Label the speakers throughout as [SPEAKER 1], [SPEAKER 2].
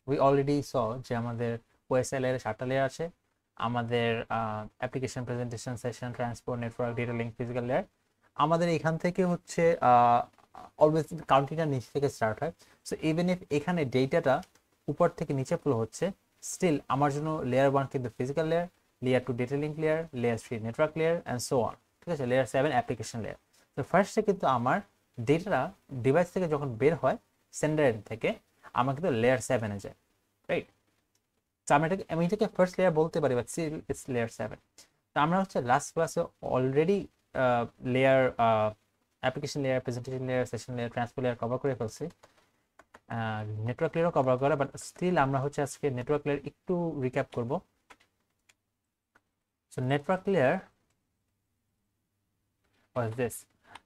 [SPEAKER 1] We already স যে আমাদের OSL এর 7টা লেয়ার আছে, আমাদের application, presentation, session, transport, network, data link, physical layer. আমাদের এখান থেকে হচ্ছে অলওয়েজ কাউন্টিংটা নিচ থেকে স্টার্ট হয়। সো ইভেন ইফ এখানে ডেটাটা উপর থেকে নিচে ফ্লো হচ্ছে, স্টিল আমার জন্য লেয়ার 1 কিন্তু physical layer, layer 2 data link layer, layer 3 network layer and so on. ঠিক আছে, লেয়ার 7 অ্যাপ্লিকেশন লেয়ার। তো ফার্স্টে কিন্তু আমার ডেটাটা ডিভাইস থেকে যখন বের হয় সেন্ডার এন্ড থেকে, আমার কিন্তু লেয়ার 7-এ যায়, রাইট? তো আমি এটাকে ফার্স্ট লেয়ার বলতে পারি, বাট স্টিল ইটস লেয়ার 7। তো আমরা হচ্ছে লাস্ট ক্লাসে already layer application layer, presentation layer, session layer, transport layer cover করে ফেলছি, নেটওয়ার্ক লেয়ারও কভার করা, বাট স্টিল আমরা হচ্ছে আজকে নেটওয়ার্ক লেয়ার একটু রিক্যাপ করব। So network layer was this.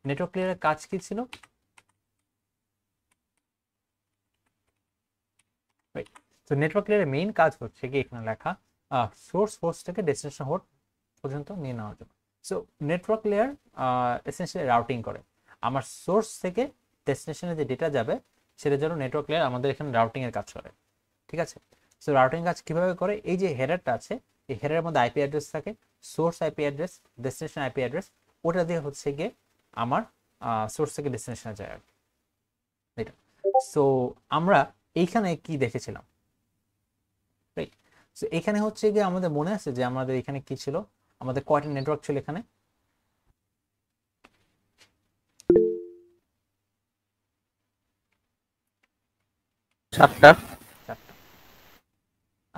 [SPEAKER 1] Network লেয়ারের কাজ কি ছিল? তো নেটওয়ার্ক লেয়ারের মেইন কাজ হচ্ছে কি এখানে লেখা, সোর্স হোস্ট থেকে ডেস্টিনেশন হোস্ট পর্যন্ত নিয়ে নেওয়ার জন্য। So network layer essentially routing করে। আমার সোর্স থেকে ডেস্টিনেশনে যে ডেটা যাবে সেটার জন্য নেটওয়ার্ক লেয়ার আমাদের এখানে রাউটিং এর কাজ করে। ঠিক আছে, সো রাউটিং কাজ কিভাবে করে? এই যে হেডারটা আছে, এই হেডারের মধ্যে আইপি অ্যাড্রেস থাকে, source IP address, destination IP address, ওটা দিয়ে হচ্ছে গিয়ে আমার সোর্স থেকে ডেস্টিনেশনে যায় আর কি। এটা সো আমরা এইখানে কি দেখেছিলাম, রাইট? সো এখানে হচ্ছে গিয়ে আমাদের মনে আছে যে আমাদের এখানে কি ছিল, আমাদের কয়টা নেটওয়ার্ক ছিল এখানে?
[SPEAKER 2] 7টা।
[SPEAKER 1] 4টা।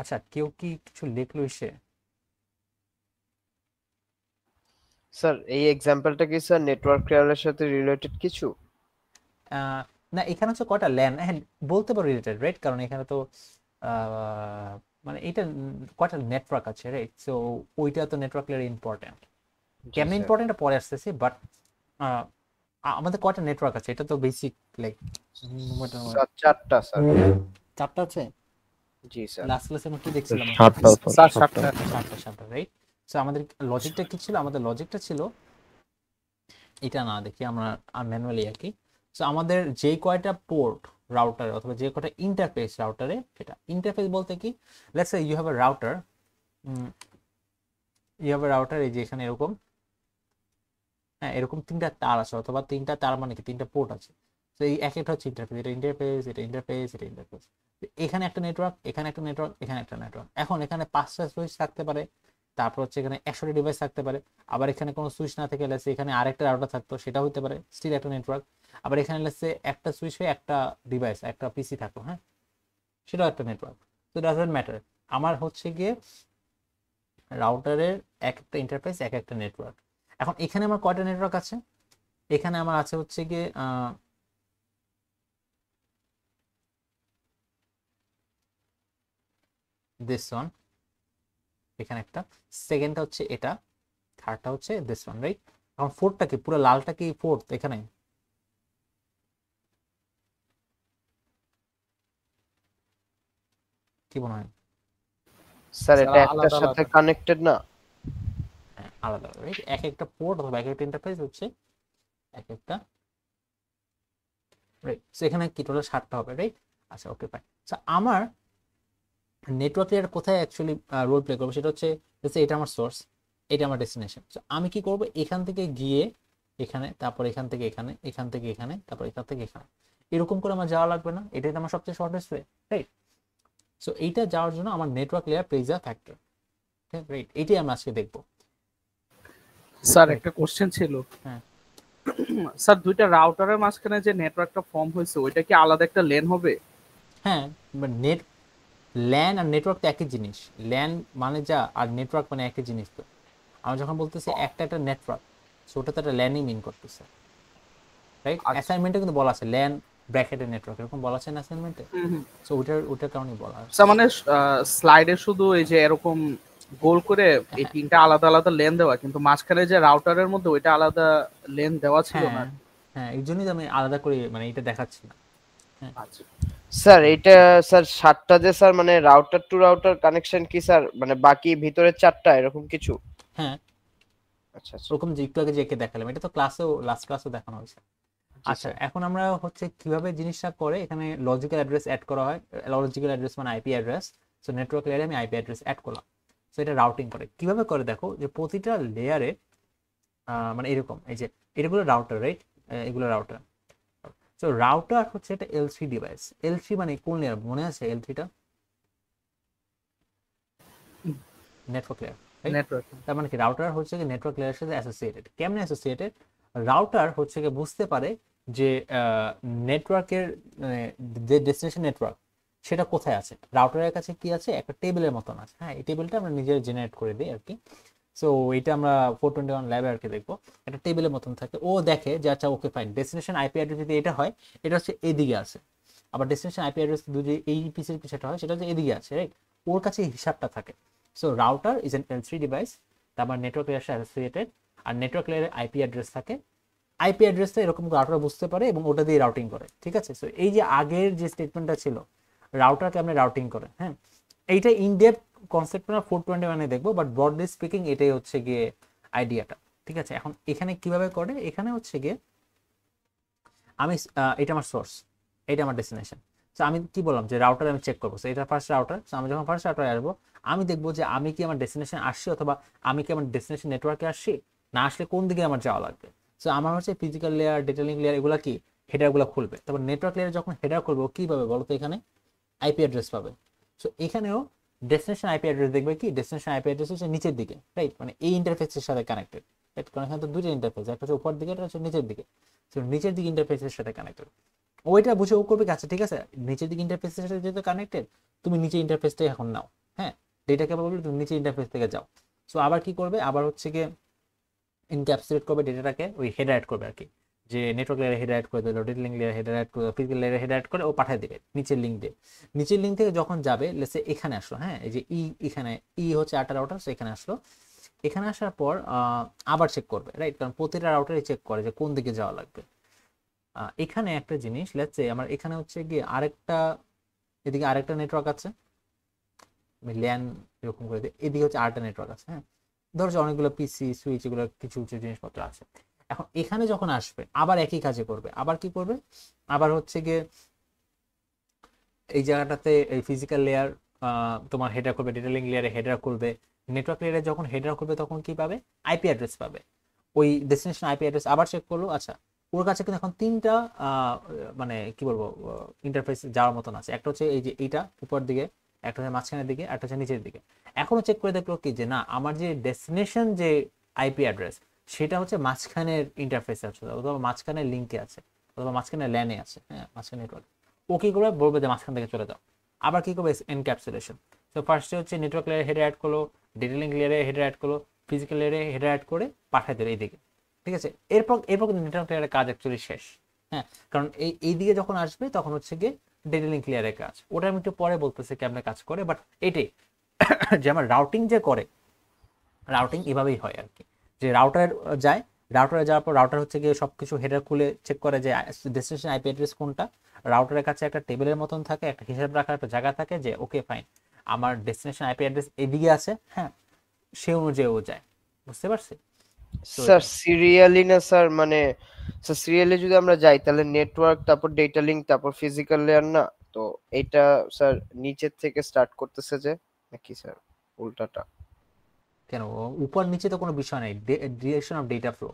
[SPEAKER 1] আচ্ছা, কেউ কি কিছু লিখলো সে?
[SPEAKER 3] স্যার এই এক্সাম্পলটা কি স্যার নেটওয়ার্ক লেয়ারের সাথে রিলেটেড কিছু?
[SPEAKER 1] না, এখানে হচ্ছে কয়টা ল্যান, হ্যাঁ বলতে পারো রিলেটেড, রাইট? কারণ এখানে তো মানে এটা কয়টা নেটওয়ার্ক আছে, রাইট? সো ওইটা তো নেটওয়ার্ক লেয়ার ইম্পর্টেন্ট।
[SPEAKER 3] জি
[SPEAKER 1] কেমন
[SPEAKER 3] স্যার।
[SPEAKER 1] ইম্পর্টেন্ট পরে আসতেছি, বাট আমাদের কয়টা নেটওয়ার্ক আছে এটা তো বেসিক, লাইক
[SPEAKER 3] স্যার 4টা স্যার।
[SPEAKER 1] 4টা আছে।
[SPEAKER 3] জি স্যার।
[SPEAKER 1] লাস্ট ক্লাসে আমরা কি দেখছিলাম?
[SPEAKER 2] 7টা
[SPEAKER 4] স্যার
[SPEAKER 2] 7টা।
[SPEAKER 4] 7টা।
[SPEAKER 1] 7টা, রাইট? সো আমাদের লজিকটা কি ছিল? আমাদের লজিকটা ছিল, এটা না দেখি আমরা ম্যানুয়ালি আর কি। সো আমাদের যে কয়টা পোর্ট রাউটারে অথবা যে কয়টা ইন্টারফেস রাউটারে, সেটা ইন্টারফেস বলতে কি, let's say you have a router, এই যে এখানে এরকম, হ্যাঁ এরকম 3টা তার আছে, অথবা 3টা তার মানে কি 3টা পোর্ট আছে। তো এই এক একটা হচ্ছে ইন্টারফেস, এটা ইন্টারফেস, এটা ইন্টারফেস, এটা ইন্টারফেস। এখানে একটা নেটওয়ার্ক, এখানে একটা নেটওয়ার্ক, এখানে একটা নেটওয়ার্ক। এখন এখানে 5টা সুইচ থাকতে পারে, তারপর হচ্ছে এখানে 100টা ডিভাইস থাকতে পারে। আবার এখানে কোনো সুইচ না থেকে লেসে এখানে আরেকটা রাউটার থাকতো, সেটা হতে পারে, স্টিল একটা নেটওয়ার্ক। আবার এখানে লেসে একটা সুইচ হয়ে একটা ডিভাইস, একটা পিসি থাকলো, হ্যাঁ সেটাও একটা নেটওয়ার্ক। তো ডাজন্ট ম্যাটার, আমার হচ্ছে গিয়ে রাউটারের এক একটা ইন্টারফেস, এক একটা নেটওয়ার্ক। এখন এখানে আমার কয়টা নেটওয়ার্ক আছে? এখানে আমার আছে হচ্ছে গিয়ে দিস ওয়ান, এখানে একটা, সেকেন্ডটা হচ্ছে এটা, থার্ডটা হচ্ছে দিস ওয়ান, রাইট? এখন ফোর্থটা কি, পুরো লালটা কি ফোর্থ এখানে? কি মনে হয়?
[SPEAKER 3] স্যার
[SPEAKER 4] স্যার
[SPEAKER 3] এটা একটার
[SPEAKER 4] আলাদা
[SPEAKER 3] সাথে
[SPEAKER 4] আলাদা।
[SPEAKER 3] কানেক্টেড না?
[SPEAKER 1] হ্যাঁ আলাদা, রাইট? এক একটা পোর্ট অথবা এক একটা ইন্টারফেস হচ্ছে এক একটা, রাইট? সো এখানে কি টোটাল 7টা হবে, রাইট? আচ্ছা ওকে ফাইন। সো আমার নেটওয়ার্ক লেয়ার কোথায় অ্যাকচুয়ালি রোল প্লে করবো, সেটা হচ্ছে এটা আমার সোর্স, এটা আমার ডেস্টিনেশন। সো আমি কি করব, এখান থেকে গিয়ে এখানে, তারপর এখান থেকে এখানে, এখান থেকে এখানে, তারপর এখান থেকে এখানে, এরকম করে আমার যাওয়া লাগবে না? এটাই তো আমার সবচেয়ে শর্টেস্ট ওয়ে, রাইট? সো এইটা যাওয়ার জন্য আমার network layer plays a factor, right? এটাই আমরা আজকে দেখবো।
[SPEAKER 4] Sir
[SPEAKER 1] Right.
[SPEAKER 4] একটা কোশ্চেন ছিল।
[SPEAKER 1] হ্যাঁ।
[SPEAKER 4] স্যার দুইটা রাউটারের মাঝখানে যে নেটওয়ার্কটা ফর্ম হয়েছে ওইটা কি আলাদা একটা লেন হবে?
[SPEAKER 1] হ্যাঁ, নেট, ল্যান আর নেটওয়ার্ক তো একই জিনিস। ল্যান মানে যা, আর নেটওয়ার্ক মানে একই জিনিস। তো আমরা যখন বলতেছি একটা একটা নেটওয়ার্ক, সো ওটা তো একটা ল্যানই মিন করতেছে, রাইট?
[SPEAKER 4] আচ্ছা।
[SPEAKER 1] অ্যাসাইনমেন্টে কিন্তু বলা আছে ল্যান ব্র্যাকেটের নেটওয়ার্ক, এরকম বলা আছে না অ্যাসাইনমেন্টে?
[SPEAKER 4] হুম হুম।
[SPEAKER 1] সো ওটার কারণেই বলা আছে।
[SPEAKER 4] স্যার মানে স্লাইডে শুধু এই যে এরকম গোল করে এই
[SPEAKER 1] হ্যাঁ
[SPEAKER 4] তিনটা আলাদা আলাদা লেন দেওয়া, কিন্তু মাঝখানে যে রাউটারের মধ্যে ওইটা আলাদা লেন দেওয়া ছিল না।
[SPEAKER 1] হ্যাঁ হ্যাঁ, এই জন্যই তো আমি আলাদা করে মানে এটা দেখাচ্ছি না। হ্যাঁ
[SPEAKER 4] আচ্ছা
[SPEAKER 3] স্যার এটা স্যার 7টা যে স্যার মানে রাউটার টু রাউটার কানেকশন কি স্যার মানে বাকি ভিতরে 4টা এরকম কিছু?
[SPEAKER 1] হ্যাঁ,
[SPEAKER 3] আচ্ছা আচ্ছা।
[SPEAKER 1] ওরকম যে একটু আগে যে দেখালাম, এটা তো ক্লাসেও, লাস্ট ক্লাসেও দেখানো হয়েছে। আচ্ছা, এখন আমরা হচ্ছে কিভাবে জিনিসটা করে, এখানে লজিক্যাল অ্যাড্রেস অ্যাড করা হয়। লজিক্যাল অ্যাড্রেস মানে আইপি অ্যাড্রেস। সো নেটওয়ার্ক লেয়ারে আমি আইপি অ্যাড্রেস অ্যাড করলাম। সো এটা রাউটিং করে কিভাবে করে দেখো, যে প্রতিটা লেয়ারে মানে এরকম, এই যে এগুলো রাউটার, রাইট? এগুলো রাউটার। সো রাউটার হচ্ছে একটা এল3 ডিভাইস। এল3 মানে কোন লেয়ার মনে আছে? এল3টা নেটওয়ার্ক লেয়ার, রাইট?
[SPEAKER 4] নেটওয়ার্ক।
[SPEAKER 1] তার মানে কি রাউটার হচ্ছে কি নেটওয়ার্ক লেয়ারের সাথে অ্যাসোসিয়েটেড। কেমনে অ্যাসোসিয়েটেড? রাউটার হচ্ছে কি বুঝতে পারে যে নেটওয়ার্কের যে ডেস্টিনেশন নেটওয়ার্ক সেটা কোথায় আছে। রাউটারের কাছে কি আছে? একটা টেবিলের মতন আছে। হ্যাঁ, এই টেবিলটা আমরা নিজের জেনারেট করে দিই আর কি। সো এটা আমরা 421 ল্যাবে আর কি দেখবো, একটা টেবিলের মতন থাকে। ও দেখে যে আচ্ছা okay fine, destination IP address যদি এটা হয়, এটা হচ্ছে এদিকে আছে। আবার ডেস্টিনেশন আইপি অ্যাড্রেস যদি এই পিসের পিছাটা হয়, সেটা হচ্ছে এদিকে আছে, রাইট? ওর কাছে এই হিসাবটা থাকে। সো রাউটার ইজ এন এল3 ডিভাইস, তারপর নেটওয়ার্ক লেয়ার সাথে অ্যাসোসিয়েটেড, আর নেটওয়ার্ক লেয়ারে আইপি অ্যাড্রেস থাকে। আইপি অ্যাড্রেসটা এরকম রাউটার বুঝতে পারে এবং ওটা দিয়ে রাউটিং করে, ঠিক আছে? সো এই যে আগের যে স্টেটমেন্টটা ছিল, রাউটারকে আপনি রাউটিং করে, হ্যাঁ, এইটা ইনডেপথ কনসেপ্ট আমরা 421 দেখবো, বাট ব্রডলি স্পিকিং এটাই হচ্ছে গিয়ে আইডিয়াটা, ঠিক আছে? এখন এখানে কিভাবে করে, এখানে হচ্ছে গিয়ে আমি এটা আমার সোর্স, এটা আমার ডেস্টিনেশন। সো আমি কি বললাম যে রাউটার আমি চেক করবো, এটা ফার্স্ট রাউটার। সো আমি যখন ফার্স্ট রাউটারে আসবো, আমি দেখবো যে আমি কি আমার ডেস্টিনেশন আসছি, অথবা আমি কি আমার ডেস্টিনেশন নেটওয়ার্কে আসছি, না আসলে কোন দিকে আমার যাওয়া লাগবে। সো আমার হচ্ছে physical layer, data link layer, এগুলো কি হেডারগুলো খুলবে। তারপর নেটওয়ার্ক লেয়ারে যখন হেডার করবো, কি পাবে বলো তো? এখানে আইপি অ্যাড্রেস পাবে। সো এখানেও ডেস্টিনেশন আইপি অ্যাড্রেস দেখবে কি, ডেস্টিনেশন আইপি অ্যাড্রেস হচ্ছে নিচের দিকে, রাইট? মানে এই ইন্টারফেসের সাথে কানেক্টেড, রাইট? কারণ এখানে তো দুটো ইন্টারফেস, একটা হচ্ছে উপর দিকে, একটা হচ্ছে নিচের দিকে। সো নিচের দিকে ইন্টারফেসের সাথে কানেক্টেড। ওইটা বুঝে ও করবে, আচ্ছা ঠিক আছে, নিচের দিকে ইন্টারফেসের সাথে যেহেতু কানেক্টেড, তুমি নিচে ইন্টারফেসটাই এখন নাও। হ্যাঁ, ডেটাকে বলবে তুমি নিচে ইন্টারফেস থেকে যাও। সো আবার কি করবে, আবার হচ্ছে গিয়ে ইনক্যাপসুলেট করবে ডেটাটাকে, ওই হেডার অ্যাড করবে আর কি, যে নেটওয়ার্ক লেয়ারে হেডার অ্যাড করে দিল, data link layer header add করে, ফিজিক্যাল লেয়ারে হেডার অ্যাড করে ও পাঠিয়ে দেবে নিচের লিঙ্ক দিয়ে। নিচের লিঙ্ক থেকে যখন যাবে, লেটস সে এখানে আসলো, হ্যাঁ, এই যে এখানে হচ্ছে আটা রাউটার, এখানে আসলো। এখানে আসার পর আবার চেক করবে, রাইট? কারণ প্রতিটা রাউটারই চেক করে যে কোন দিকে যাওয়া লাগবে। এখানে একটা জিনিস, লেটস সে আমার এখানে হচ্ছে গিয়ে আরেকটা, এদিকে আরেকটা নেটওয়ার্ক আছে, আমি ল্যান এরকম করে দিই, এদিকে হচ্ছে আরেকটা নেটওয়ার্ক আছে। হ্যাঁ, ধরো যে অনেকগুলো পিসি সুইচ এগুলো কিছু কিছু জিনিসপত্র আছে। এখন এখানে যখন আসবে, আবার একই কাজে করবে। আবার কি করবে, আবার হচ্ছে গিয়ে এই জায়গাটাতে এই ফিজিক্যাল লেয়ার তোমার হেডার করবে, ডেটা লিঙ্ক লেয়ারে হেডার করবে। নেটওয়ার্ক লেয়ারে যখন হেডার করবে, তখন কি পাবে? আইপি অ্যাড্রেস পাবে। ওই ডেস্টিনেশন আইপি অ্যাড্রেস আবার চেক করলো, আচ্ছা ওর কাছে কিন্তু এখন তিনটা মানে কি বলবো ইন্টারফেস যাওয়ার মতন আছে। একটা হচ্ছে এই যে এইটা উপর দিকে, একটা হচ্ছে মাঝখানের দিকে, একটা হচ্ছে নিচের দিকে। এখনো চেক করে দেখলো কি যে না, আমার যে ডেস্টিনেশন যে আইপি অ্যাড্রেস, সেটা হচ্ছে মাঝখানের ইন্টারফেসে আছে, অথবা মাঝখানের লিঙ্কে আছে, অথবা মাঝখানের ল্যানে আছে। হ্যাঁ, মাঝখানে নেটওয়ার্ক। ও কি করবে, বলবে যে মাঝখান থেকে চলে যাও। আবার কি করবে, এনক্যাপসুলেশন। তো ফার্স্টে হচ্ছে নেটওয়ার্ক লেয়ারে হেডার অ্যাড করলো, ডেটা লিঙ্ক লেয়ারে হেডার অ্যাড করলো, ফিজিক্যাল লেয়ারে হেডার অ্যাড করে পাঠিয়ে দিল এইদিকে, ঠিক আছে? এরপর কিন্তু নেটওয়ার্ক লেয়ারের কাজ অ্যাকচুয়ালি শেষ। হ্যাঁ, কারণ এই দিকে যখন আসবে, তখন হচ্ছে গিয়ে ডেটা লিঙ্ক লেয়ারের কাজ। ওটা আমি একটু পরে বলতেছি কেমন কাজ করে, বাট এটাই যে আমার রাউটিং যে করে, রাউটিং এভাবেই হয় আর কি, যে রাউটার যায়, রাউটারে যাওয়ার পর রাউটার হচ্ছে গিয়ে সবকিছু হেডার খুলে চেক করে যে ডেস্টিনেশন আইপি অ্যাড্রেস কোনটা। রাউটারের কাছে একটা টেবিলের মতন থাকে, একটা হিসাব রাখার একটা জায়গা থাকে, যে ওকে ফাইন, আমার ডেস্টিনেশন আইপি অ্যাড্রেস এদিকে আছে, হ্যাঁ, সে অনুযায়ী ও যায়। বুঝতে পারছি?
[SPEAKER 3] স্যার সিরিয়ালি না স্যার, মানে স্যার সিরিয়ালি যদি আমরা যাই, তাহলে নেটওয়ার্ক, তারপর ডেটা লিঙ্ক, তারপর ফিজিক্যাল লেয়ার না, তো এটা স্যার নিচের থেকে স্টার্ট করতেছে যে, নাকি স্যার উল্টাটা?
[SPEAKER 1] কেন, উপর নিচে তো কোনো বিষয় নাই, ডিরেকশন অফ ডেটা ফ্লো।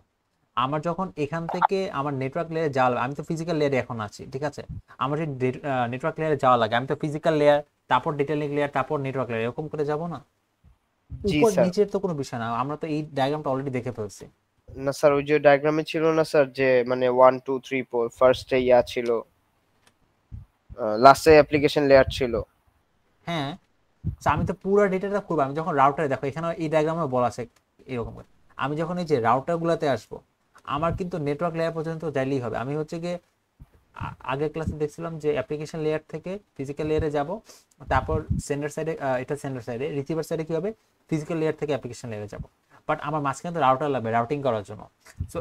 [SPEAKER 1] আমার যখন এখান থেকে আমার নেটওয়ার্ক লেয়ারে যাওয়া লাগে, আমি তো ফিজিক্যাল লেয়ারে এখন আছি, ঠিক আছে? আমার যে নেটওয়ার্ক লেয়ারে যাওয়া লাগে, আমি তো ফিজিক্যাল লেয়ার, তারপর ডেটা লিঙ্ক লেয়ার, তারপর নেটওয়ার্ক লেয়ার, এরকম করে যাব না?
[SPEAKER 3] জি
[SPEAKER 1] উপর
[SPEAKER 3] স্যার।
[SPEAKER 1] নিচের তো কোনো বিষয় না, আমরা তো এই ডায়াগ্রামটা অলরেডি দেখে ফেলছি।
[SPEAKER 3] না স্যার, ওই যে ডায়াগ্রামে ছিল না স্যার, যে মানে 1 2 3 4 ফার্স্টে ইয়া ছিল, লাস্টে অ্যাপ্লিকেশন লেয়ার ছিল।
[SPEAKER 1] হ্যাঁ, তো আমি তো পুরো ডেটাটা করবো। আমি যখন রাউটারে, দেখো এখানে এই ডায়াগ্রামে বলা আছে এরকম করে, আমি যখন এই যে রাউটার গুলাতে আসবো, আমার কিন্তু নেটওয়ার্ক লেয়ার পর্যন্ত যাইলেই হবে। আমি হচ্ছে গিয়ে আগের ক্লাসে দেখছিলাম যে অ্যাপ্লিকেশন লেয়ার থেকে ফিজিক্যাল লেয়ারে যাব, তারপর সেন্ডার সাইডে, এটা সেন্ডার সাইডে, রিসিভার সাইডে কি হবে, ফিজিক্যাল লেয়ার থেকে অ্যাপ্লিকেশন লেয়ারে যাব। বাট আমার মাঝখানে তো রাউটার লাগবে রাউটিং করার জন্য। সো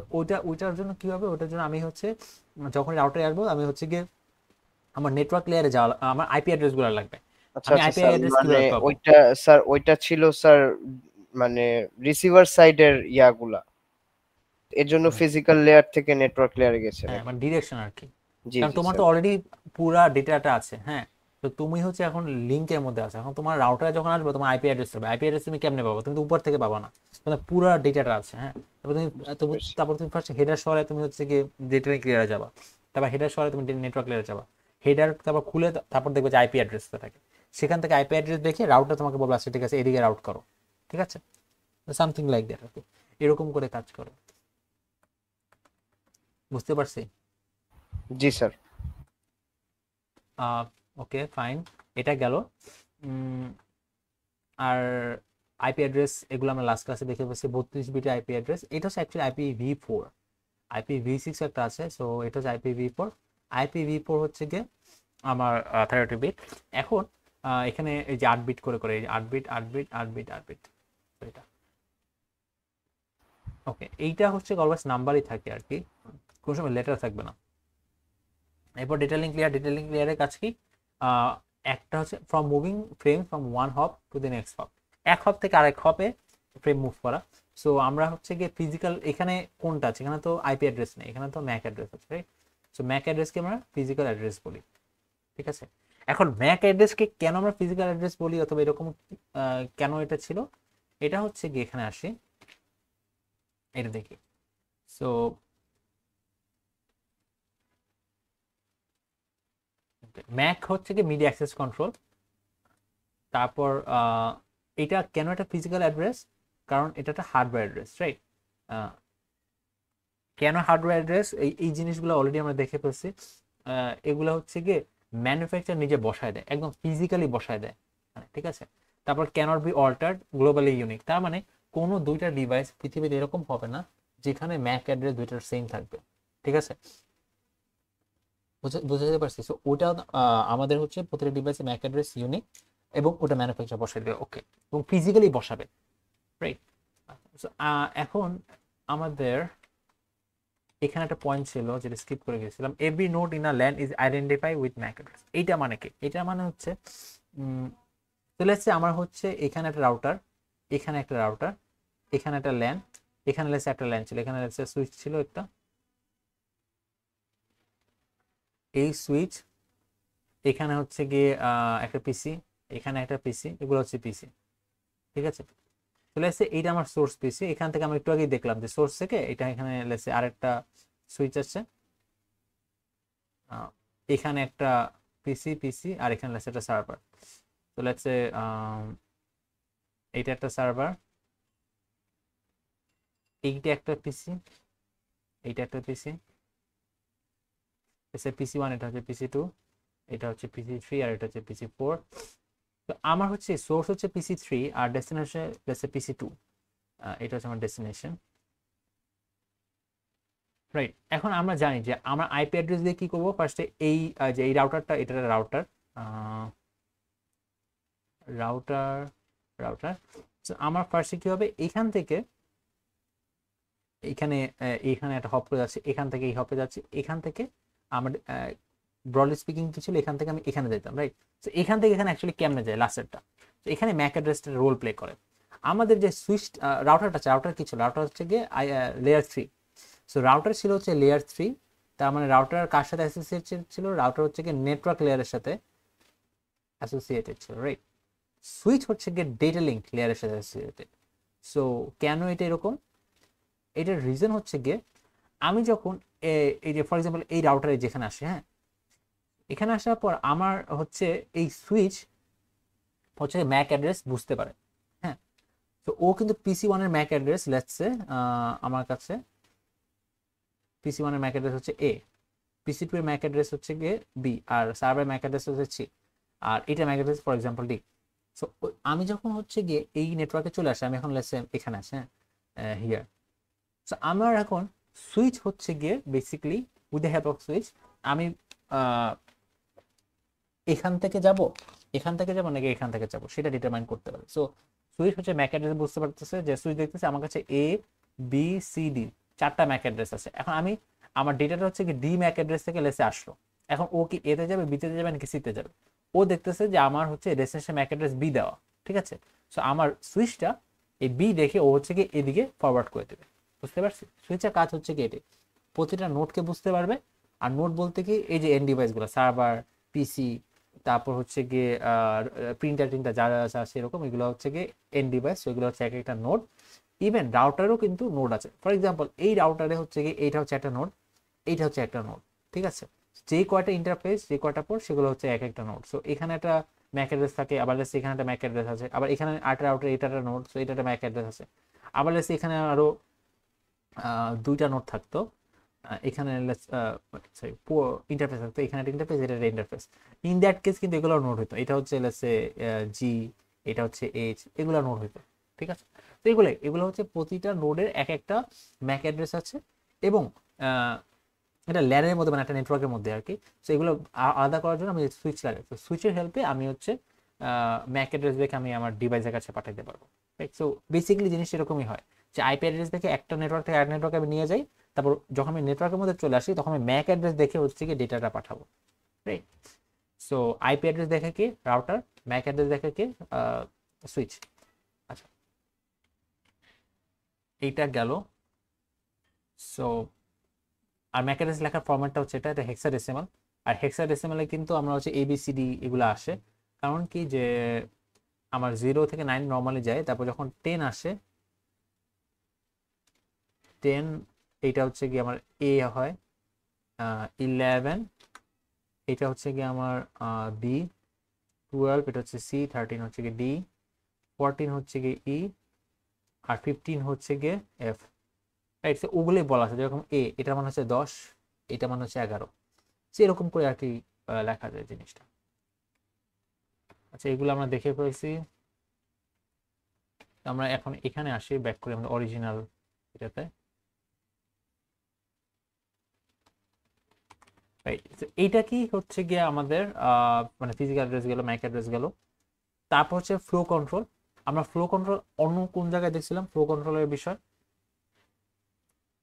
[SPEAKER 1] ওইটার জন্য কি হবে, ওটার জন্য আমি হচ্ছে যখন রাউটারে আসবো, আমি হচ্ছে গিয়ে আমার নেটওয়ার্ক লেয়ারে যাওয়া, আমার আইপি অ্যাড্রেসগুলো লাগবে।
[SPEAKER 3] আচ্ছা
[SPEAKER 1] আমি
[SPEAKER 3] আচ্ছা
[SPEAKER 1] আইপি
[SPEAKER 3] স্যার,
[SPEAKER 1] অ্যাড্রেস
[SPEAKER 3] মানে
[SPEAKER 1] কিভাবে পাবো?
[SPEAKER 3] ওইটা স্যার, ওইটা ছিল স্যার মানে রিসিভার সাইডের ইয়াগুলা, এর জন্য ফিজিক্যাল লেয়ার থেকে নেটওয়ার্ক লেয়ারে গেছে
[SPEAKER 1] হ্যাঁ
[SPEAKER 3] নাকি?
[SPEAKER 1] মানে ডিরেকশন আর কি।
[SPEAKER 3] জি
[SPEAKER 1] কারণ
[SPEAKER 3] জি
[SPEAKER 1] তোমার তো
[SPEAKER 3] স্যার।
[SPEAKER 1] অলরেডি পুরা ডেটাটা আছে, হ্যাঁ। তো তুমি হচ্ছে এখন লিংকের মধ্যে আছে, এখন তোমার রাউটারে যখন আসবে তোমার আইপি অ্যাড্রেস হবে, আইপি অ্যাড্রেস তুমি কেমনে পাবো? তুমি তো উপর থেকে পাবা না, তোমার পুরা ডেটাটা আছে, হ্যাঁ। তারপর তুমি ফার্স্ট হেডার সরে তুমি হচ্ছে কি ডেটা লিংক লেয়ারে যাবা, তারপর হেডার সরে তুমি নেটওয়ার্ক লেয়ারে যাবা, হেডার তারপর খুলে তারপর দেখবে যে আইপি অ্যাড্রেসটা থাকে, সেখান থেকে আইপি অ্যাড্রেস দেখে রাউটার তোমাকে বলবে আচ্ছা ঠিক আছে এদিকে রাউট করো, ঠিক আছে। সামথিং লাইক দ্যাট আর কি, এরকম করে কাজ করে। বুঝতে পারছি?
[SPEAKER 3] জি স্যার।
[SPEAKER 1] ওকে ফাইন, এটা গেল। আর আইপি অ্যাড্রেস এগুলো আমরা লাস্ট ক্লাসে দেখে পেয়েছি 32 বিট আইপি অ্যাড্রেস। এটা হচ্ছে অ্যাকচুয়ালি IPv4, IPv6 একটা আছে, সো এটা হচ্ছে IPv4। IPv4 হচ্ছে গিয়ে আমার 32 বিট। এখন এখানে এই যে 8 বিট করে করে, এই যে 8 বিট 8 বিট 8 বিট 8 বিট, এটা ওকে। এইটা হচ্ছে অলওয়েজ নাম্বারই থাকে আর কি, কোনো সময় লেটার থাকবে না। এরপর data link layer, data link লেয়ারের কাজ কি? একটা হচ্ছে from moving frame from one hop to the next hop, এক হপ থেকে আরেক হপে ফ্রেম মুভ করা। সো আমরা হচ্ছে গিয়ে ফিজিক্যাল, এখানে কোনটা আছে? এখানে তো আইপি অ্যাড্রেস নেই, এখানে তো ম্যাক অ্যাড্রেস আছে, রাইট? সো ম্যাক অ্যাড্রেসকে আমরা ফিজিক্যাল অ্যাড্রেস বলি, ঠিক আছে। এখন ম্যাক অ্যাড্রেসকে কেন আমরা ফিজিক্যাল অ্যাড্রেস বলি অথবা এরকম কেন এটা ছিল, এটা হচ্ছে গিয়ে এখানে আসি, এটা দেখি। সো ম্যাক হচ্ছে কি মিডিয়া অ্যাক্সেস কন্ট্রোল। তারপর এটা কেন একটা ফিজিক্যাল অ্যাড্রেস? কারণ এটা একটা হার্ডওয়্যার অ্যাড্রেস, রাইট? কেন হার্ডওয়্যার অ্যাড্রেস? এই জিনিসগুলো অলরেডি আমরা দেখে ফেলছি। এগুলো হচ্ছে গিয়ে ম্যানুফ্যাকচার নিজে বসায় দেয়, একদম ফিজিক্যালি বসায় দেয়, ঠিক আছে। তারপর cannot be altered, globally unique, তার মানে কোনো দুইটা ডিভাইস পৃথিবীতে এরকম হবে না যেখানে ম্যাক অ্যাড্রেস দুইটার সেম থাকবে, ঠিক আছে। বুঝতে পারছি? সো ওটা আমাদের হচ্ছে প্রতিটা ডিভাইসে ম্যাক অ্যাড্রেস ইউনিক এবং ওটা ম্যানুফ্যাকচার বসাই দেবে, ওকে, এবং ফিজিক্যালি বসাবে, রাইট? এখন আমাদের এখানে একটা পয়েন্ট ছিল যেটা স্কিপ করে গেছিলাম, every node in a land is identify with Mac address. এইটা মানে কি? এটা মানে হচ্ছে চলে আসছে আমার হচ্ছে এখানে একটা রাউটার, এখানে একটা রাউটার, এখানে একটা ল্যান, এখানে লেসে একটা ল্যান ছিল, এখানে লেসে সুইচ ছিল একটা, এই সুইচ, এখানে হচ্ছে গিয়ে একটা পিসি, এখানে একটা পিসি, এগুলো হচ্ছে পিসি, ঠিক আছে। চলে আসছে এইটা আমার সোর্স পিসি, এখান থেকে আমি একটু আগেই দেখলাম যে সোর্স থেকে এটা এখানে লেসে আরেকটা সুইচ আছে, এখানে একটা পিসি পিসি আর এখানে লেসে একটা সার্ভার। তো লেটসে এইটা একটা সার্ভার, এইটা একটা পিসি, এইটা একটা পিসি, পিসি 1, এটা হচ্ছে পিসি 2, এটা হচ্ছে পিসি 3 আর এটা হচ্ছে পিসি 4। তো আমার হচ্ছে সোর্স হচ্ছে পিসি 3 আর ডেস্টিনেশন হচ্ছে পিসি 2, এটা হচ্ছে আমার ডেস্টিনেশন, রাইট। এখন আমরা জানি যে আমরা আইপি অ্যাড্রেস দিয়ে কি করব, ফার্স্টে এই যে এই রাউটারটা, এটা রাউটার রাউটার রাউটার আমার ফার্স্টে কি হবে, এখান থেকে এখানে এখানে একটা হপ করে যাচ্ছে, এখান থেকে এই হপে যাচ্ছে, এখান থেকে আমার ব্রডলি স্পিকিং কি ছিল, এখান থেকে আমি এখানে যেতাম, রাইট। তো এখান থেকে এখানে অ্যাকচুয়ালি কেমনে যায় লাস্টেরটা, তো এখানে ম্যাক অ্যাড্রেসটা রোল প্লে করে। আমাদের যে সুইচ রাউটারটা আছে, রাউটার কি ছিল? রাউটার হচ্ছে গিয়ে লেয়ার 3। সো রাউটার ছিল হচ্ছে লেয়ার 3, তার মানে রাউটার কার সাথে অ্যাসোসিয়েটেড ছিল? রাউটার হচ্ছে গিয়ে নেটওয়ার্ক লেয়ারের সাথে অ্যাসোসিয়েটেড ছিল, রাইট। সুইচ হচ্ছে গিয়ে ডেটা লিঙ্ক লেয়ারের সাথে অ্যাসোসিয়েটেড। সো কেন এটা এরকম? এটার রিজন হচ্ছে গিয়ে আমি যখন এই যে ফর এক্সাম্পল এই রাউটারে যেখানে আসে, হ্যাঁ, এখানে আসার পর আমার হচ্ছে এই সুইচ হচ্ছে ম্যাক অ্যাড্রেস বুঝতে পারে, হ্যাঁ। তো ও কিন্তু পিসি 1 এর ম্যাক অ্যাড্রেস লেটসে আমার কাছে পিসি 1 এর ম্যাক অ্যাড্রেস হচ্ছে এ, পিসি 2 এর ম্যাক অ্যাড্রেস হচ্ছে গিয়ে বি, আর সার্ভারের ম্যাক অ্যাড্রেস হচ্ছে সি, আর এটা Mac address for example D. So আমি যখন হচ্ছে গিয়ে এই নেটওয়ার্কে চলে আসি, আমি এখন লেটসে এখানে আসি, হ্যাঁ, হিয়ার। সো আমার এখন সুইচ হচ্ছে গিয়ে basically with the help off switch আমি এখান থেকে যাব নাকি এখান থেকে যাব সেটা ডিটারমাইন করতে পারে। সো সুইচ হচ্ছে ম্যাক অ্যাড্রেস বুঝতে পারতেছে যে সুইচ দেখতেছে আমার কাছে এ বি সি ডি 4টা ম্যাক অ্যাড্রেস আছে। এখন আমি আমার ডেটাটা হচ্ছে কি ডি ম্যাক অ্যাড্রেস থেকে লেসে আসলো, এখন ও কি এতে যাবে, বিতে যাবে নাকি সিতে যাবে? ও দেখতেছে যে আমার হচ্ছে ডেস্টিনেশন ম্যাক অ্যাড্রেস বি দেওয়া, ঠিক আছে। সো আমার সুইচটা এই বি দেখে ও হচ্ছে কি এদিকে ফরওয়ার্ড করে দেবে, বুঝতে পারছি? সুইচের কাজ হচ্ছে কি এটি, প্রতিটা নোডকে বুঝতে পারবে। আর নোড বলতে কি এই যে এন্ড ডিভাইসগুলো, সার্ভার, পিসি, তারপর হচ্ছে গিয়ে প্রিন্টার টিন্টার যা যা আছে এরকম, এগুলো হচ্ছে গিয়ে এন্ড ডিভাইস, এগুলো হচ্ছে এক একটা নোড। ইভেন রাউটারও কিন্তু নোড আছে। ফর এক্সাম্পল এই রাউটারে হচ্ছে গিয়ে এইটা হচ্ছে একটা নোড, এইটা হচ্ছে একটা নোড, ঠিক আছে? যে কয়টা ইন্টারফেস, যে কয়টা পোর্ট, সেগুলো হচ্ছে এক একটা নোড। সো এখানে একটা ম্যাক অ্যাড্রেস থাকে, আবার এখানে একটা ম্যাক অ্যাড্রেস আছে, আবার এখানে আরেকটা রাউটার, এটা একটা নোড, সো এটা একটা ম্যাক অ্যাড্রেস আছে। আবার এখানে আরো দুইটা নোড থাকতো, এখানে সরি ইন্টারফেস থাকতো, এখানে একটা ইন্টারফেস, এটা একটা ইন্টারফেস। ইন দ্যাট কেস কিন্তু এগুলো নোড হতো, এটা হচ্ছে জি, এটা হচ্ছে এইচ, এগুলো নোড হতো, ঠিক আছে? তো এগুলো হচ্ছে প্রতিটা নোডের এক একটা ম্যাক অ্যাড্রেস আছে, এবং এটা ল্যানের মধ্যে, মানে একটা নেটওয়ার্কের মধ্যে আর কি। তো এগুলো আলাদা করার জন্য আমি সুইচ লাগাই, তো সুইচের হেল্পে আমি হচ্ছে ম্যাক অ্যাড্রেস দেখে আমি আমার ডিভাইসের কাছে পাঠাতে পারবো। সো বেসিক্যালি জিনিস এরকমই হয় যে আইপি অ্যাড্রেস দেখে একটা নেটওয়ার্ক থেকে আরেক নেটওয়ার্কে আমি নিয়ে যাই, তারপর যখন আমি নেটওয়ার্কের মধ্যে চলে আসি তখন আমি ম্যাক অ্যাড্রেস দেখে হচ্ছে কি ডেটাটা পাঠাবো, রাইট? সো আইপি অ্যাড্রেস দেখে কি রাউটার, ম্যাক অ্যাড্রেস দেখে কি সুইচ। আচ্ছা, এইটা গেল। সো আর ম্যাক অ্যাড্রেস লেখার ফরম্যাটটা হচ্ছে এটা হেক্সাডেসিমাল। আর হেক্সাডেসিমালে কিন্তু আমরা হচ্ছে এবিসিডি এগুলো আসে, কারণ কি যে আমার 0 থেকে 9 নর্মালি যায়, তারপর যখন 10 আসে, 10 এইটা হচ্ছে কি আমার এ হয়, 11 এটা হচ্ছে কি আমার বি, 12 এটা হচ্ছে সি, 13 হচ্ছে কি ডি, 14 হচ্ছে কি ই, আর 15 হচ্ছে গিয়ে এফ, রাইট? ওগুলোই বলা আছে, যেরকম এ এটা মানে হচ্ছে 10, এটা মানে হচ্ছে 11, এরকম করে আর কি লেখা যায় জিনিসটা। আচ্ছা, এগুলো আমরা দেখে ফেলেছি। আমরা এখন এখানে আসি, ব্যাক করে আমরা অরিজিনাল এটাতে। এইটা কি হচ্ছে গিয়ে আমাদের মানে ফিজিক্যাল অ্যাড্রেস গেল, ম্যাক অ্যাড্রেস গেল। তারপর হচ্ছে ফ্লো কন্ট্রোল। আমরা ফ্লো কন্ট্রোল অন্য কোন জায়গায় দেখছিলাম ফ্লো কন্ট্রোলের বিষয়,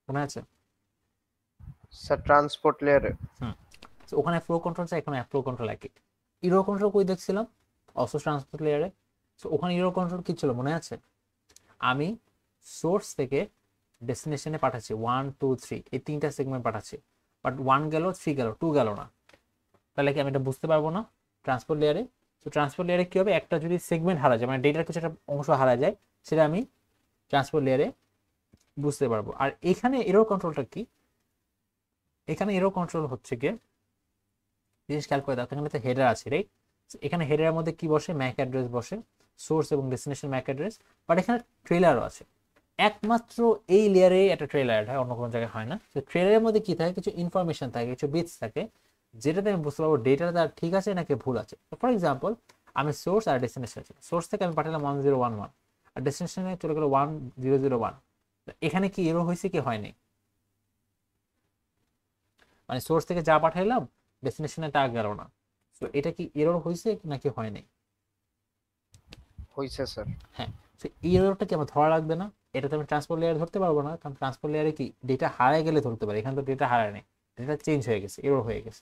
[SPEAKER 1] মনে আছে?
[SPEAKER 3] স্যার ট্রান্সপোর্ট লেয়ারে।
[SPEAKER 1] তো ওখানে ফ্লো কন্ট্রোল চাই, এখানে ফ্লো কন্ট্রোল একই। ইরো কন্ট্রোল কই দেখছিলাম? অলসো ট্রান্সপোর্ট লেয়ারে। তো ওখানে ইরো কন্ট্রোল কি ছিল মনে আছে? আমি সোর্স থেকে ডেস্টিনেশনে পাঠাচ্ছি 1 2 3, এই তিনটা সেগমেন্ট পাঠাচ্ছি, বাট 1 গেল, 3 গেল, 2 গেল না, তাহলে কি আমি এটা বুঝতে পারবো না ট্রান্সপোর্ট লেয়ারে? তো ট্রান্সপোর্ট লেয়ারে কি হবে, একটা যদি সেগমেন্ট হারা যায়, মানে ডেটার কিছু একটা অংশ হারা যায়, সেটা আমি ট্রান্সপোর্ট লেয়ারে বুঝতে পারবো। আর এখানে এরর কন্ট্রোলটা কি? এখানে এরর কন্ট্রোল হচ্ছে গিয়ে জিনিস খেয়াল করে দেখো, এখানে তো হেডার আছে, রাইট? এখানে হেডারের মধ্যে কি বসে, ম্যাক অ্যাড্রেস বসে, সোর্স এবং ডেস্টিনেশন ম্যাক অ্যাড্রেস, বাট এখানে ট্রেলারও আছে। একমাত্র এই লেয়ারে একটা ট্রেলার হয়, অন্য কোনো জায়গায় হয় না। তো ট্রেলারের মধ্যে কি থাকে, কিছু ইনফরমেশন থাকে, কিছু বিটস থাকে, যেটাতে আমি বুঝতে পারবো ডেটাটা ঠিক আছে নাকি ভুল আছে। ফর এক্সাম্পল, আমি সোর্স আর ডেস্টিনেশন আছে, সোর্স থেকে আমি পাঠালাম 1011, আর ডেস্টিনেশনে চলে গেল 1001। এখানে কি এরর হয়েছে কি হয়নি? মানে সোর্স থেকে যা পাঠাইলাম ডেস্টিনেশনে তা গেল না, তো এটা কি এরর হয়েছে নাকি হয়নি?
[SPEAKER 3] হইছে স্যার।
[SPEAKER 1] হ্যাঁ, তো এই এররটা কি আমার ধরা লাগবে না? এটা তো আমি ট্রান্সপোর্ট লেয়ারে ধরতে পারবো না, কারণ ট্রান্সপোর্ট লেয়ারে কি ডেটা হারায় গেলে ধরতে পারে, এখানে তো ডেটা হারায় নেই, ডেটা চেঞ্জ হয়ে গেছে, এরর হয়ে গেছে।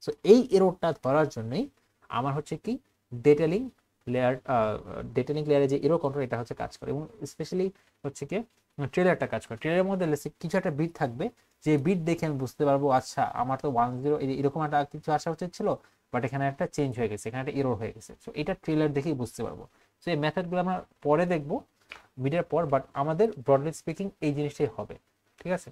[SPEAKER 1] সো এই এররটা ধরার জন্যই আমার হচ্ছে কি data link layer, data link লেয়ারে যে এরর কন্ট্রোল, এটা হচ্ছে কাজ করে, এবং স্পেশালি হচ্ছে কি ট্রেলারটা কাজ করে। ট্রেলারের মধ্যে কিছু একটা বিট থাকবে, যে বিট দেখে আমি বুঝতে পারবো আচ্ছা আমার তো 10 এরকম একটা কিছু আসা উচিত ছিল, বাট এখানে একটা চেঞ্জ হয়ে গেছে, এখানে একটা এরর হয়ে গেছে। সো এটা ট্রেলার দেখেই বুঝতে পারবো। সো এই মেথডগুলো আমরা পরে দেখবো ভিডিওর পর, বাট আমাদের ব্রডলি স্পিকিং এই জিনিসটাই হবে, ঠিক আছে?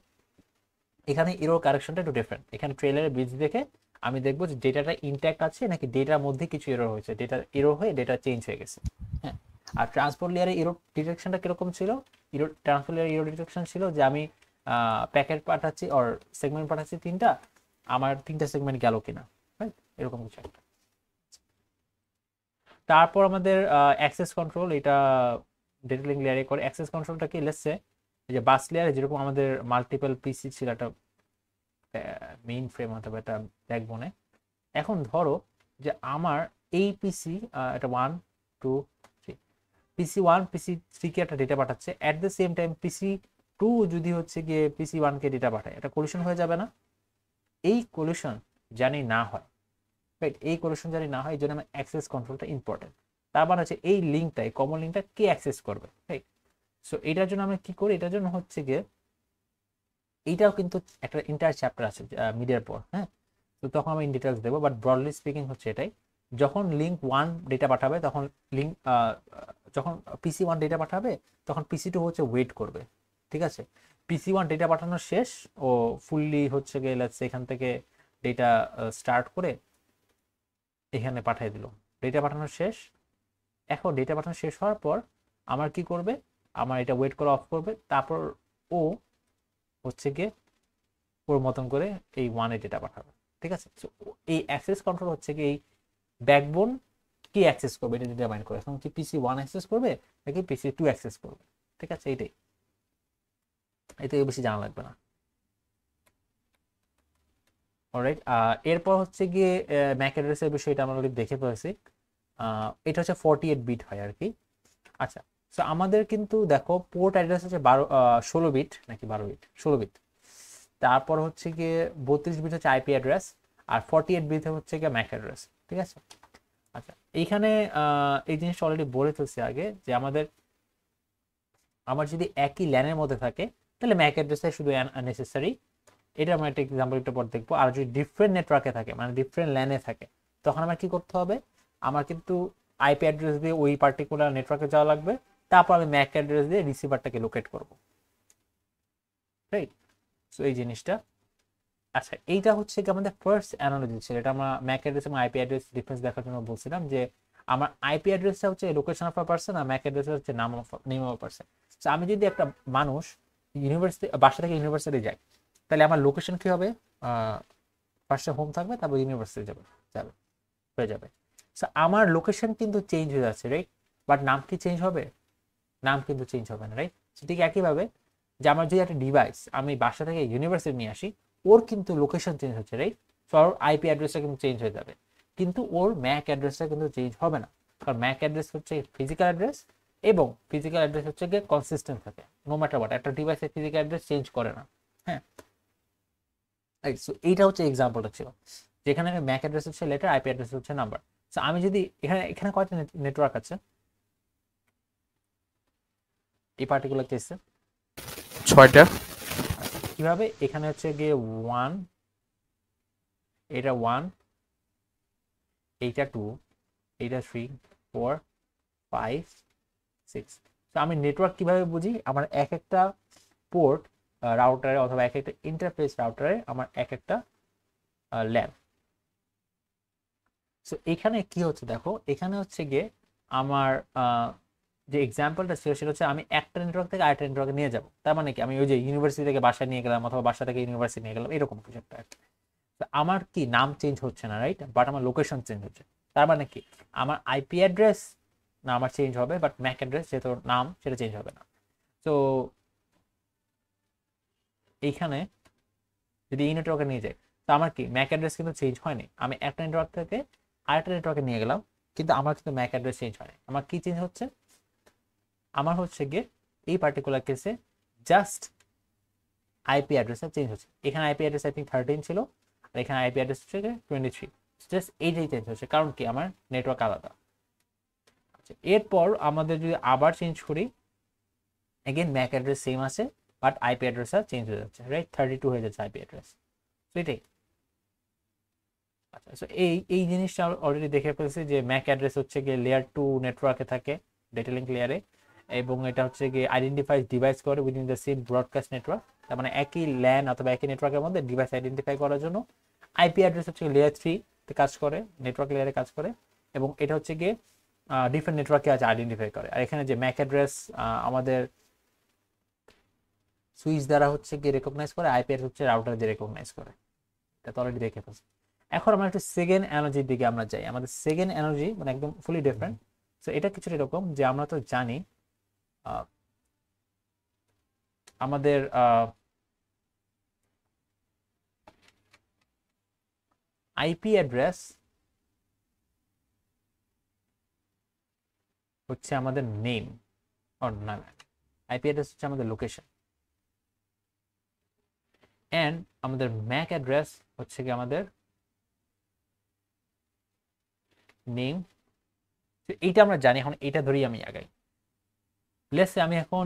[SPEAKER 1] এখানে এরর কারেকশনটা একটু ডিফারেন্ট। এখানে ট্রেলারের বিটস দেখে আমি দেখবো যে ডেটাটা ইনট্যাক্ট আছে নাকি ডেটার মধ্যে কিছু এরর হয়েছে, ডেটা এরর হয়ে ডেটা চেঞ্জ হয়ে গেছে। হ্যাঁ, আর ট্রান্সপোর্ট লেয়ারে এরর ডিটেকশনটা কিরকম ছিল? ট্রান্সপোর্ট লেয়ারে এরর ডিটেকশন ছিল যে আমি প্যাকেট পাঠাচ্ছি অর সেগমেন্ট পাঠাচ্ছি তিনটা, আমার তিনটা সেগমেন্ট গেল কিনা, রাইট? এরকম কিছু একটা। তারপর আমাদের অ্যাক্সেস কন্ট্রোল, এটা ডেটা লিঙ্ক লেয়ারে করে। অ্যাক্সেস কন্ট্রোলটা কি, লেটস সে এই যে বাস লেয়ারে যেরকম আমাদের মাল্টিপল পিসি ছিল, একটা মেইন ফ্রেম অথবা একটা ব্যাকবোনে, এখন ধরো যে আমার এই পিসি এটা 1 2 3, পিসি 1 পিসি 3 কে একটা ডেটা পাঠাচ্ছে, অ্যাট দ্য সেম টাইম পিসি 2 যদি হচ্ছে গিয়ে পিসি 1 কে ডেটা পাঠায়, এটা কোলিশন হয়ে যাবে না? এই কোলিশন জানি না হয়, রাইট? এই কোলিশন জানি না হয়, এই জন্য আমার অ্যাক্সেস কন্ট্রোলটা ইম্পর্টেন্ট। তার মানে হচ্ছে এই লিঙ্কটা, এই কমন লিঙ্কটা কে অ্যাক্সেস করবে, রাইট? সো এটার জন্য আমরা কি করি, এটার জন্য হচ্ছে গিয়ে এইটাও কিন্তু একটা ইন্টার চ্যাপ্টার আছে মিডিয়ার পর, হ্যাঁ। তো তখন আমি ইন ডিটেলস দেবো, বাট ব্রডলি স্পিকিং হচ্ছে এটাই, যখন লিঙ্ক 1 ডেটা পাঠাবে তখন লিঙ্ক যখন PC1 ডেটা পাঠাবে তখন PC2 হচ্ছে ওয়েট করবে, ঠিক আছে। PC1 ডেটা পাঠানো শেষ, ও ফুললি হচ্ছে গিয়ে লেটস এখান থেকে ডেটা স্টার্ট করে এখানে পাঠিয়ে দিল, ডেটা পাঠানো শেষ। এখন ডেটা পাঠানো শেষ হওয়ার পর আমার কি করবে, আমার এটা ওয়েট করা অফ করবে, তারপর ও হচ্ছে গিয়ে ওর মতন করে এই 1-এ ডেটা পাঠাবে, ঠিক আছে। So, এই অ্যাক্সেস কন্ট্রোল হচ্ছে কি এই ব্যাকবোন কি অ্যাক্সেস করবে এটা ডিটারমাইন করে, এখন কি PC1 অ্যাক্সেস করবে নাকি PC2 অ্যাক্সেস করবে, ঠিক আছে। এইটাই, এতে বেশি জানা লাগবে না। অলরাইট, এরপর হচ্ছে গিয়ে ম্যাক অ্যাড্রেসের বিষয়টা আমরা অলরেডি দেখে ফেলেছি। এটা হচ্ছে 48 বিট হয় আর কি। আচ্ছা, সো আমাদের কিন্তু দেখো পোর্ট অ্যাড্রেস হচ্ছে 16 বিট নাকি 12 বিট, 16 বিট। তারপর হচ্ছে গিয়ে 32 বিট হচ্ছে আইপি অ্যাড্রেস, আর 48 বিট হচ্ছে গিয়ে ম্যাক অ্যাড্রেস, ঠিক আছে। আচ্ছা, এইখানে এই জিনিসটা অলরেডি বলে ফেলছি আগে যে আমার যদি একই ল্যানের মধ্যে থাকে তাহলে ম্যাক অ্যাড্রেসে শুধু নেসেসারি, এটা আমরা একটা এক্সাম্পল একটু পর দেখবো। আর যদি ডিফারেন্ট নেটওয়ার্কে থাকে মানে ডিফারেন্ট ল্যানে থাকে তখন আমার কি করতে হবে, আমার কিন্তু আইপি অ্যাড্রেস দিয়ে ওই পার্টিকুলার নেটওয়ার্কে যাওয়া লাগবে, তারপর আমি ম্যাক অ্যাড্রেস দিয়ে রিসিভারটাকে লোকেট করব, রাইট। সো এই জিনিসটা, আচ্ছা এইটা হচ্ছে কি আমাদের ফার্স্ট অ্যানালজি ছিল, এটা আমরা ম্যাক অ্যাড্রেস এবং আইপি অ্যাড্রেস ডিফারেন্স দেখার জন্য বলছিলাম যে আমার আইপি অ্যাড্রেসটা হচ্ছে লোকেশন অফ আ পারসন আর ম্যাক অ্যাড্রেস হচ্ছে name of a person. So আমি যদি একটা মানুষ ইউনিভার্সিটি বাসা থেকে ইউনিভার্সিটি যাই তাহলে আমার লোকেশন কি হবে, ফার্স্টে হোম থাকবে তারপর ইউনিভার্সিটি যাবে হয়ে যাবে। সো আমার লোকেশন কিন্তু চেঞ্জ হয়ে যাচ্ছে, রাইট, বাট নাম কি চেঞ্জ হবে, নাম কিন্তু চেঞ্জ হবে না, রাইট। ঠিক একইভাবে যে আমার যদি একটা ডিভাইস আমি বাসা থেকে ইউনিভার্সিটি নিয়ে আসি, ওর কিন্তু লোকেশন চেঞ্জ হচ্ছে, রাইট। সো ওর আইপি অ্যাড্রেসটা কিন্তু চেঞ্জ হয়ে যাবে, কিন্তু ওর ম্যাক অ্যাড্রেসটা কিন্তু চেঞ্জ হবে না, কারণ ম্যাক অ্যাড্রেস হচ্ছে ফিজিক্যাল অ্যাড্রেস, এবং ফিজিক্যাল অ্যাড্রেস হচ্ছে গিয়ে কনসিস্টেন্ট থাকে, নো ম্যাটার হোয়াট, একটা ডিভাইসের ফিজিক্যাল অ্যাড্রেস চেঞ্জ করে না, হ্যাঁ। সো এইটা হচ্ছে এক্সাম্পলটা ছিল, যেখানে ম্যাক অ্যাড্রেস হচ্ছে লেটার, আইপি অ্যাড্রেস হচ্ছে নাম্বার। সো আমি যদি এখানে কয়টা নেটওয়ার্ক আছে এই পার্টিকুলার কেসে,
[SPEAKER 2] 6টা।
[SPEAKER 1] কিভাবে, এখানে হচ্ছে গিয়ে 1, এটা 1, এইটা 2, এইটা 3, 4, 5, 6। তো আমি নেটওয়ার্ক কিভাবে বুঝি, আমার এক একটা পোর্ট রাউটারে অথবা এক একটা ইন্টারফেস রাউটারে আমার এক একটা ল্যাব। সো এখানে কি হচ্ছে দেখো, এখানে হচ্ছে গিয়ে আমার যে এক্সাম্পলটা ছিল সেটা হচ্ছে আমি একটা নেটওয়ার্ক থেকে আরেকটা নেটওয়ার্কে নিয়ে যাবো, তার মানে কি আমি ওই যে ইউনিভার্সিটি থেকে বাসায় নিয়ে গেলাম অথবা বাসা থেকে ইউনিভার্সিটি নিয়ে গেলাম, এরকম কিছু একটা। তো আমার কি নাম চেঞ্জ হচ্ছে না, রাইট, বাট আমার লোকেশন চেঞ্জ হচ্ছে, তার মানে কি আমার আইপি অ্যাড্রেস না আমার চেঞ্জ হবে, বাট ম্যাক অ্যাড্রেস যেহেতু নাম সেটা চেঞ্জ হবে না। তো এইখানে যদি এই নেটওয়ার্কে নিয়ে যাই তো আমার কি ম্যাক অ্যাড্রেস কিন্তু চেঞ্জ হয়নি, আমি একটা নেটওয়ার্ক থেকে আরেকটা নেটওয়ার্কে নিয়ে গেলাম কিন্তু আমার কিন্তু ম্যাক অ্যাড্রেস চেঞ্জ হয়নি। আমার কি চেঞ্জ হচ্ছে, আমার হচ্ছে গিয়ে এই পার্টিকুলার কেসে জাস্ট আইপি অ্যাড্রেসটা চেঞ্জ হচ্ছে। এখানে আইপি অ্যাড্রেস আই থিঙ্ক 13 ছিল, আর এখানে আইপি অ্যাড্রেস হচ্ছে 23, জাস্ট এইটাই চেঞ্জ হচ্ছে, কারণ কি আমার নেটওয়ার্ক আলাদা। আচ্ছা, এরপর আমাদের যদি আবার চেঞ্জ করি, এগেন ম্যাক অ্যাড্রেস সেম আছে বাট আইপি অ্যাড্রেসটা চেঞ্জ হয়ে যাচ্ছে, রাইট, 32 হয়ে যাচ্ছে আইপি অ্যাড্রেস, এটাই। আচ্ছা, সো এই জিনিসটা অলরেডি দেখে ফেলছি যে ম্যাক অ্যাড্রেস হচ্ছে গিয়ে লেয়ার 2 নেটওয়ার্কে থাকে, ডেটা লিঙ্ক লেয়ারে, এবং এটা হচ্ছে গিয়ে আইডেন্টিফাইজ ডিভাইস করে within the same broadcast network, তার মানে একই ল্যান অথবা একই নেটওয়ার্কের মধ্যে ডিভাইস আইডেন্টিফাই করার জন্য। আইপি অ্যাড্রেস হচ্ছে লেয়ার 3 তে কাজ করে, নেটওয়ার্ক লেয়ারে কাজ করে, এবং এটা হচ্ছে গিয়ে ডিফারেন্ট নেটওয়ার্কে আছে আইডেন্টিফাই করে। আর এখানে যে ম্যাক অ্যাড্রেস আমাদের সুইচ দ্বারা হচ্ছে গিয়ে রেকগনাইজ করে, আইপি অ্যাড্রেস হচ্ছে রাউটার দিয়ে রেকগনাইজ করে, এটা তো অলরেডি দেখে ফেলছি। এখন আমরা একটু সেকেন্ড এনার্জির দিকে আমরা যাই, আমাদের সেকেন্ড এনার্জি মানে একদম ফুলি ডিফারেন্ট। সো এটা কিছুটা এরকম যে আমরা তো জানি আমাদের আইপি অ্যাড্রেস হচ্ছে আমাদের নেম, না, আইপি অ্যাড্রেস হচ্ছে আমাদের লোকেশন, এন্ড আমাদের ম্যাক অ্যাড্রেস হচ্ছে কি আমাদের নেম। এইটা আমরা জানি, এখন এটা ধরেই আমি আগাই। লেটস সে আমি এখন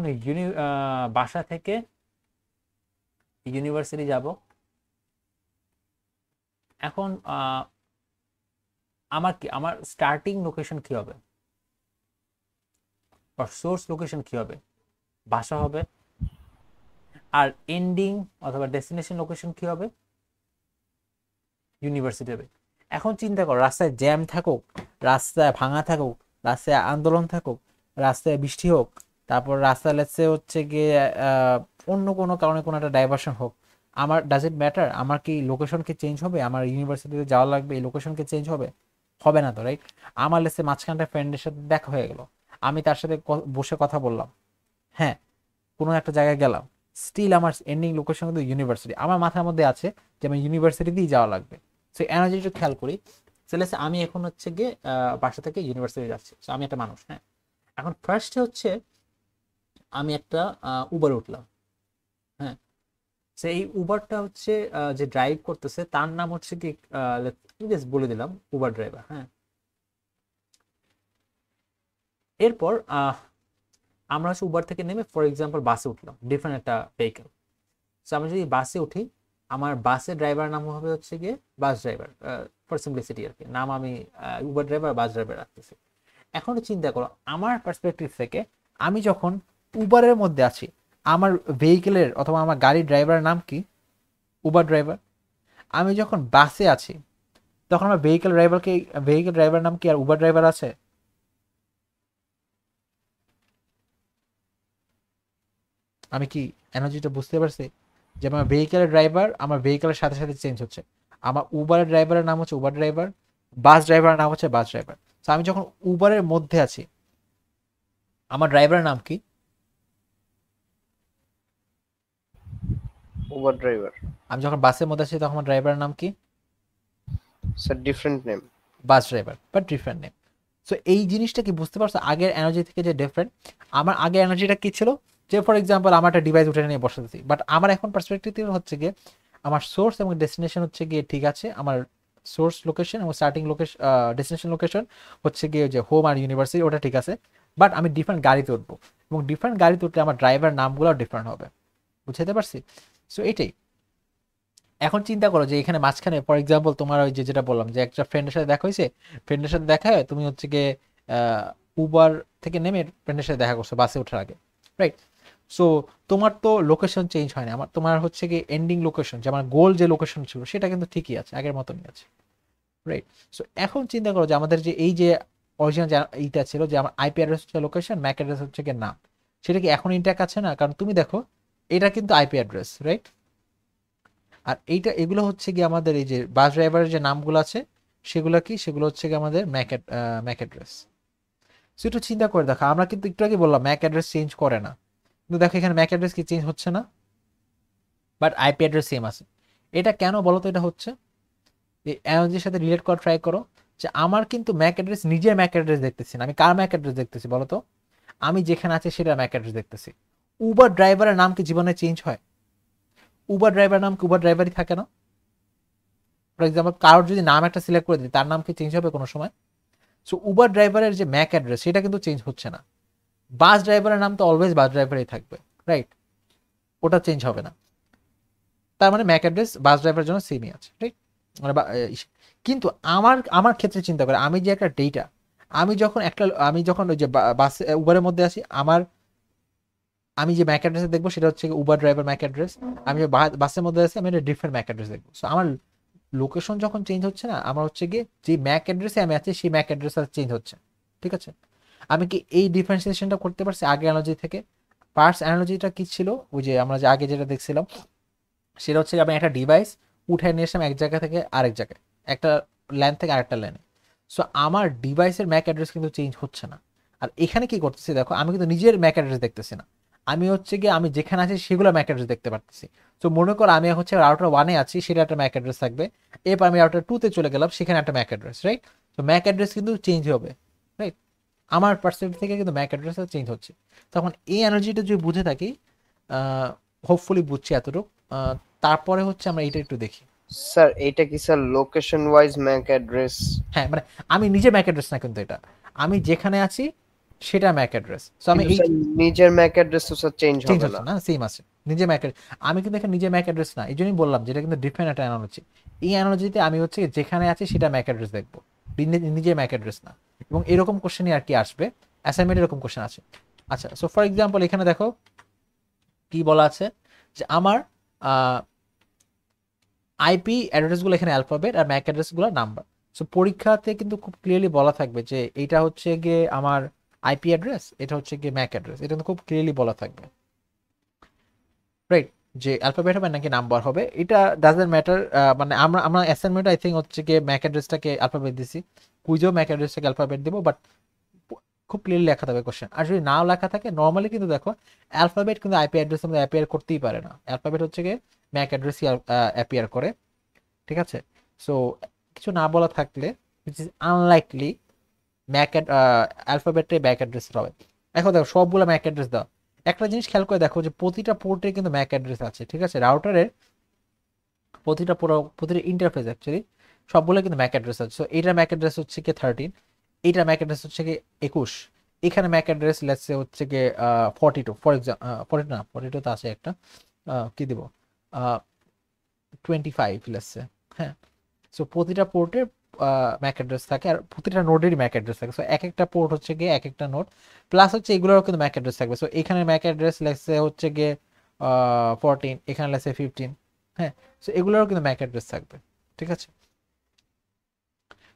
[SPEAKER 1] বাসা থেকে ইউনিভার্সিটি যাব। এখন আমার স্টার্টিং লোকেশন কি হবে বা সোর্স লোকেশন কি হবে? বাসা হবে। আর এন্ডিং অথবা ডেস্টিনেশন লোকেশন কি হবে? ইউনিভার্সিটি হবে। এখন চিন্তা করো, রাস্তায় জ্যাম থাকুক, রাস্তায় ভাঙা থাকুক, রাস্তায় আন্দোলন থাকুক, রাস্তায় বৃষ্টি হোক, তারপর রাস্তায় লেটসে হচ্ছে গিয়ে অন্য কোনো কারণে কোনো একটা ডাইভারশন হোক, আমার ডাজ ইট ম্যাটার? আমার কি লোকেশন কি চেঞ্জ হবে? আমার ইউনিভার্সিটিতে যাওয়া লাগবে, এই লোকেশন কি চেঞ্জ হবে? হবে না তো, রাইট? আমার লেটসে মাঝখানটা ফ্রেন্ডের সাথে দেখা হয়ে গেল, আমি তার সাথে বসে কথা বললাম, হ্যাঁ, কোনো একটা জায়গায় গেলাম, স্টিল আমার এন্ডিং লোকেশন কিন্তু ইউনিভার্সিটি। আমার মাথার মধ্যে আছে যে আমার ইউনিভার্সিটিতেই যাওয়া লাগবে। সো এনার্জি একটু খেয়াল করি। সেলেসে আমি এখন হচ্ছে গিয়ে বাসা থেকে ইউনিভার্সিটি যাচ্ছি। সো আমি একটা মানুষ, হ্যাঁ। এখন ফার্স্টে হচ্ছে আমি একটা উবার উঠলাম, হ্যাঁ। সেই উবারটা হচ্ছে যে ড্রাইভ করতেছে তার নাম হচ্ছে কি জাস্ট বলে দিলাম উবার ড্রাইভার, হ্যাঁ। এরপর আমরা হচ্ছে উবার থেকে নেমে ফর এক্সাম্পল বাসে উঠলাম, ডিফারেন্ট একটা ভেহিকেল। সো আমি যদি বাসে উঠি, আমার বাসের ড্রাইভার নাম হবে হচ্ছে গিয়ে বাস ড্রাইভার, ফর সিম্পলিসিটি আর কি নাম আমি উবার ড্রাইভার বাস ড্রাইভার রাখতেছি। এখন চিন্তা করো আমার পার্সপেক্টিভ থেকে, আমি যখন উবারের মধ্যে আছি, আমার ভেহিকেলের অথবা আমার গাড়ির ড্রাইভারের নাম কি? Uber driver. আমি যখন বাসে আছি তখন আমার ভেহিকেল ড্রাইভার নাম কি আর উবার ড্রাইভার আছে? আমি কি এনার্জিটা বুঝতে পারছি? যে আমার ভেহিকেলের ড্রাইভার আমার ভেহিকেলের সাথে সাথে চেঞ্জ হচ্ছে। আমার উবারের ড্রাইভারের নাম হচ্ছে উবার ড্রাইভার, বাস ড্রাইভারের নাম হচ্ছে বাস ড্রাইভার। তো আমি যখন উবারের মধ্যে আছি, আমার ড্রাইভারের নাম কি?
[SPEAKER 3] Uber driver.
[SPEAKER 1] আমি যখন বাসের মধ্যে আছি তখন আমার ড্রাইভারের নাম কি?
[SPEAKER 3] Sir different name.
[SPEAKER 1] Bus driver, but different name. So এই জিনিসটা কি বুঝতে পারছো আগের এনার্জি থেকে যে ডিফারেন্ট? আমার আগের এনার্জিটা কি ছিল? যে ফর এক্সাম্পল আমার একটা ডিভাইস উঠে নিয়ে বসাতেছি, বাট আমার এখন পার্সপেক্টিভ হচ্ছে গিয়ে আমার সোর্স এবং ডেস্টিনেশন হচ্ছে গিয়ে ঠিক আছে, আমার সোর্স লোকেশন এবং স্টার্টিং লোকেশন ডেস্টিনেশন লোকেশন হচ্ছে গিয়ে যে হোম আর ইউনিভার্সিটি, ওটা ঠিক আছে। বাট আমি ডিফারেন্ট গাড়িতে উঠবো এবং ডিফারেন্ট গাড়িতে উঠলে আমার ড্রাইভার নামগুলো ডিফারেন্ট হবে। বুঝতে পারছি? সো এটাই। এখন চিন্তা করো যে এখানে মাঝখানে ফর এক্সাম্পল তোমার ওই যে যেটা বললাম যে একটা ফ্রেন্ডের সাথে দেখা হয়েছে, ফ্রেন্ডের সাথে দেখা হয়, তুমি হচ্ছে গিয়ে উবার থেকে নেমে ফ্রেন্ডের সাথে দেখা করছো বাসে ওঠার আগে, রাইট? সো তোমার তো লোকেশন চেঞ্জ হয় না, আমার তোমার হচ্ছে কি এন্ডিং লোকেশন, যে আমার গোল যে লোকেশন ছিল সেটা কিন্তু ঠিকই আছে, আগের মতনই আছে, রাইট? সো এখন চিন্তা করো যে আমাদের যে এই যে অরিজিনাল এইটা ছিল যে আমার আইপি অ্যাড্রেস হচ্ছে লোকেশন, ম্যাক অ্যাড্রেস হচ্ছে কি নাম, সেটা কি এখন ইনট্যাক্ট আছে না? কারণ তুমি দেখো এটা কিন্তু আইপি অ্যাড্রেস, রাইট? আর এগুলো হচ্ছে কি আমাদের এই যে বাস ড্রাইভারের যে নামগুলো আছে সেগুলো কি, সেগুলো হচ্ছে কি আমাদের ম্যাক অ্যাড্রেস। সো একটু চিন্তা করে দেখো, আমরা কিন্তু একটু আগে বললাম ম্যাক অ্যাড্রেস চেঞ্জ করে না, কিন্তু দেখো এখানে ম্যাক অ্যাড্রেস কি চেঞ্জ হচ্ছে না, বাট আইপি অ্যাড্রেস সেম আছে। এটা কেন বলো তো? এটা হচ্ছে এই অ্যানোলজির সাথে রিলেট করা ট্রাই করো, যে আমার কিন্তু ম্যাক অ্যাড্রেস, নিজের ম্যাক অ্যাড্রেস দেখতেছি না, আমি কার ম্যাক অ্যাড্রেস দেখতেছি বলো তো? আমি যেখানে আছি সেটা ম্যাক অ্যাড্রেস দেখতেছি। উবার ড্রাইভারের নাম কি জীবনে চেঞ্জ হয়? উবার ড্রাইভার নাম কি উবার ড্রাইভারই থাকে না? ফর এক্সাম্পল কারোর যদি নাম একটা সিলেক্ট করে দিই, তার নাম কি চেঞ্জ হবে কোনো সময়? সো উবার ড্রাইভারের যে ম্যাক অ্যাড্রেস সেটা কিন্তু চেঞ্জ হচ্ছে না। বাস ড্রাইভারের নাম তো অলওয়েজ বাস ড্রাইভারই থাকবে, রাইট? ওটা চেঞ্জ হবে না। তার মানে ম্যাক অ্যাড্রেস বাস ড্রাইভারের জন্য সেমই আছে, রাইট? মানে কিন্তু আমার আমার ক্ষেত্রে চিন্তা করে, আমি যে একটা ডেটা, আমি যখন ওই যে বাস উবারের মধ্যে আছি, আমি যে ম্যাক অ্যাড্রেস দেখবো সেটা হচ্ছে উবার ড্রাইভার ম্যাক অ্যাড্রেস। আমি যে বাসের মধ্যে আছি আমি একটা ডিফারেন্ট ম্যাক অ্যাড্রেস দেখবো। সো আমার লোকেশন যখন চেঞ্জ হচ্ছে না, আমার হচ্ছে গিয়ে যে ম্যাক অ্যাড্রেসে আমি আছি সেই ম্যাক অ্যাড্রেস চেঞ্জ হচ্ছে, ঠিক আছে? আমি কি এই ডিফারেন্সিয়েশনটা করতে পারছি আগে অ্যানালজি থেকে? পার্টস অ্যানালজিটা কি ছিল? ওই যে আমরা যে আগে যেটা দেখছিলাম সেটা হচ্ছে আমি একটা ডিভাইস উঠে নিয়ে এসলাম এক জায়গা থেকে আরেক জায়গায়, একটা ল্যান থেকে আরেকটা ল্যানে। সো আমার ডিভাইসের ম্যাক অ্যাড্রেস কিন্তু চেঞ্জ হচ্ছে না। আর এখানে কি করতেছি দেখো, আমি কিন্তু নিজের ম্যাক অ্যাড্রেস দেখতেছি না, আমি হচ্ছে গিয়ে আমি যেখানে আছি সেগুলো ম্যাক অ্যাড্রেস দেখতে পারতেছি। তো মনে করো আমি হচ্ছে রাউটার 1-এ আছি, সেটা একটা ম্যাক অ্যাড্রেস থাকবে, এরপর আমি রাউটার 2-তে চলে গেলাম, সেখানে একটা ম্যাক অ্যাড্রেস, রাইট? তো ম্যাক অ্যাড্রেস কিন্তু চেঞ্জ হবে, রাইট? আমার পার্সপেক্টিভ থেকে কিন্তু ম্যাক অ্যাড্রেস চেঞ্জ হচ্ছে। তখন এই এনার্জিটা যদি বুঝে থাকি, হোপফুলি বুঝছি এতটুকু, তারপরে হচ্ছে আমরা এটা একটু দেখি।
[SPEAKER 3] স্যার এটা কি sir location wise Mac address?
[SPEAKER 1] হ্যাঁ, মানে আমি নিজে ম্যাক অ্যাড্রেস না, কিন্তু এটা আমি যেখানে আছি সেটা ম্যাক অ্যাড্রেস। সো আমি
[SPEAKER 3] কিন্তু
[SPEAKER 1] এই
[SPEAKER 3] স্যার নিজের ম্যাক অ্যাড্রেস তো স্যার চেঞ্জ
[SPEAKER 1] চেঞ্জ
[SPEAKER 3] হবে
[SPEAKER 1] হচ্ছে
[SPEAKER 3] না।
[SPEAKER 1] না, সেম আছে নিজে ম্যাক। আমি কিন্তু এখানে নিজে ম্যাক অ্যাড্রেস না, এই জন্যই বললাম যেটা কিন্তু ডিফারেন্ট একটা অ্যানালজি। এই অ্যানালজিতে আমি হচ্ছে যেখানে আছে সেটা ম্যাক অ্যাড্রেস দেখবো, নিজে ম্যাক অ্যাড্রেস না। এবং এরকম কোশ্চেনই আর কি আসবে অ্যাসাইনমেন্ট, এরকম কোশ্চেন আছে। আচ্ছা, সো ফর এক্সাম্পল এখানে দেখো কি বলা আছে যে আমার আইপি অ্যাড্রেসগুলো এখানে অ্যালফাবেট আর ম্যাক অ্যাড্রেসগুলো নাম্বার। সো পরীক্ষাতে কিন্তু খুব ক্লিয়ারলি বলা থাকবে যে এটা হচ্ছে গিয়ে আমার আইপি অ্যাড্রেস, এটা হচ্ছে গিয়ে ম্যাক অ্যাড্রেস, এটা কিন্তু খুব ক্লিয়ারলি বলা থাকবে, রাইট? যে অ্যালফাবেট হবে নাকি নাম্বার হবে, এটা ডাজন্ট ম্যাটার। মানে আমরা আমরা অ্যাসাইনমেন্ট আই থিঙ্ক হচ্ছে গিয়ে ম্যাক অ্যাড্রেসটাকে অ্যালফাবেট দিছি, কুইজেও ম্যাক অ্যাড্রেসটাকে অ্যালফাবেট দেবো, বাট খুব ক্লিয়ারলি লেখা থাকবে কোশ্চেন। আর যদি নাও লেখা থাকে নর্মালি কিন্তু দেখো অ্যালফাবেট কিন্তু আইপি অ্যাড্রেসের মধ্যে অ্যাপিয়ার করতেই পারে না, অ্যালফাবেট হচ্ছে গিয়ে ম্যাক অ্যাড্রেসই অ্যাপিয়ার করে, ঠিক আছে? সো কিছু না বলা থাকলে উইচ ইজ আনলাইকলি ম্যাক অ্যালফাবেটটাই ব্যাক অ্যাড্রেস হবে। এখন দেখো সবগুলো ম্যাক অ্যাড্রেস দাও, একটা জিনিস খেয়াল করে দেখো যে প্রতিটা পোর্টে কিন্তু ম্যাক অ্যাড্রেস আছে, ঠিক আছে? রাউটারের প্রতিটা ইন্টারফেস অ্যাকচুয়ালি সবগুলো কিন্তু ম্যাক অ্যাড্রেস আছে। সো এইটার ম্যাক অ্যাড্রেস হচ্ছে কি 13, এইটার ম্যাক অ্যাড্রেস হচ্ছে কি 21, এখানে ম্যাক অ্যাড্রেস লেটস সে হচ্ছে কি 42 ফর এক্সাম্পল, 40 না 42 তো আছে একটা, কি দিব 25 লেটস সে, হ্যাঁ। সো প্রতিটা পোর্টে ম্যাক অ্যাড্রেস থাকে আর প্রতিটা নোডেরই ম্যাক অ্যাড্রেস থাকে। সো এক একটা পোর্ট হচ্ছে গিয়ে এক একটা নোড, প্লাস হচ্ছে এগুলোরও কিন্তু ম্যাক অ্যাড্রেস থাকবে। সো এখানে ম্যাক অ্যাড্রেস লেটসে হচ্ছে গিয়ে 14, এখানে লেটসে 15, হ্যাঁ। সো এগুলোরও কিন্তু ম্যাক অ্যাড্রেস থাকবে, ঠিক আছে?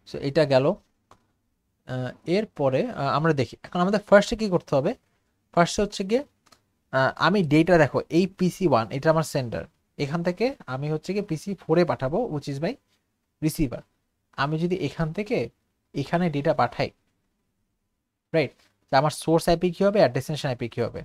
[SPEAKER 1] সো এটা গেল। এরপরে আমরা দেখি এখন আমাদের ফার্স্টে কি করতে হবে। ফার্স্টে হচ্ছে গিয়ে আমি ডেটা দেখো এই PC1 এটা আমার সেন্ডার, এখান থেকে আমি হচ্ছে গিয়ে PC4-এ পাঠাবো উইচ ইজ মাই রিসিভার। আমি যদি এখান থেকে এখানে ডেটা পাঠাই, রাইট, আমার সোর্স আইপি কি হবে আর ডেস্টিনেশন আইপি কি হবে?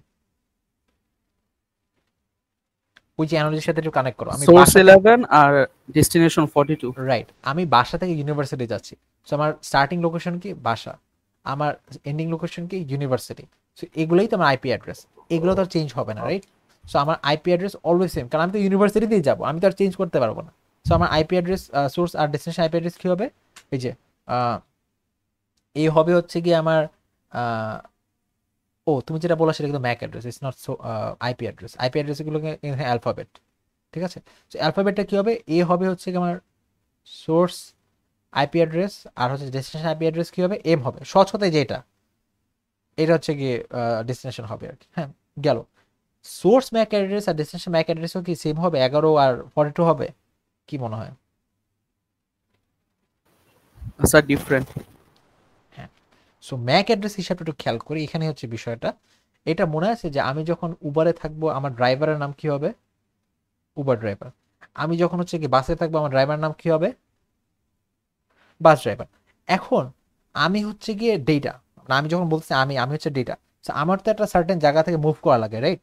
[SPEAKER 1] ওই যে অ্যানালজির সাথে একটু কানেক্ট করো। আমি
[SPEAKER 4] সোর্স 11 আর ডেস্টিনেশন 42।
[SPEAKER 1] রাইট, আমি বাসা থেকে ইউনিভার্সিটি যাচ্ছি, সো আমার স্টার্টিং লোকেশন কি বাসা, আমার এন্ডিং লোকেশন কি ইউনিভার্সিটি। সো এগুলোই তো আমার আইপি অ্যাড্রেস, এগুলো তো আর চেঞ্জ হবে না, রাইট? সো আমার আইপি অ্যাড্রেস অলওয়েজ সেম, কারণ আমি তো ইউনিভার্সিটিতেই যাবো, আমি তো আর চেঞ্জ করতে পারবো না। সো আমার আইপি অ্যাড্রেস সোর্স আর ডেস্টিনেশন আইপি অ্যাড্রেস কি হবে? এই যে এই হবে হচ্ছে কি আমার ও তুমি যেটা বলা সেটা কিন্তু Mac address, it's not so IP address. IP address গুলোকে অ্যালফাবেট, ঠিক আছে? সো অ্যালফাবেটটা কি হবে? এ হবে হচ্ছে কি আমার সোর্স আইপি অ্যাড্রেস, আর হচ্ছে ডেস্টিনেশন আইপি অ্যাড্রেস কি হবে? এম হবে, সহজ হতে যেটা এটা হচ্ছে গিয়ে ডেস্টিনেশন হবে আর কি, হ্যাঁ। গেল। সোর্স ম্যাক অ্যাড্রেস আর ডেস্টিনেশন ম্যাক অ্যাড্রেসও কি সেম হবে, 11 আর 42 হবে? কি মনে হয়?
[SPEAKER 4] Sir different.
[SPEAKER 1] হ্যাঁ। সো ম্যাক অ্যাড্রেস হিসাবে একটু খেয়াল করি, এখানে হচ্ছে বিষয়টা। এটা মনে আছে যে আমি যখন উবারে থাকবো আমার ড্রাইভারের নাম কি হবে? Uber driver. আমি যখন হচ্ছে কি বাসে থাকবো আমার ড্রাইভার নাম কি হবে? Bus driver. এখন আমি হচ্ছে গিয়ে ডেটা, আমি যখন বলছি আমি আমি হচ্ছে ডেটা, আমার তো একটা সার্টেন জায়গা থেকে মুভ করা লাগে, রাইট?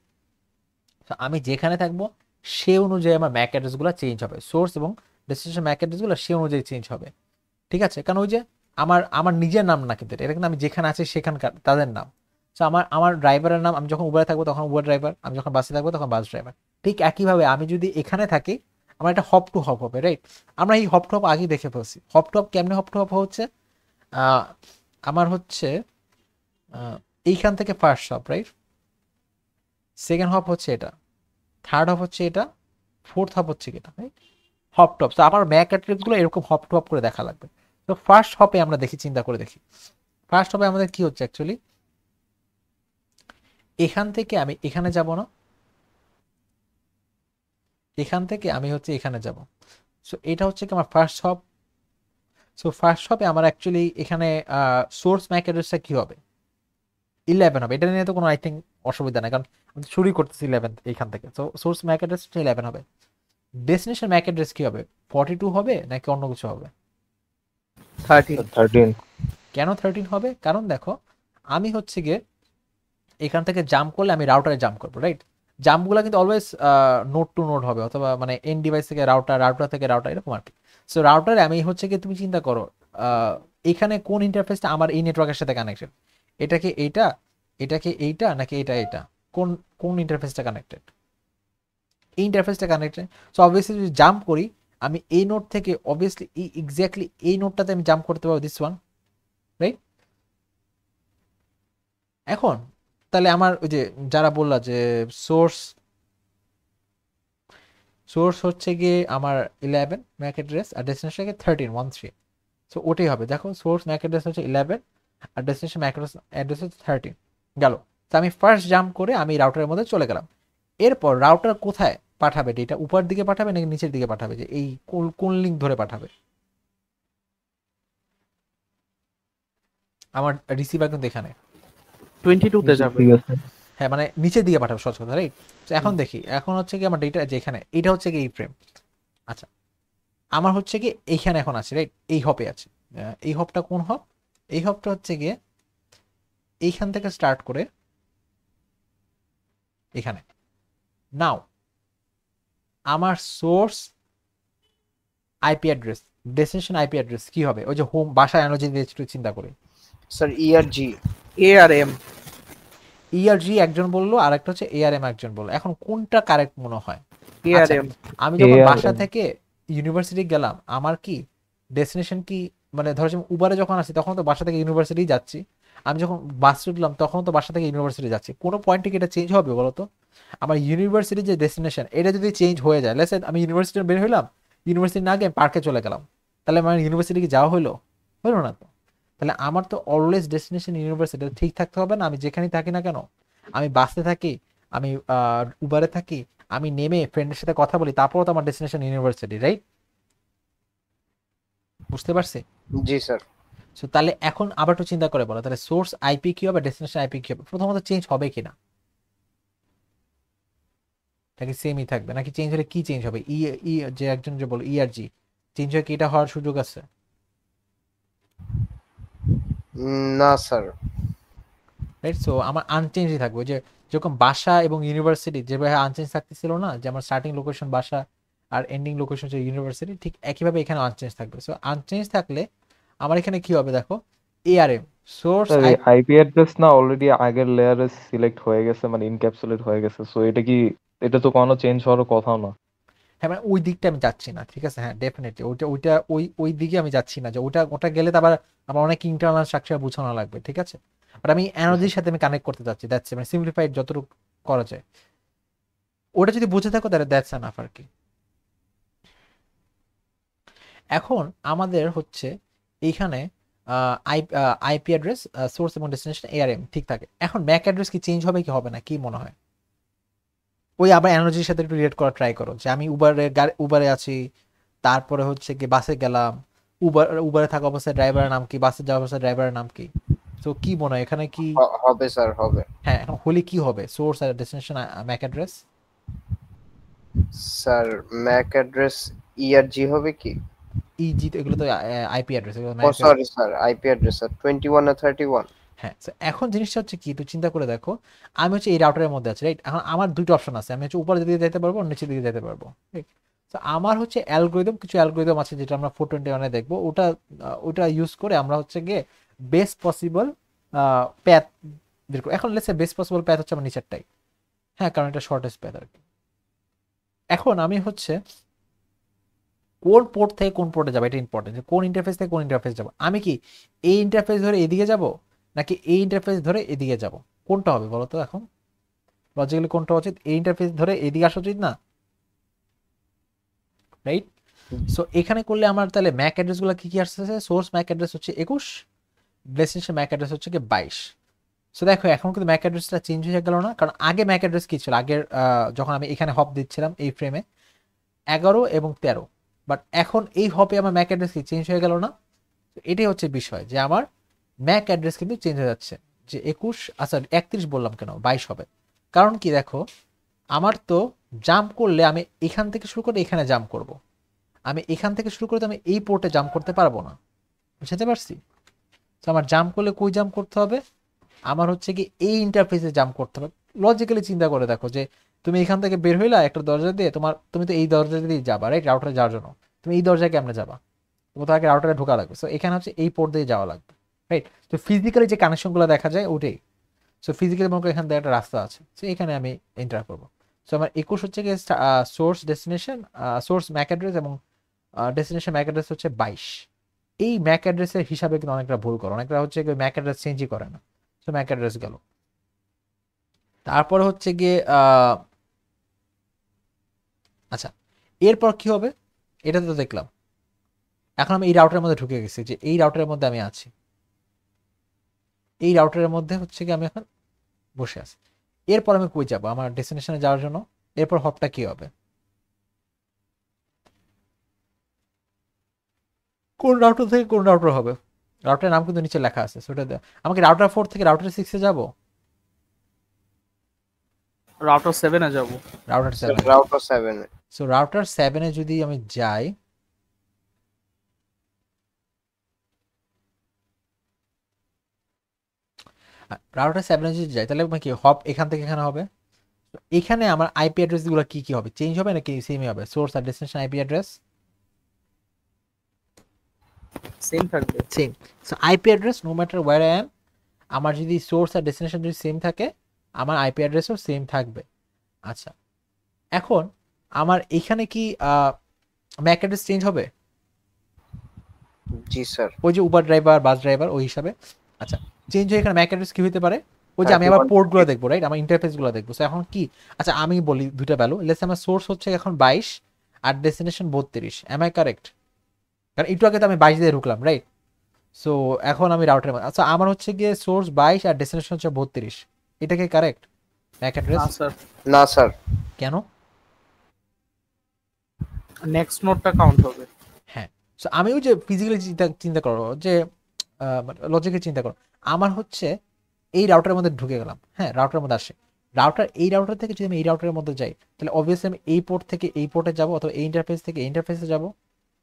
[SPEAKER 1] আমি যেখানে থাকবো সে অনুযায়ী আমার ম্যাক অ্যাড্রেসগুলো চেঞ্জ হবে, সোর্স এবং ডেস্টিনেশন ম্যাক অ্যাড্রেসগুলো সে অনুযায়ী চেঞ্জ হবে, ঠিক আছে? কারণ ওই যে আমার আমার নিজের নাম না, কিন্তু এটা কিন্তু আমি যেখানে আছি সেখানকার তাদের নাম। সো আমার আমার ড্রাইভারের নাম, আমি যখন উবারে থাকবো তখন উবার ড্রাইভার, আমি যখন বাসে থাকবো তখন বাস ড্রাইভার। ঠিক একইভাবে আমি যদি এখানে থাকি আমার একটা হপ টু হপ হবে, রাইট? আমরা এই হপ টু হপ আগেই দেখে ফেলছি। হপ টু হপ কেমনে হপ টু হপ হচ্ছে? আমার হচ্ছে এইখান থেকে first hop, right? Second hop হচ্ছে এটা, থার্ড হপ হচ্ছে এটা, ফোর্থ হপ হচ্ছে এটা, রাইট? Hop top. তো আমার ম্যাক অ্যাট্রিবিউটগুলো এরকম হপ টু হপ করে দেখা লাগবে। তো ফার্স্ট হপে আমরা দেখি, চিন্তা করে দেখি ফার্স্ট হপে আমাদের কি হচ্ছে অ্যাকচুয়ালি। এখান থেকে আমি এখানে যাব না, এখান থেকে আমি হচ্ছে এখানে যাব। সো এটা হচ্ছে কি আমার ফার্স্ট হপ। সো ফার্স্ট হপে আমার অ্যাকচুয়ালি এখানে সোর্স ম্যাক অ্যাড্রেসটা কি হবে? 11 হবে। এটা নিয়ে তো কোনো আই থিঙ্ক অসুবিধা নাই, কারণ আমি শুরুই করতেছি 11 এইখান থেকে। সো সোর্স ম্যাক অ্যাড্রেস 11 হবে। ডেস্টিনেশন ম্যাক অ্যাড্রেস কি হবে? 42 হবে নাকি অন্য কিছু হবে?
[SPEAKER 4] 13।
[SPEAKER 1] কেন 13 হবে? কারণ দেখো আমি হচ্ছে গিয়ে এখান থেকে জাম্প করলে আমি রাউটারে জাম্প করবো, রাইট? জাম্পগুলো কিন্তু অলওয়েজ নোড টু নোড হবে, অথবা মানে এন ডিভাইস থেকে রাউটার, রাউটার থেকে রাউটার, এরকম আর কি। সো রাউটারে আমি হচ্ছে গিয়ে তুমি চিন্তা করো এখানে কোন ইন্টারফেসটা আমার এই নেটওয়ার্কের সাথে কানেক্টেড, এটা কি এইটা, এটা কি এইটা, নাকি এটা এটা, কোন কোন ইন্টারফেসটা কানেক্টেড? এই ইন্টারফেসটা কানেক্টেড। সো অবভিয়াসলি যদি জাম্প করি আমি এই নোড থেকে অবভিয়াসলি এই এক্স্যাক্টলি এই নোডটাতে আমি জাম্প করতে পারবো, দিস ওয়ান, রাইট? এখন তাহলে আমার ওই যে যারা বললা যে সোর্স সোর্স হচ্ছে গিয়ে আমার 11 ম্যাক অ্যাড্রেস আর ডেস্টিনেশন 13 সো ওটাই হবে। দেখো সোর্স ম্যাক অ্যাড্রেস হচ্ছে 11 আর ডেস্টিনেশন ম্যাক অ্যাড্রেস হচ্ছে 13 গেল। তো আমি ফার্স্ট জাম্প করে আমি রাউটারের মধ্যে চলে গেলাম। এরপর রাউটার কোথায় পাঠাবে ডেটা, উপর দিকে পাঠাবে নাকি নিচের দিকে পাঠাবে, যে এই কোন লিঙ্ক ধরে পাঠাবে? আমার রিসিভার কিন্তু এখানে
[SPEAKER 4] 22 তে যাবে।
[SPEAKER 2] ঠিক আছে।
[SPEAKER 1] হ্যাঁ মানে নিচের দিকে পাঠাবে সহজ কথা, রাইট? তো এখন দেখি, এখন হচ্ছে কি আমার ডেটা যেখানে, এটা হচ্ছে কি এই ফ্রেম। আচ্ছা আমার হচ্ছে কি এইখানে এখন আছে, রাইট? এই হপে আছে। এই হপটা কোন হপ? এই হপটা হচ্ছে গিয়ে এইখান থেকে স্টার্ট করে এখানে। নাও আমার source IP address, destination IP address কি হবে? ওই যে হোম বাসা এনার্জি দিয়ে একটু চিন্তা করি।
[SPEAKER 3] স্যার ইআরজি।
[SPEAKER 4] ARM
[SPEAKER 1] ইআরজি একজন বললো, আর একটা হচ্ছে এআরএম একজন বললো। এখন কোনটা কারেক্ট মনে হয়? আচ্ছা,
[SPEAKER 4] ARM
[SPEAKER 1] আমি যখন
[SPEAKER 2] ARM
[SPEAKER 1] বাসা থেকে ইউনিভার্সিটি গেলাম, আমার কি ডেস্টিনেশন কি, মানে ধরো যে উবারে যখন আসি তখন তো বাসা থেকে ইউনিভার্সিটি যাচ্ছি, আমি যখন বাস উঠলাম তখন তো বাসা থেকে ইউনিভার্সিটি যাচ্ছি, কোনো পয়েন্টে কি এটা চেঞ্জ হবে বলো তো? আমার ইউনিভার্সিটির যে ডেস্টিনেশন এটা যদি চেঞ্জ হয়ে যায়, লেটস সে আমি ইউনিভার্সিটি বের হইলাম, ইউনিভার্সিটি না গিয়ে পার্কে চলে গেলাম, তাহলে আমার ইউনিভার্সিটি কি যাওয়া হলো? হলো না তো। তাহলে আমার তো অলওয়েজ ডেস্টিনেশন ইউনিভার্সিটি ঠিক থাকতে হবে না, আমি যেখানেই থাকি না কেন। আমি বাসে থাকি, আমি উবারে থাকি, আমি নেমে ফ্রেন্ডের সাথে কথা বলি, তারপরও তো আমার ডেস্টিনেশন ইউনিভার্সিটি, রাইট? বুঝতে পারছি?
[SPEAKER 3] জি স্যার।
[SPEAKER 1] সো তাহলে এখন আবার একটু চিন্তা করে বলো, তাহলে সোর্স আইপি কি হবে, ডেস্টিনেশন আইপি কি হবে? প্রথমত চেঞ্জ হবে কিনা, নাকি সেমই থাকবে, নাকি চেঞ্জ হলে কি চেঞ্জ হবে? ই যে একজন যে বলো ইআরজি চেঞ্জ হয়ে কি এটা হওয়ার সুযোগ আছে?
[SPEAKER 3] না স্যার।
[SPEAKER 1] রাইট, সো আমার আনচেঞ্জই থাকবে। ওই যে যেরকম বাসা এবং ইউনিভার্সিটি যেভাবে আনচেঞ্জ থাকতেছিল না, যে আমার স্টার্টিং লোকেশন বাসা আর এন্ডিং লোকেশন হচ্ছে ইউনিভার্সিটি, ঠিক একইভাবে এখানে আনচেঞ্জ থাকবে। সো আনচেঞ্জ থাকলে আমার এখানে কি হবে দেখো, এআরএম সোর্স
[SPEAKER 2] স্যার এই আইপি অ্যাড্রেস না অলরেডি আগের লেয়ারে সিলেক্ট হয়ে গেছে, মানে ইনক্যাপসুলেট হয়ে গেছে, সো এটা কি, এটা তো কোনো চেঞ্জ হওয়ার কথাও না।
[SPEAKER 1] হ্যাঁ মানে ওই দিকটা আমি যাচ্ছি না, ঠিক আছে, হ্যাঁ ডেফিনেটলি ওইটা ওইটা ওই ওই দিকে আমি যাচ্ছি না, যে ওটা ওটা গেলে তো আবার আমার অনেক ইন্টারনাল স্ট্রাকচার বোঝানো লাগবে, ঠিক আছে? বাট আমি এনার্জির সাথে আমি কানেক্ট করতে যাচ্ছি, দ্যাটস মানে সিম্পলিফাইড যতটুকু করা যায়। ওটা যদি বুঝে থাকো তাহলে দ্যাটস এনাফ আর কি। এখন আমাদের হচ্ছে এইখানে আইপি অ্যাড্রেস, সোর্স এবং ডেস্টিনেশন এআরএম ঠিক থাকে। এখন ম্যাক অ্যাড্রেস কি চেঞ্জ হবে কি হবে না, কি মনে হয়? ওই আবার এনার্জির সাথে একটু রিলেট করা ট্রাই করো, যে আমি উবারে আছি, তারপরে হচ্ছে কি বাসে গেলাম, উবারে থাকা অবস্থায় ড্রাইভারের নাম কি, বাসে যাওয়া অবস্থায় ড্রাইভারের নাম কি? তো কি মনে হয় এখানে কি?
[SPEAKER 3] হবে স্যার, হবে।
[SPEAKER 1] হ্যাঁ এখন হলে কি হবে, সোর্স আর destination MAC address?
[SPEAKER 3] Sir MAC address ইআরজি হবে কি?
[SPEAKER 1] ইজি তো এগুলো তো আইপি অ্যাড্রেস, এগুলো
[SPEAKER 3] ও
[SPEAKER 1] MAC.
[SPEAKER 3] Sorry sir, IP address sir 21 আর 31।
[SPEAKER 1] হ্যাঁ so এখন জিনিসটা হচ্ছে কি, একটু চিন্তা করে দেখো, আমি হচ্ছে এই রাউটারের মধ্যে আছি, রাইট? এখন আমার দুটো অপশন আছে, আমি হচ্ছে উপরের দিকে যেতে পারবো, নিচের দিকে যেতে পারবো, রাইট? তো আমার হচ্ছে অ্যালগোরিদম, কিছু অ্যালগোরিদম আছে যেটা আমরা 421 দেখবো, ওটা ইউজ করে আমরা হচ্ছে গিয়ে বেস্ট পসিবল প্যাথ বের করবো। এখন let's say best possible path হচ্ছে আমার নিচেরটাই, হ্যাঁ কারণ এটা শর্টেস্ট প্যাথ আর কি। এখন আমি হচ্ছে কোন পোর্ট থেকে কোন পোর্টে যাবো এটা ইম্পর্টেন্ট, কোন ইন্টারফেস থেকে কোন ইন্টারফেস যাবো। আমি কি এই ইন্টারফেস ধরে এদিকে যাব, নাকি এই ইন্টারফেস ধরে এদিকে যাব? কোনটা হবে বলো তো এখন লজিক্যালি, কোনটা উচিত? এই ইন্টারফেস ধরে এদিকে আসা উচিত না, রাইট? সো এখানে করলে আমার তাহলে ম্যাক অ্যাড্রেস গুলো কি কি আসতেছে, সোর্স ম্যাক অ্যাড্রেস হচ্ছে 21, ডেস্টিনেশন ম্যাক অ্যাড্রেস হচ্ছে কি 22। সো দেখো এখন কিন্তু ম্যাক অ্যাড্রেসটা চেঞ্জ হয়ে গেল না, কারণ আগে ম্যাক অ্যাড্রেস কি ছিল, আগের যখন আমি এখানে হপ দিচ্ছিলাম এই ফ্রেমে 11 এবং 13, বাট এখন এই হপে আমার ম্যাক অ্যাড্রেস কি চেঞ্জ হয়ে গেল না? এটাই হচ্ছে বিষয়, যে আমার ম্যাক অ্যাড্রেস কিন্তু চেঞ্জ হয়ে যাচ্ছে, যে 21, আচ্ছা 31 বললাম কেন, 22 হবে। কারণ কি দেখো, আমার তো জাম্প করলে আমি এখান থেকে শুরু করে এখানে জাম্প করব, আমি এখান থেকে শুরু করে তো আমি এই পোর্টে জাম্প করতে পারবো না, বুঝতে পারছি? তো আমার জাম্প করলে কই জাম্প করতে হবে, আমার হচ্ছে কি এই ইন্টারফেসে জাম্প করতে হবে। লজিক্যালি চিন্তা করে দেখো, যে তুমি এখান থেকে বের হইলা একটা দরজা দিয়ে, তুমি তো এই দরজা দিয়ে যাবা, রাইট? রাউটারে যাওয়ার জন্য তুমি এই দরজায় কেমনে যাবা? কোথাও আগে রাউটারে ঢোকা লাগবে, সো এখানে হচ্ছে এই পোর্ট দিয়ে যাওয়া লাগবে, রাইট? তো ফিজিক্যালি যে কানেকশনগুলো দেখা যায় ওটাই। সো ফিজিক্যালি মনে করো এখান থেকে একটা রাস্তা আছে, সো এখানে আমি এন্টার করবো। সো আমার 21 হচ্ছে গিয়ে source destination, source Mac address, এবং ডেস্টিনেশন ম্যাক অ্যাড্রেস হচ্ছে 22। এই ম্যাক অ্যাড্রেসের হিসাবে কিন্তু অনেকটা ভুল করে, অনেকটা হচ্ছে ম্যাক অ্যাড্রেস চেঞ্জই করে না। সো ম্যাক অ্যাড্রেস গেল। তারপর হচ্ছে গিয়ে আচ্ছা এরপর কি হবে এটা তো দেখলাম। এখন আমি এই রাউটারের মধ্যে ঢুকে গেছি, যে এই রাউটারের মধ্যে আমি আছি, এই রাউটারের মধ্যে হচ্ছে কি আমি এখন বসে আছি। এরপর আমি কই যাব আমার ডেস্টিনেশনে যাওয়ার জন্য? এরপর হপটা কি হবে, কোন রাউটার থেকে কোন রাউটার হবে? রাউটারের নাম কিন্তু নিচে লেখা আছে, সেটা আমাকে রাউটার 4 থেকে রাউটার 6 এ যাব,
[SPEAKER 4] রাউটার 7 এ যাব।
[SPEAKER 1] Router
[SPEAKER 3] sir
[SPEAKER 1] 7।
[SPEAKER 3] রাউটার 7 এ।
[SPEAKER 1] সো রাউটার 7 এ যদি আমি যাই, রাউটার 7 এ যদি যাই তাহলে কি হপ এখান থেকে এখানে হবে। তো এখানে আমার আইপি অ্যাড্রেস গুলো কি কি হবে, চেঞ্জ হবে নাকি সেমই হবে? সোর্স আর ডেস্টিনেশন আইপি অ্যাড্রেস
[SPEAKER 4] সেম থাকবে।
[SPEAKER 1] Same. So IP address no matter where I am, আমার যদি সোর্স আর ডেস্টিনেশন যদি সেম থাকে আমার আইপি অ্যাড্রেসও সেম থাকবে। আচ্ছা এখন আমার এখানে কি ম্যাক অ্যাড্রেস চেঞ্জ হবে?
[SPEAKER 3] জি স্যার।
[SPEAKER 1] ওই যে উবার ড্রাইভার বাস ড্রাইভার ওই হিসাবে। আচ্ছা চেঞ্জ হয়ে এখানে ম্যাক অ্যাড্রেস কি হতে পারে? ওই যে আমি আবার পোর্ট গুলো দেখবো, রাইট, আমার ইন্টারফেস গুলো দেখবো। সো এখন কি, আচ্ছা আমি বলি দুইটা ভ্যালু, লেটস আমার সোর্স হচ্ছে এখন 22 আর ডেস্টিনেশন 32, এম আই কারেক্ট? কারণ একটু আগে তো আমি 22 দিয়ে ঢুকলাম, রাইট? সো এখন আমি রাউটারে, আচ্ছা আমার হচ্ছে গিয়ে সোর্স 22 আর ডেস্টিনেশন হচ্ছে 32, এটা কি কারেক্ট ম্যাক অ্যাড্রেস?
[SPEAKER 4] না স্যার,
[SPEAKER 3] না স্যার।
[SPEAKER 1] কেন?
[SPEAKER 4] নেক্সট নোডটা কাউন্ট হবে।
[SPEAKER 1] হ্যাঁ, সো আমি ওই যে ফিজিক্যালি চিন্তা করো, যে লজিকে চিন্তা করো, আমার হচ্ছে এই রাউটারের মধ্যে ঢুকে গেলাম, হ্যাঁ রাউটারের মধ্যে আসে, রাউটার এই রাউটার থেকে যদি আমি এই রাউটারের মধ্যে যাই তাহলে অবভিয়াসলি আমি এই পোর্ট থেকে এই পোর্টে যাবো, অথবা এই ইন্টারফেস থেকে এই ইন্টারফেসে যাবো,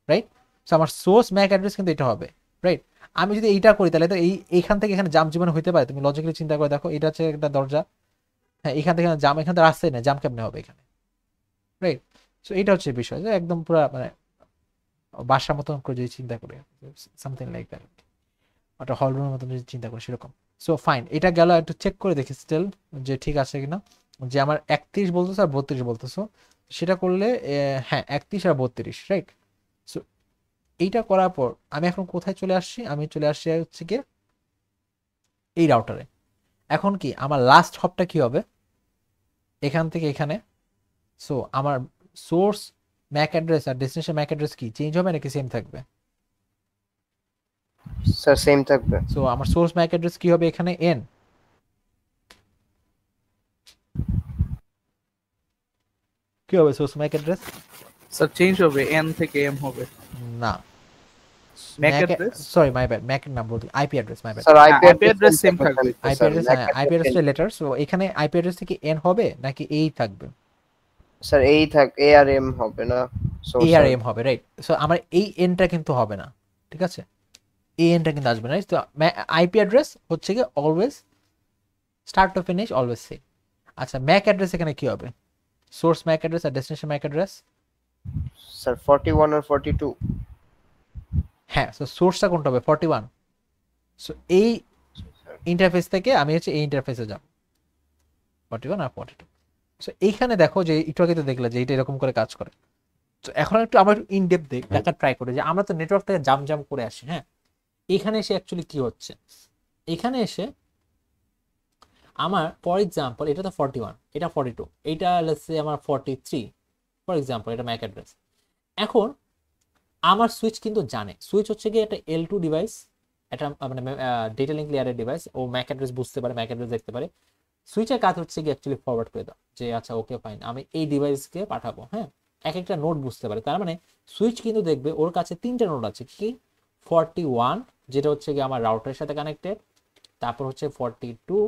[SPEAKER 1] রাইট? সো আমার সোর্স ম্যাক অ্যাড্রেস কিন্তু এটা হবে, রাইট? আমি যদি এইটা করি তাহলে তো এইখান থেকে এখানে জাম জীবনে হইতে পারে। তুমি লজিক্যালি চিন্তা করে দেখো, এটা হচ্ছে একটা দরজা, হ্যাঁ এখান থেকে জাম, এখান থেকে রাস্তায় না, জাম কেমনে হবে এখানে, রাইট? সো এটা হচ্ছে বিষয়, যে একদম পুরো মানে বাসার মতন করে যদি চিন্তা করে, সামথিং লাইক দ্যাট, একটা হল রুমের মতন যদি চিন্তা করি সেরকম। সো ফাইন, এটা গেল, একটু চেক করে দেখি স্টিল যে ঠিক আছে কিনা, যে আমার 31 বলতেছো আর 32 বলতেছো, সেটা করলে হ্যাঁ 31 আর 32, রাইট? সো এইটা করার পর আমি এখন কোথায় চলে আসছি? আমি চলে আসছি হচ্ছে গিয়ে এই রাউটারে। এখন কি আমার লাস্ট হপটা কি হবে এখান থেকে এখানে? সো আমার সোর্স ম্যাক অ্যাড্রেস আর ডেস্টিনেশন ম্যাক অ্যাড্রেস কি চেঞ্জ হবে নাকি সেম থাকবে?
[SPEAKER 3] স্যার সেম থাকবে।
[SPEAKER 1] সো আমার সোর্স ম্যাক অ্যাড্রেস কি হবে এখানে? এন। কি হবে source Mac address?
[SPEAKER 4] Sir change হবে, এন থেকে এম হবে।
[SPEAKER 1] না,
[SPEAKER 4] Mac address,
[SPEAKER 1] sorry my bad, Mac নাম বলতে IP address, my bad.
[SPEAKER 3] Sir IP
[SPEAKER 4] IP
[SPEAKER 3] address
[SPEAKER 4] same থাকবে।
[SPEAKER 1] আইপি অ্যাড্রেস, হ্যাঁ আইপি অ্যাড্রেস লেটার। সো এখানে আইপি অ্যাড্রেস থেকে এন হবে নাকি এই থাকবে?
[SPEAKER 3] স্যার এই থাক, এ আর এম হবে না,
[SPEAKER 1] এ আর এম হবে, রাইট? সো আমার এই এনটা কিন্তু হবে না, ঠিক আছে? এই এনটা কিন্তু আসবে না। তো আইপি অ্যাড্রেস হচ্ছে কি always start to finish always same. আচ্ছা ম্যাক অ্যাড্রেস এখানে কি হবে? সোর্স ম্যাক অ্যাড্রেস আর ডেস্টিনেশন ম্যাক অ্যাড্রেস?
[SPEAKER 3] স্যার 41 আর 42।
[SPEAKER 1] হ্যাঁ, সো সোর্সটা কোনটা হবে? 41। সো এই ইন্টারফেস থেকে আমি হচ্ছে এই ইন্টারফেসে যাব, 41 আর 42। সো এইখানে দেখো যে একটু আগে তো দেখলে যে এটা এরকম করে কাজ করে। তো এখন একটু আমরা একটু ইন ডেপথ দেখার ট্রাই করি, যে আমরা তো নেটওয়ার্ক থেকে জাম জাম করে আসি, হ্যাঁ এখানে এসে অ্যাকচুয়ালি কি হচ্ছে। এখানে এসে আমার ফর এক্সাম্পল এটা তো 41, এটা 42, এটা লেটস সে আমার 43 ফর এক্সাম্পল, এটা ম্যাক অ্যাড্রেস। এখন আমার সুইচ কিন্তু জানে, সুইচ হচ্ছে গিয়ে একটা L2 ডিভাইস, এটা মানে ডেটা লিঙ্ক লেয়ারের ডিভাইস, ও ম্যাক অ্যাড্রেস বুঝতে পারে, ম্যাক অ্যাড্রেস দেখতে পারে। সুইচের কাজ হচ্ছে গিয়ে অ্যাকচুয়ালি ফরওয়ার্ড করে দাও, যে আচ্ছা ওকে ফাইন আমি এই ডিভাইসকে পাঠাবো, হ্যাঁ এক একটা নোড বুঝতে পারে। তার মানে সুইচ কিন্তু দেখবে ওর কাছে 3টে নোড আছে, কি 41 যেটা হচ্ছে গিয়ে আমার রাউটারের সাথে কানেক্টেড, তারপর হচ্ছে 42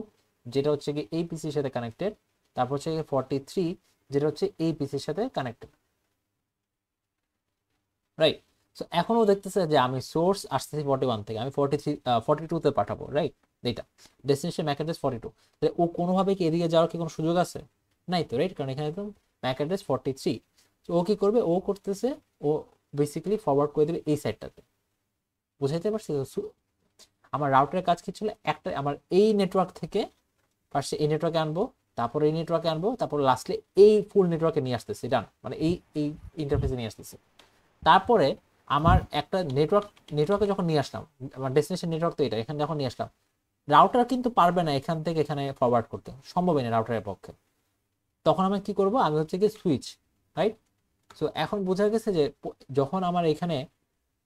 [SPEAKER 1] যেটা হচ্ছে গিয়ে এই পিসির সাথে কানেক্টেড, তারপর হচ্ছে গিয়ে 43 যেটা হচ্ছে এই পিসির সাথে কানেক্টেড, রাইট? সো এখনও দেখতেছে যে আমি সোর্স আসতেছি 41 থেকে, আমি 42 তে পাঠাবো, রাইট? এইটা ডেস্টিনেশন ম্যাক অ্যাড্রেস 42, তাহলে ও কোনোভাবে কি এদিকে যাওয়ার কি কোনো সুযোগ আছে? নাই তো, রাইট? কারণ এখানে তো ম্যাক অ্যাড্রেস 43। তো ও কি করবে, ও করতেছে ও বেসিক্যালি ফরওয়ার্ড করে দেবে এই সাইডটাতে। বুঝাইতে পারছি? আমার রাউটারের কাজ কি ছিল, একটা আমার এই নেটওয়ার্ক থেকে ফার্স্টে এই নেটওয়ার্কে আনবো, তারপর এই নেটওয়ার্কে আনবো, তারপর লাস্টলি এই ফুল নেটওয়ার্কে নিয়ে আসতেছি, ডান, মানে এই এই ইন্টারফেসে নিয়ে আসতেছি। তারপরে আমার একটা নেটওয়ার্কে যখন নিয়ে আসলাম, আমার ডেস্টিনেশন নেটওয়ার্ক তো এটা, এখানে যখন নিয়ে আসলাম, রাউটার কিন্তু পারবে না এখান থেকে এখানে ফরওয়ার্ড করতে, সম্ভবই না রাউটারের পক্ষে। তখন আমি কি করব, আমি হচ্ছে কি সুইচ, রাইট? সো এখন বোঝা গেছে যে যখন আমার এখানে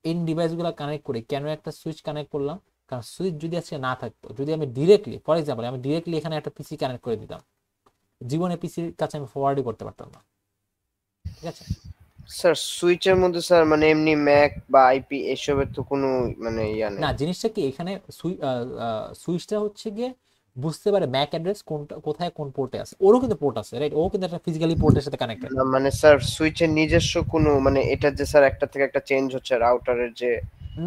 [SPEAKER 1] ইন ডিভাইসগুলো কানেক্ট করি, কেন একটা সুইচ কানেক্ট করলাম? কারণ সুইচ যদি আজকে না থাকতো, যদি আমি ডিরেক্টলি, ফর এক্সাম্পল আমি ডিরেক্টলি এখানে একটা পিসি কানেক্ট করে দিতাম, জীবনে পিসির কাছে আমি ফরওয়ার্ডই করতে পারতাম না, ঠিক আছে?
[SPEAKER 3] স্যার সুইচের মধ্যে স্যার মানে এমনি ম্যাক বা আইপি এসবের তো কোনো মানে ইয়া নেই।
[SPEAKER 1] না, জিনিসটা কি এখানে সুইচটা হচ্ছে গিয়ে বুঝতে পারে ম্যাক অ্যাড্রেস কোনটা, কোথায় কোন পোর্টে আছে, ওরও কিন্তু পোর্ট আছে, রাইট? ও কিন্তু একটা ফিজিক্যালি পোর্টের সাথে কানেক্টেড।
[SPEAKER 3] না মানে স্যার সুইচের নিজস্ব কোনো মানে এটা যে স্যার একটা থেকে একটা চেঞ্জ হচ্ছে রাউটারের যে,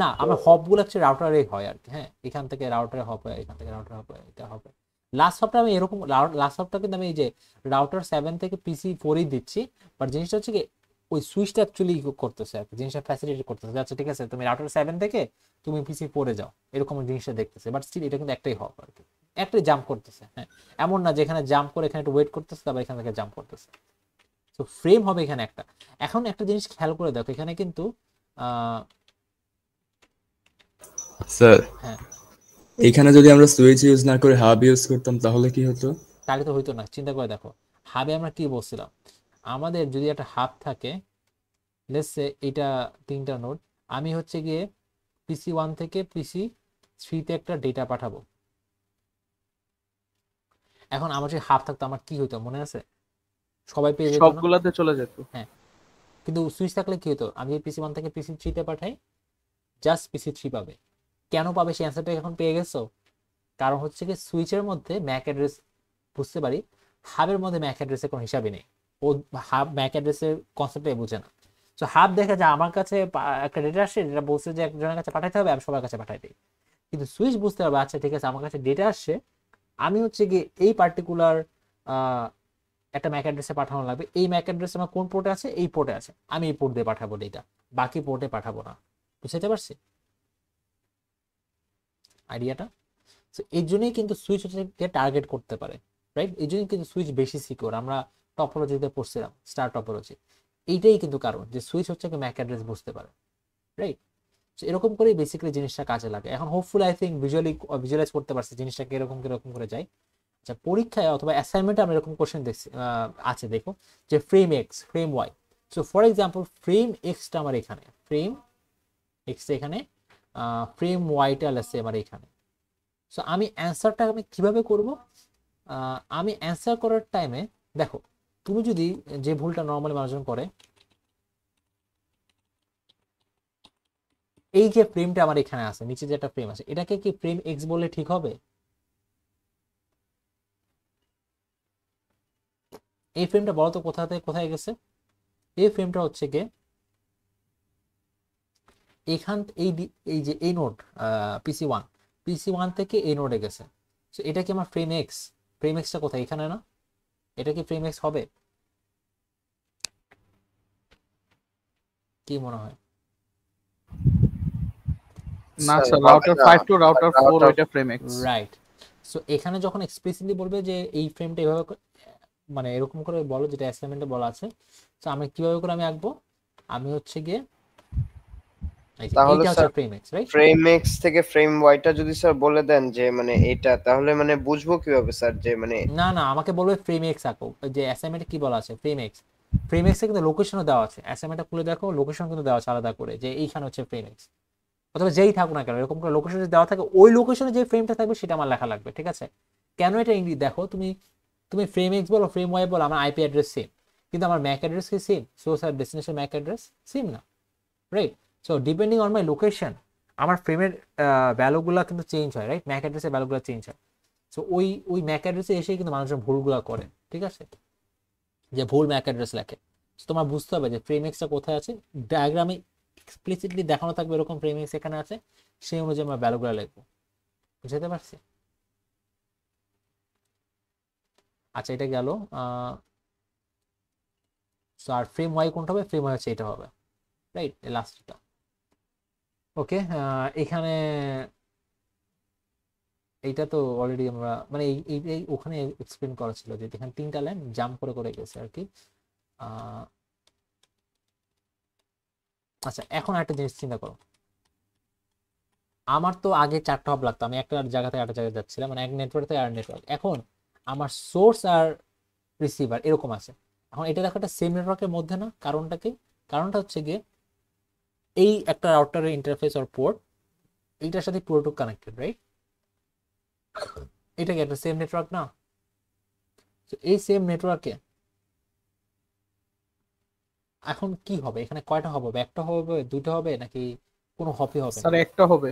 [SPEAKER 1] না,
[SPEAKER 3] তো
[SPEAKER 1] আমার হবগুলো হচ্ছে রাউটারে হয় আর কি, হ্যাঁ, এখান থেকে রাউটারে হব হয়, এখান থেকে রাউটারে হব হয়, এটা হবে। লাস্ট হবটা আমি এরকম, লাস্ট হবটা কিন্তু আমি এই যে রাউটার 7 থেকে পিসি 4ই দিচ্ছি, বাট জিনিসটা হচ্ছে কি ওই সুইচটা অ্যাকচুয়ালি করতেছে আর কি, জিনিসটা ফ্যাসিলিটি করতেছে, আচ্ছা ঠিক আছে তুমি রাউটার 7 থেকে তুমি পিসি 4 যাও, এরকম জিনিসটা দেখতেছে, বাট স্টিল এটা কিন্তু একটাই হব আর কি, একটাই জাম্প করতেছে, হ্যাঁ। এমন না যে এখানে জাম্প করে এখানে একটু ওয়েট করতেছে তারপর এখান থেকে জাম্প করতেছে। তো ফ্রেম হবে এখানে একটা। এখন একটা জিনিস খেয়াল করে দেখো, এখানে কিন্তু আহ
[SPEAKER 5] স্যার
[SPEAKER 1] হ্যাঁ,
[SPEAKER 5] এখানে যদি আমরা সুইচ ইউজ না করে হাব ইউজ করতাম তাহলে কি হতো?
[SPEAKER 1] তাহলে তো হইতো না। চিন্তা করে দেখো, হাবে আমরা কি বলছিলাম, আমাদের যদি একটা হাব থাকে, লেটস সে এটা 3টা নোড, আমি হচ্ছে গিয়ে পিসি 1 থেকে পিসি 3 তে একটা ডেটা পাঠাবো। এখন আমার যদি হাব থাকতো আমার কি হতো মনে আছে? সবাই পেয়ে যেত না?
[SPEAKER 4] সবগুলাতে চলে যেত।
[SPEAKER 1] হ্যাঁ, কিন্তু সুইচ থাকলে কি হতো, আমি পিসি 1 থেকে পিসি 3 তে পাঠাই, জাস্ট পিসি 3 পাবে। কেন পাবে সেই অ্যান্সারটা এখন পেয়ে গেছো? কারণ হচ্ছে কি সুইচের মধ্যে ম্যাক অ্যাড্রেস বুঝতে পারি, হাবের মধ্যে ম্যাক অ্যাড্রেসের কোনো হিসাবই নেই, ও হাব ম্যাক অ্যাড্রেসের কনসেপ্টটাই বুঝে না। তো হাব দেখে যে আমার কাছে একটা ডেটা আসছে, যেটা বলছে যে একজনের কাছে পাঠাইতে হবে, আমি সবার কাছে পাঠাই দিই। কিন্তু সুইচ বুঝতে পারবে আচ্ছা ঠিক আছে আমার কাছে ডেটা আসছে, আমি হচ্ছে গিয়ে এই পার্টিকুলার একটা ম্যাক অ্যাড্রেসে পাঠানো লাগবে, এই ম্যাক অ্যাড্রেস আমার কোন পোর্টে আছে, এই পোর্টে আছে, আমি এই পোর্ট দিয়ে পাঠাবো ডেটা, বাকি পোর্টে পাঠাবো না। বুঝতে পারছি আইডিয়াটা? তো এই জন্যই কিন্তু সুইচ হচ্ছে টার্গেট করতে পারে, রাইট? এই জন্যই কিন্তু সুইচ বেশি সিকিউর। আমরা টপোলজিতে পড়ছিলাম, স্টার টপোলজি, এইটাই কিন্তু কারণ যে সুইচ হচ্ছে ম্যাক অ্যাড্রেস বুঝতে পারে, রাইট? এরকম করেই বেসিক্যালি জিনিসটা কাজে লাগে। এখন হোপফুলি আই থিঙ্ক ভিজুয়ালাইজ করতে পারছি জিনিসটা কিরকম কিরকম করে যায়। আচ্ছা, পরীক্ষায় অথবা অ্যাসাইনমেন্টে আমরা এরকম কোশ্চেন দেখছি, আছে দেখো, যে frame X, frame Y. So for example frame এক্সটা আমার এখানে, ফ্রেম এক্সটা এখানে, ফ্রেম ওয়াইটা আছে আমার এখানে। সো আমি অ্যান্সারটা আমি কিভাবে করব? আমি অ্যান্সার করার টাইমে দেখো, তুমি যদি, যে ভুলটা নর্মালি মানুষজন করে, এই যে ফ্রেমটা আমার এখানে আছে, নিচে যে একটা ফ্রেম আছে, এটাকে কি ফ্রেম এক্স বললে ঠিক হবে? এই ফ্রেমটা বলো তো কোথা থেকে কোথায় গেছে? এই ফ্রেমটা হচ্ছে গিয়ে এখান এই যে এই নোড পিসি 1, পিসি 1 থেকে এই নোডে গেছে। সো এটা কি আমার ফ্রেম এক্স? ফ্রেম এক্সটা কোথায়? এখানে না? এটা কি ফ্রেম এক্স হবে? কি মনে হয়?
[SPEAKER 4] না
[SPEAKER 3] স্যার
[SPEAKER 4] স্যার,
[SPEAKER 3] হবে
[SPEAKER 4] রাউটার
[SPEAKER 3] না
[SPEAKER 4] 5 টু রাউটার 4
[SPEAKER 3] রাউটার।
[SPEAKER 4] ওইটা ফ্রেম এক্স।
[SPEAKER 1] রাইট। সো এখানে যখন এক্সপ্লিসিটলি বলবে যে এই ফ্রেমটা এভাবে মানে এরকম করে বলো, যেটা অ্যাসাইনমেন্টে বলা আছে, তো আমি কিভাবে করে আমি আঁকবো? আমি হচ্ছে গিয়ে এই যে
[SPEAKER 3] তাহলে
[SPEAKER 1] এইটা হচ্ছে
[SPEAKER 3] sir
[SPEAKER 1] frame x, right?
[SPEAKER 3] Frame x থেকে ফ্রেম ওয়াইটা যদি স্যার বলে দেন যে মানে এটা, তাহলে মানে বুঝবো কিভাবে স্যার যে মানে,
[SPEAKER 1] না না, আমাকে বলবে ফ্রেম এক্স আঁকো। ওই যে অ্যাসাইনমেন্টে কি বলা আছে, ফ্রেম এক্স। ফ্রেম এক্স এ কিন্তু লোকেশনও দেওয়া আছে, অ্যাসাইনমেন্টটা খুলে দেখো, লোকেশন কিন্তু দেওয়া আছে আলাদা করে, যে এইখানে হচ্ছে ফ্রেম এক্স। অথবা যেই থাকুক না কেন, এরকম করে লোকেশন যদি দেওয়া থাকে, ওই লোকেশনে যে ফ্রেমটা থাকবে সেটা আমার লেখা লাগবে, ঠিক আছে? কেন এটা ইংলিশ দেখো, তুমি তুমি ফ্রেম এক্স বলো, ফ্রেম ওয়াই বলো, আমার আইপি অ্যাড্রেস সেম, কিন্তু আমার ম্যাক অ্যাড্রেস কি same? So sir destination MAC address same না, right? So depending on my location আমার ফ্রেমের ভ্যালুগুলো কিন্তু চেঞ্জ হয়, রাইট? ম্যাক অ্যাড্রেসের ভ্যালুগুলো চেঞ্জ হয়। সো ওই ম্যাক অ্যাড্রেসে এসেই কিন্তু মানুষজন ভুলগুলো করে, ঠিক আছে? যে ভুল ম্যাক অ্যাড্রেস লেখে। So তোমার বুঝতে হবে যে ফ্রেম এক্সটা কোথায় আছে, ডায়াগ্রামে এক্সপ্লিসিটলি দেখানো থাকবে এরকম ফ্রেম এক্স এখানে আছে, সেই অনুযায়ী আমরা ভ্যালুগুলো লিখবো। বুঝতে পারছি? আচ্ছা, এটা গেল। সো আর ফ্রেম ওয়াই কোনটা হবে? ফ্রেম ওয়াই হচ্ছে এটা হবে, রাইট? লাস্টটা। ওকে, এখানে এইটা তো অলরেডি আমরা মানে এই ওখানে এক্সপ্লেন করা ছিল যে এখানে 3টা লাইন জাম্প করে করে গেছে আর কি। আচ্ছা, এখন একটা জিনিস চিন্তা করো, আমার তো আগে 4টা হব লাগতো, আমি একটা জায়গা থেকে আরেকটা জায়গায় যাচ্ছিলাম, মানে এক নেটওয়ার্ক থেকে আর নেটওয়ার্ক। এখন আমার সোর্স আর রিসিভার এরকম আছে। এখন এটা দেখো একটা সেম নেটওয়ার্কের মধ্যে না, কারণটা কি? কারণটা হচ্ছে গিয়ে এই একটা রাউটারের ইন্টারফেস আর পোর্ট এইটার সাথে পুরোটুক কানেক্টেড, রাইট? এটা কি একটা সেম নেটওয়ার্ক না? তো এই সেম নেটওয়ার্কে এখন কি হবে, এখানে কয়টা হবে? একটা হবে, দুটো হবে, নাকি কোনো হপই হবে না?
[SPEAKER 4] স্যার একটা হবে।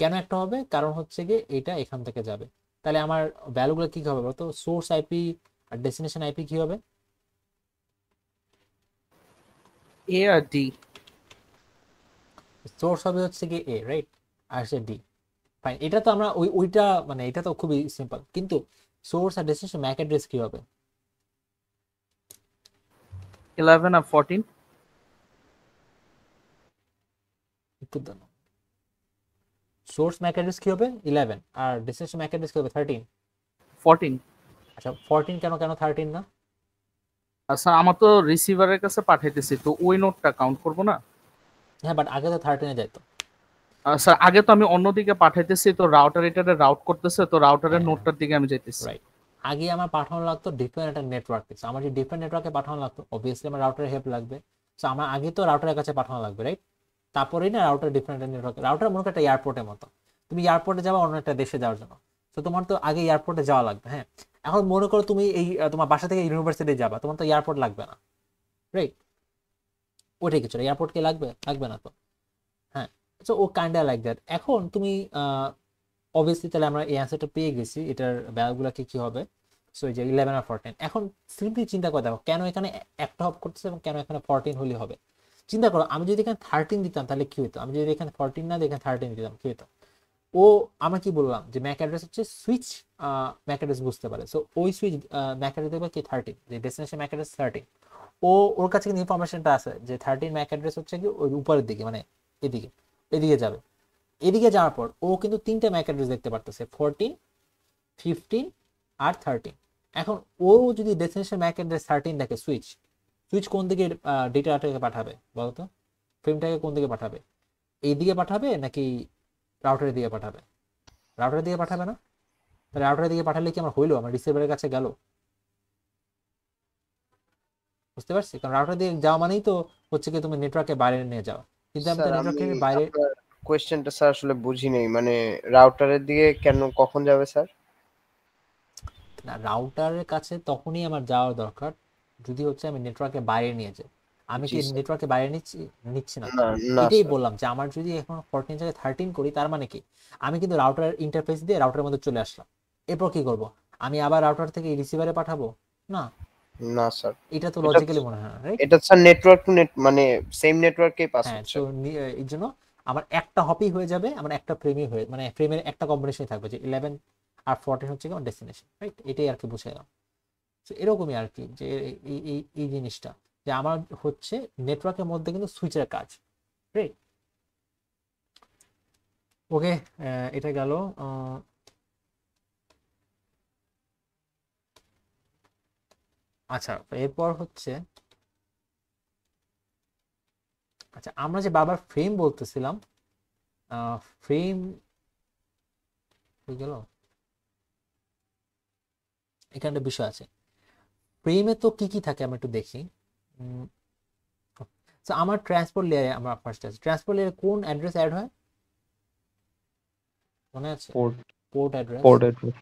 [SPEAKER 1] কেন একটা হবে? কারণ হচ্ছে গিয়ে এটা এখান থেকে যাবে, তাহলে আমার ভ্যালুগুলো কি হবে বলতো? সোর্স আইপি আর ডেস্টিনেশন আইপি কি হবে?
[SPEAKER 4] এ আর ডি।
[SPEAKER 1] সোর্স হবে হচ্ছে গিয়ে এ, রাইট? আর সে ডি। ফাইন, এটা তো আমরা ওইটা মানে এটা তো খুবই সিম্পল, কিন্তু সোর্স আর ডেস্টিনেশন ম্যাক অ্যাড্রেস কি হবে?
[SPEAKER 4] 11 আর 14।
[SPEAKER 1] একটু সোর্স ম্যাক অ্যাড্রেস কি হবে? 11, আর ডেস্টিনেশন ম্যাক অ্যাড্রেস কি হবে? 13।
[SPEAKER 4] 14।
[SPEAKER 1] আচ্ছা 14 কেন, কেন 13 না?
[SPEAKER 4] আচ্ছা আমার তো রিসিভারের কাছে পাঠাইতেছি, তো ওই নোটটা কাউন্ট করব না?
[SPEAKER 1] হ্যাঁ, বাট আগে তো 13 যাইতো।
[SPEAKER 4] স্যার আগে তো আমি অন্যদিকে পাঠাইতেছি, তো রাউটার এটারে রাউট করতেছে, তো রাউটারের নোটটার দিকে আমি যাইতেছি।
[SPEAKER 1] রাইট, আগে আমার পাঠানো লাগতো ডিফারেন্ট একটা নেটওয়ার্কে। আমার যে ডিফারেন্ট নেটওয়ার্কে পাঠানো লাগতো, অবভিয়াসলি আমার রাউটারের হেল্প লাগবে। সো আমার আগে তো রাউটারের কাছে পাঠানো লাগবে, রাইট? তারপরেই না রাউটার ডিফারেন্ট নেটওয়ার্ক। রাউটার মনে করো একটা এয়ারপোর্টের মতো, তুমি এয়ারপোর্টে যাওয়া অন্য একটা দেশে যাওয়ার জন্য, তো তোমার তো আগে এয়ারপোর্টে যাওয়া লাগবে। হ্যাঁ, এখন মনে করো তুমি এই তোমার বাসা থেকে ইউনিভার্সিটি যাবা, তোমার তো এয়ারপোর্ট লাগবে না, রাইট? ওইটাই কিছু এয়ারপোর্ট কি লাগবে? লাগবে না তো। হ্যাঁ, সো ও কাইন্ড লাইক দ্যাট। এখন তুমি অবভিয়াসলি তাহলে আমরা এই অ্যান্সারটা পেয়ে গেছি, এটার ভ্যালুগুলো কি কি হবে। সো এই যে 11 আর 14, এখন সিম্পলি চিন্তা করে দেখো কেন এখানে একটা হপ করতেছে এবং কেন এখানে 14 হলে হবে। চিন্তা করো, আমি যদি এখানে 13 দিতাম তাহলে কি হতো? আমি যদি এখানে 14 না দিয়ে এখানে 13 দিতাম কি হতো? ও আমরা কি বললাম যে ম্যাক অ্যাড্রেস হচ্ছে সুইচ ম্যাক অ্যাড্রেস বুঝতে পারে। সো ওই সুইচ ম্যাক অ্যাড্রেস দেখবে কি 13, যে ডেস্টিনেশন ম্যাক অ্যাড্রেস 13। ওর কাছে কিন্তু ইনফরমেশনটা আছে যে 13 ম্যাক অ্যাড্রেস হচ্ছে কি ওই উপরের দিকে, মানে এদিকে, এদিকে যাবে। এদিকে যাওয়ার পর ও কিন্তু 3টে ম্যাক অ্যাড্রেস দেখতে পারতেছে, 14, 15 আর 13। এখন ও যদি ডেস্টিনেশন ম্যাক অ্যাড্রেস 13 দেখে, সুইচ সুইচ কোন দিকে ডেটাটাকে পাঠাবে বলতো? ফ্রেমটাকে কোন দিকে পাঠাবে? এই দিকে পাঠাবে নাকি রাউটারের দিকে পাঠাবে? রাউটারের দিকে পাঠাবে না? তাহলে রাউটারের দিকে পাঠালে কি আমার হইলো? আমার রিসিভারের কাছে গেল? বুঝতে পারছি, কারণ রাউটার দিয়ে যাওয়া মানেই তো হচ্ছে কি তুমি নেটওয়ার্কের বাইরে নিয়ে যাও, কিন্তু আমি তো
[SPEAKER 3] স্যার আমি
[SPEAKER 1] নেটওয়ার্কের বাইরে।
[SPEAKER 3] আপনার কোয়েশ্চেনটা স্যার আসলে বুঝি নেই, মানে রাউটারের দিকে কেন কখন যাবে স্যার?
[SPEAKER 1] না, রাউটারের কাছে তখনই আমার যাওয়ার দরকার যদি হচ্ছে আমি নেটওয়ার্কের বাইরে নিয়ে যাই। আমি
[SPEAKER 3] জি
[SPEAKER 1] কি
[SPEAKER 3] স্যার।
[SPEAKER 1] নেটওয়ার্কের বাইরে নিচ্ছি? নিচ্ছি না তো।
[SPEAKER 3] না না
[SPEAKER 1] এটাই
[SPEAKER 3] স্যার।
[SPEAKER 1] বললাম যে আমার যদি এখন 14 জায়গায় 13 করি, তার মানে কি আমি কিন্তু রাউটার ইন্টারফেস দিয়ে রাউটারের মধ্যে চলে আসলাম। এরপর কি করব? আমি আবার রাউটার থেকে রিসিভারে পাঠাবো? না,
[SPEAKER 3] না স্যার,
[SPEAKER 1] এটা তো
[SPEAKER 3] এটা
[SPEAKER 1] লজিক্যালি মনে হয় না, রাইট?
[SPEAKER 3] এটা স্যার নেটওয়ার্ক টু নেট, মানে সেম নেটওয়ার্কেই পাস
[SPEAKER 1] হ্যাঁ,
[SPEAKER 3] হচ্ছে।
[SPEAKER 1] সো এই জন্য আমার একটা হপি হয়ে যাবে, আমার একটা ফ্রেমই হয়ে, মানে ফ্রেমের একটা কম্বিনেশন থাকবে যে 11 আর 14 হচ্ছে কি আমার ডেস্টিনেশন, রাইট? এটাই আর কি বুঝাইলাম। তো এরকমই আর কি, যে এই এই এই জিনিসটা যে আমার হচ্ছে নেটওয়ার্কের মধ্যে কিন্তু সুইচের কাজ, রাইট? ওকে, এটা গেল। আচ্ছা এরপর হচ্ছে, আচ্ছা আমরা যে বারবার ফ্রেম বলতেছিলাম, ফ্রেম হয়ে গেল, এখানে একটা বিষয় আছে। ফ্রেমে তো কি কি থাকে আমরা একটু দেখি। তো আমার ট্রান্সপোর্ট লেয়ারে, আমরা ফার্স্ট আছে ট্রান্সপোর্ট লেয়ারে কোন অ্যাড্রেস অ্যাড হয় মনে আছে?
[SPEAKER 2] Port
[SPEAKER 1] port address.
[SPEAKER 2] Port address.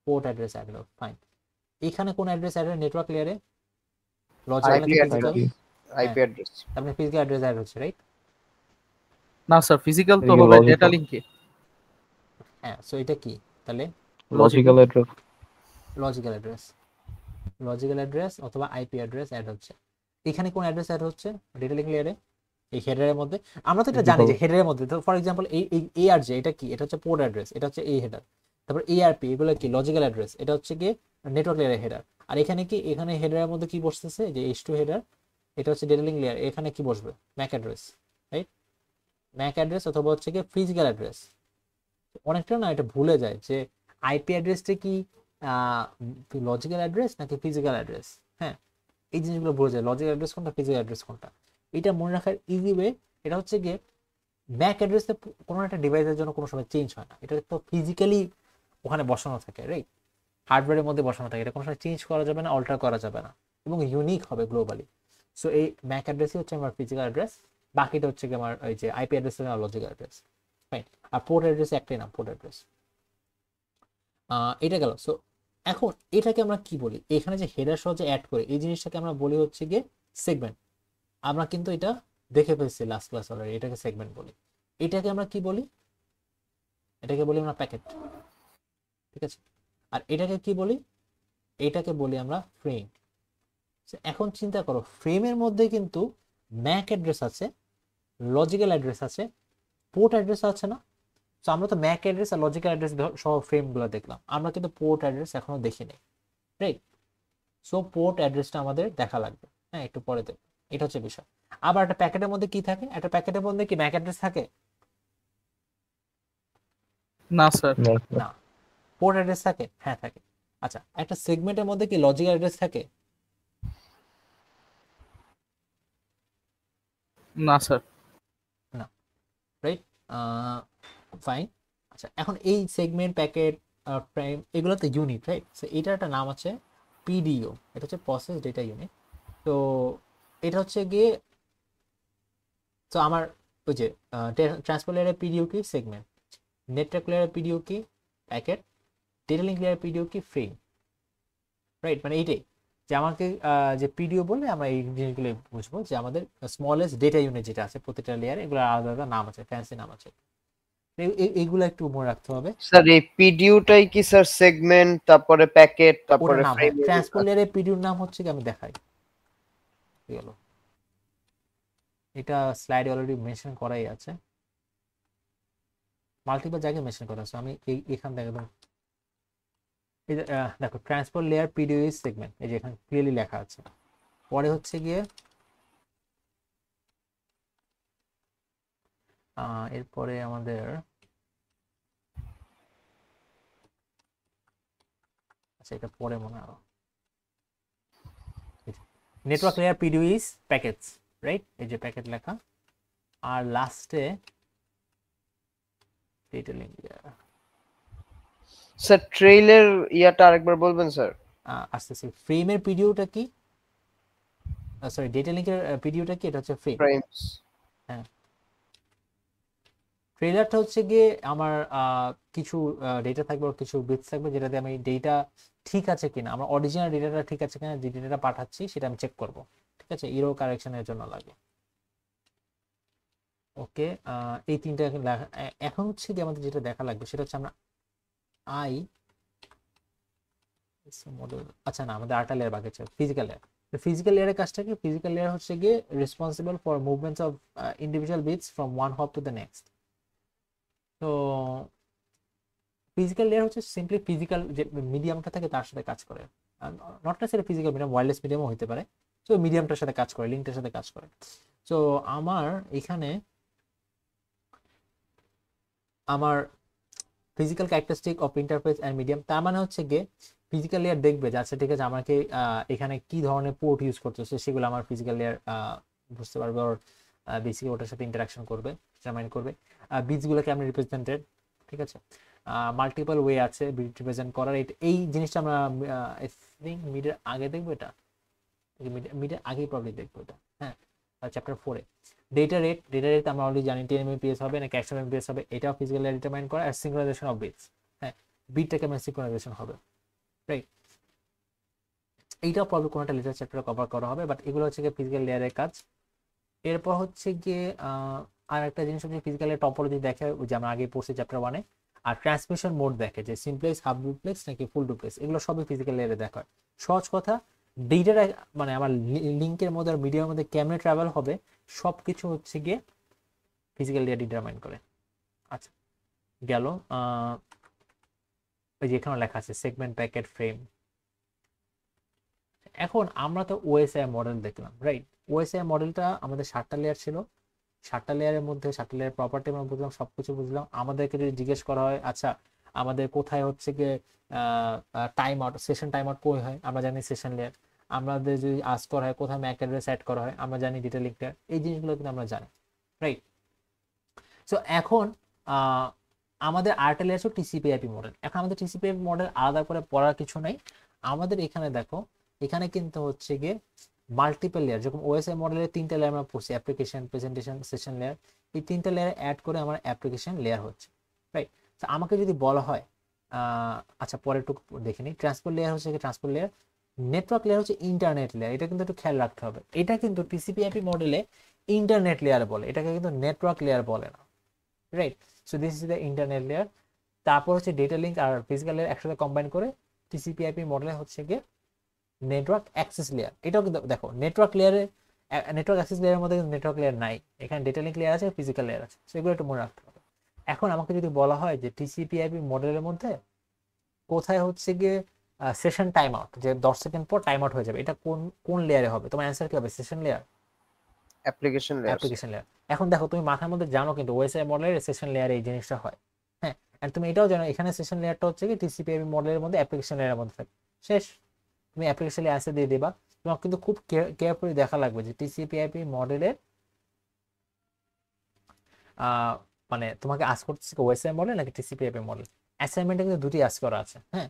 [SPEAKER 1] Port address add হয়, ফাইন। এখানে কোন অ্যাড্রেস অ্যাড হয় নেটওয়ার্ক লেয়ারে? লজিক্যাল
[SPEAKER 3] আইপি
[SPEAKER 1] নাকি
[SPEAKER 3] অ্যাড্রেস।
[SPEAKER 1] ফিজিক্যাল?
[SPEAKER 3] আইপি
[SPEAKER 1] হ্যাঁ,
[SPEAKER 3] অ্যাড্রেস।
[SPEAKER 1] তার মানে ফিজিক্যাল অ্যাড্রেস অ্যাড হচ্ছে, রাইট?
[SPEAKER 4] না স্যার ফিজিক্যাল তো
[SPEAKER 2] এদিকে
[SPEAKER 4] হবে ডেটা
[SPEAKER 2] লজিক্যাল
[SPEAKER 4] লিঙ্কে।
[SPEAKER 1] হ্যাঁ, সো এটা কি তাহলে?
[SPEAKER 2] Logical address.
[SPEAKER 1] Logical address, logical address অথবা আইপি অ্যাড্রেস অ্যাড হচ্ছে। এখানে কোন অ্যাড্রেস অ্যাড হচ্ছে ডেটা লিঙ্ক লেয়ারে? এই হেডারের মধ্যে। আমরা তো এটা জানি যে হেডারের মধ্যে, তো ফর এক্সাম্পল এই এই আর যে এটা কি, এটা হচ্ছে পোর্ট অ্যাড্রেস, এটা হচ্ছে এই হেডার। তারপর এআরপি এগুলো কি লজিক্যাল অ্যাড্রেস, এটা হচ্ছে কি নেটওয়ার্ক লেয়ারের হেডার। আর এখানে কি, এখানে হেডারের মধ্যে কি বসতেছে যে H2 হেডার, এটা হচ্ছে ডেটা লিঙ্ক লেয়ার। এখানে কি বসবে? Mac address, right? Mac address অথবা হচ্ছে কি ফিজিক্যাল অ্যাড্রেস। অনেকটা না এটা ভুলে যায় যে আইপি অ্যাড্রেসটা কি লজিক্যাল অ্যাড্রেস নাকি ফিজিক্যাল অ্যাড্রেস। হ্যাঁ, এই জিনিসগুলো ভুলে যায়, লজিক্যাল অ্যাড্রেস কোনটা, ফিজিক্যাল অ্যাড্রেস কোনটা। এটা মনে রাখার ইজি ওয়ে এটা হচ্ছে গিয়ে ম্যাক অ্যাড্রেসে কোনো একটা ডিভাইসের জন্য কোনো সময় চেঞ্জ হয় না, এটা তো ফিজিক্যালি ওখানে বসানো থাকে, রাইট? হার্ডওয়্যারের মধ্যে বসানো থাকে, এটা কোনো সময় চেঞ্জ করা যাবে না, অল্টার করা যাবে না, এবং ইউনিক হবে গ্লোবালি। সো এই ম্যাক অ্যাড্রেসই হচ্ছে আমার ফিজিক্যাল অ্যাড্রেস, বাকিটা হচ্ছে কি আমার ওই যে IP address logical address, fine. আর পোর্ট অ্যাড্রেস একটাই নাম, পোর্ট অ্যাড্রেস। এটা গেল। সো এখন এটাকে আমরা কি বলি, এখানে যে হেডার সহ যে অ্যাড করে এই জিনিসটাকে আমরা বলি হচ্ছে গিয়ে সেগমেন্ট। আমরা কিন্তু এটা দেখে ফেলছি লাস্ট ক্লাস অলরেডি, এটাকে সেগমেন্ট বলি। এটাকে আমরা কি বলি, এটাকে বলি আমরা প্যাকেট, ঠিক আছে? আর এটাকে কি বলি, এটাকে বলি আমরা ফ্রেম। এখন চিন্তা করো, ফ্রেমের মধ্যে কিন্তু ম্যাক অ্যাড্রেস আছে, লজিক্যাল অ্যাড্রেস আছে, পোর্ট অ্যাড্রেস আছে না? তো আমরা তো ম্যাক অ্যাড্রেস আর লজিক্যাল অ্যাড্রেস সহ ফ্রেমগুলো দেখলাম, আমরা কিন্তু পোর্ট অ্যাড্রেস এখনো দেখিনি, রাইট? সো পোর্ট অ্যাড্রেসটা আমাদের দেখা লাগবে, হ্যাঁ, একটু পরে দেখবো। এটা হচ্ছে বিষয়। আবার একটা প্যাকেটের মধ্যে কি থাকে, একটা প্যাকেটের মধ্যে কি ম্যাক অ্যাড্রেস থাকে?
[SPEAKER 4] না স্যার।
[SPEAKER 1] না। পোর্ট অ্যাড্রেস থাকে? হ্যাঁ থাকে। আচ্ছা, একটা সেগমেন্টের মধ্যে কি লজিক্যাল অ্যাড্রেস থাকে?
[SPEAKER 4] না স্যার।
[SPEAKER 1] না, রাইট? ফাইন। আচ্ছা, এখন এই সেগমেন্ট, প্যাকেট, ফ্রেম, এগুলো তো ইউনিট, রাইট? সো এটার একটা নাম আছে পিডিও, এটা হচ্ছে প্রসেস ডেটা ইউনিট। তো এটা হচ্ছে গিয়ে, তো আমার ওই যে ট্রান্সপোর্ট লেয়ারের পিডিও কি সেগমেন্ট, নেটওয়ার্ক লেয়ারের পিডিও কি প্যাকেট, ডেটা লিঙ্ক লেয়ারের পিডিও কি ফ্রেম, রাইট? মানে এইটাই যে আমাকে যে পিডিও বলে আমরা এই জিনিসগুলো বুঝবো, যে আমাদের স্মলেস্ট ডেটা ইউনিট যেটা আছে প্রতিটা লেয়ারে, এগুলো আলাদা আলাদা নাম আছে, ফ্যান্সি নাম আছে, এইগুলো একটু মনে রাখতে হবে।
[SPEAKER 3] স্যার এই পিডিউটাই কি স্যার সেগমেন্ট, তারপরে প্যাকেট,
[SPEAKER 1] ওটা
[SPEAKER 3] তারপরে
[SPEAKER 1] নাম,
[SPEAKER 3] ফ্রেম?
[SPEAKER 1] ট্রান্সপোর্ট লেয়ারের পিডিওর নাম হচ্ছে কি, আমি দেখাই, গেল, এটা স্লাইডে অলরেডি মেনশন করাই আছে, মাল্টিপল জায়গায় মেনশন করা আছে, আমি এখান থেকে একদম এই যে, দেখো transport layer PDO is segment, এই যে এখানে ক্লিয়ারলি লেখা আছে। পরে হচ্ছে গিয়ে এরপরে আমাদের, আচ্ছা এটা পরে মনে হয় network layer PDO is packets, right? এই যে প্যাকেট লেখা, আর লাস্টে ডেটা লিঙ্ক লেয়ার।
[SPEAKER 3] স্যার ট্রেইলের ইয়াটা আরেকবার বলবেন স্যার?
[SPEAKER 1] আসতেছি, ফ্রেমের পিডিওটা কি, সরি ডেটা লিঙ্কের পিডিওটা কি, এটা হচ্ছে ফ্রেম।
[SPEAKER 3] ফ্রেমস।
[SPEAKER 1] হ্যাঁ, ট্রেলারটা হচ্ছে গিয়ে আমার কিছু ডেটা থাকবে, আর কিছু বিটস থাকবে, যেটাতে আমি ডেটা ঠিক আছে কিনা, আমার অরিজিনাল ডেটাটা ঠিক আছে কিনা, যে ডেটাটা পাঠাচ্ছি সেটা আমি চেক করব, ঠিক আছে? এরর কারেকশনের জন্য লাগে। ওকে, এই তিনটা এখন হচ্ছে কি আমাদের যেটা দেখা লাগবে সেটা হচ্ছে আমরা আই মডেল, আচ্ছা না, আমাদের আরেকটা লেয়ার বাকি আছে, ফিজিক্যাল লেয়ার। ফিজিক্যাল লেয়ারের কাজটা কি, ফিজিক্যাল লেয়ার হচ্ছে গিয়ে responsible for movements of individual bits from one hop to the next. তো ফিজিক্যাল লেয়ার হচ্ছে সিম্পলি ফিজিক্যাল যে মিডিয়ামটা থাকে তার সাথে কাজ করে, not necessary physical medium, wireless মিডিয়ামও হতে পারে। তো মিডিয়ামটার সাথে কাজ করে, লিঙ্কটার সাথে কাজ করে। তো আমার এখানে আমার physical characteristic of interface and medium, তার মানে হচ্ছে গিয়ে ফিজিক্যাল লেয়ার দেখবে যে আচ্ছা ঠিক আছে, আমাকে এখানে কি ধরনের পোর্ট ইউজ করতেছে সেগুলো আমার ফিজিক্যাল লেয়ার বুঝতে পারবে, ওর বেসিক্যালি ওটার সাথে ইন্টারাকশন করবে, ডিটারমাইন করবে। বিটসগুলো কেমন রিপ্রেজেন্টেড, ঠিক আছে? মাল্টিপল ওয়ে আছে বিট রিপ্রেজেন্ট করার, এই জিনিসটা আমরা আই থিঙ্ক মিডের আগে দেখবো, এটা মিডের আগেই প্রবলেম দেখবো এটা, হ্যাঁ, চ্যাপ্টার 4-এ। ডেটা রেট আমরা অলরেডি জানি 10 Mbps হবে নাকি 100 Mbps হবে, এটাও ফিজিক্যালি ডিটারমাইন করা। আর সিঙ্ক্রোনাইজেশন অফ বিটস, হ্যাঁ, বিটটা কেমন সিঙ্ক্রোনাইজেশন হবে, রাইট? এইটাও প্রবলেম কোনটা লিটার চ্যাপ্টারে কভার করা হবে, বাট এগুলো হচ্ছে গিয়ে ফিজিক্যাল লেয়ারের কাজ। এরপর হচ্ছে গিয়ে আর একটা জিনিস হচ্ছে ফিজিক্যাল টপোলজি দেখে, যে আমরা আগে পড়ছি চ্যাপ্টার 1-এ। আর ট্রান্সমিশন মোড দেখে, যে সিমপ্লেক্স, হাফ ডুপ্লেক্স নাকি ফুল ডুপ্লেক্স, এগুলো সবই ফিজিক্যাল লেয়ারে দেখা হয়। সহজ কথা, ডেটাটা মানে আমার লিঙ্কের মধ্যে আর মিডিয়ার মধ্যে কেমনে ট্রাভেল হবে সবকিছু হচ্ছে গিয়ে ফিজিক্যাল লেয়ার ডিটারমাইন করে। আচ্ছা, গেল ওই যে এখানে লেখা আছে সেগমেন্ট, প্যাকেট, ফ্রেম। এখন আমরা তো ওএসআই মডেল দেখলাম, রাইট? ওএসআই মডেলটা আমাদের 7টা লেয়ার ছিল, 7টা লেয়ারের মধ্যে 7টা লেয়ার প্রপার্টি আমরা বুঝলাম, সবকিছু বুঝলাম। আমাদেরকে যদি জিজ্ঞেস করা হয় আচ্ছা আমাদের কোথায় হচ্ছে গিয়ে time out, session time out কই হয়, আমরা জানি সেশন লেয়ার। আমাদের যদি আস্ক করা হয় কোথায় ম্যাক অ্যাড্রেস সেট করা হয়, আমরা জানি ডেটা লিঙ্ক লেয়ার। এই জিনিসগুলো কিন্তু আমরা জানি, রাইট? সো এখন আহ, আমাদের আরেকটা লেয়ার হচ্ছে টিসিপি/আইপি মডেল। এখন আমাদের টিসিপি/আইপি মডেল আলাদা করে পড়ার কিছু নাই। আমাদের এখানে দেখো, এখানে কিন্তু হচ্ছে গিয়ে মাল্টিপল লেয়ার, যেরকম ওএসআই মডেলের 3টা লেয়ার আমরা পড়ছি, অ্যাপ্লিকেশন, প্রেজেন্টেশন, সেশন লেয়ার। এই 3টা লেয়ার অ্যাড করে আমার অ্যাপ্লিকেশন লেয়ার হচ্ছে, রাইট? তো আমাকে যদি বলা হয়, আচ্ছা পরে একটু দেখে নিই, ট্রান্সপোর্ট লেয়ার হচ্ছে ট্রান্সপোর্ট লেয়ার, নেটওয়ার্ক লেয়ার হচ্ছে ইন্টারনেট লেয়ার। এটা কিন্তু একটু খেয়াল রাখতে হবে, এটা কিন্তু টিসিপি/আইপি মডেলে ইন্টারনেট লেয়ার বলে, এটাকে কিন্তু নেটওয়ার্ক লেয়ার বলে না, right? So this is the internet layer. তারপর হচ্ছে ডেটা লিঙ্ক আর ফিজিক্যাল লেয়ার একসাথে কম্বাইন করে টিসিপি/আইপি মডেলে হচ্ছে গিয়ে নেটওয়ার্ক অ্যাক্সেস লেয়ার। এটাও কিন্তু দেখো নেটওয়ার্ক লেয়ারে, নেটওয়ার্ক অ্যাক্সেস লেয়ারের মধ্যে নেটওয়ার্ক লেয়ার নাই, এখানে ডেটা লিঙ্ক লেয়ার আছে, ফিজিক্যাল লেয়ার আছে। সো এগুলো একটু মনে রাখতে হবে। এখন আমাকে যদি বলা হয় যে টিসিপি/আইপি মডেলের মধ্যে কোথায় হচ্ছে গিয়ে সেশন টাইম আউট, যে 10 সেকেন্ড পর টাইম আউট হয়ে যাবে, এটা কোন কোন লেয়ারে হবে, তোমার অ্যান্সার কি হবে? Session layer,
[SPEAKER 3] application layer.
[SPEAKER 1] Application layer. এখন দেখো তুমি মাথার মধ্যে জানো কিন্তু ওএসআই মডেলের সেশন লেয়ারে এই জিনিসটা হয়, হ্যাঁ। আর তুমি এটাও জানো এখানে সেশন লেয়ারটা হচ্ছে কি টিসিপি/আইপি মডেলের মধ্যে অ্যাপ্লিকেশন লেয়ারের মধ্যে থাকে। শেষ, তুমি অ্যাপ্লিকেশন লেয়ার অ্যান্সার দিয়ে দিবা। তোমার কিন্তু খুব কেয়ারফুলি দেখা লাগবে যে টিসিপি/আইপি মডেলের মানে তোমাকে আস করতেছে ওএসআই মডেল নাকি টিসিপি/আইপি মডেল। অ্যাসাইনমেন্টে কিন্তু দুটি আস করা আছে, হ্যাঁ,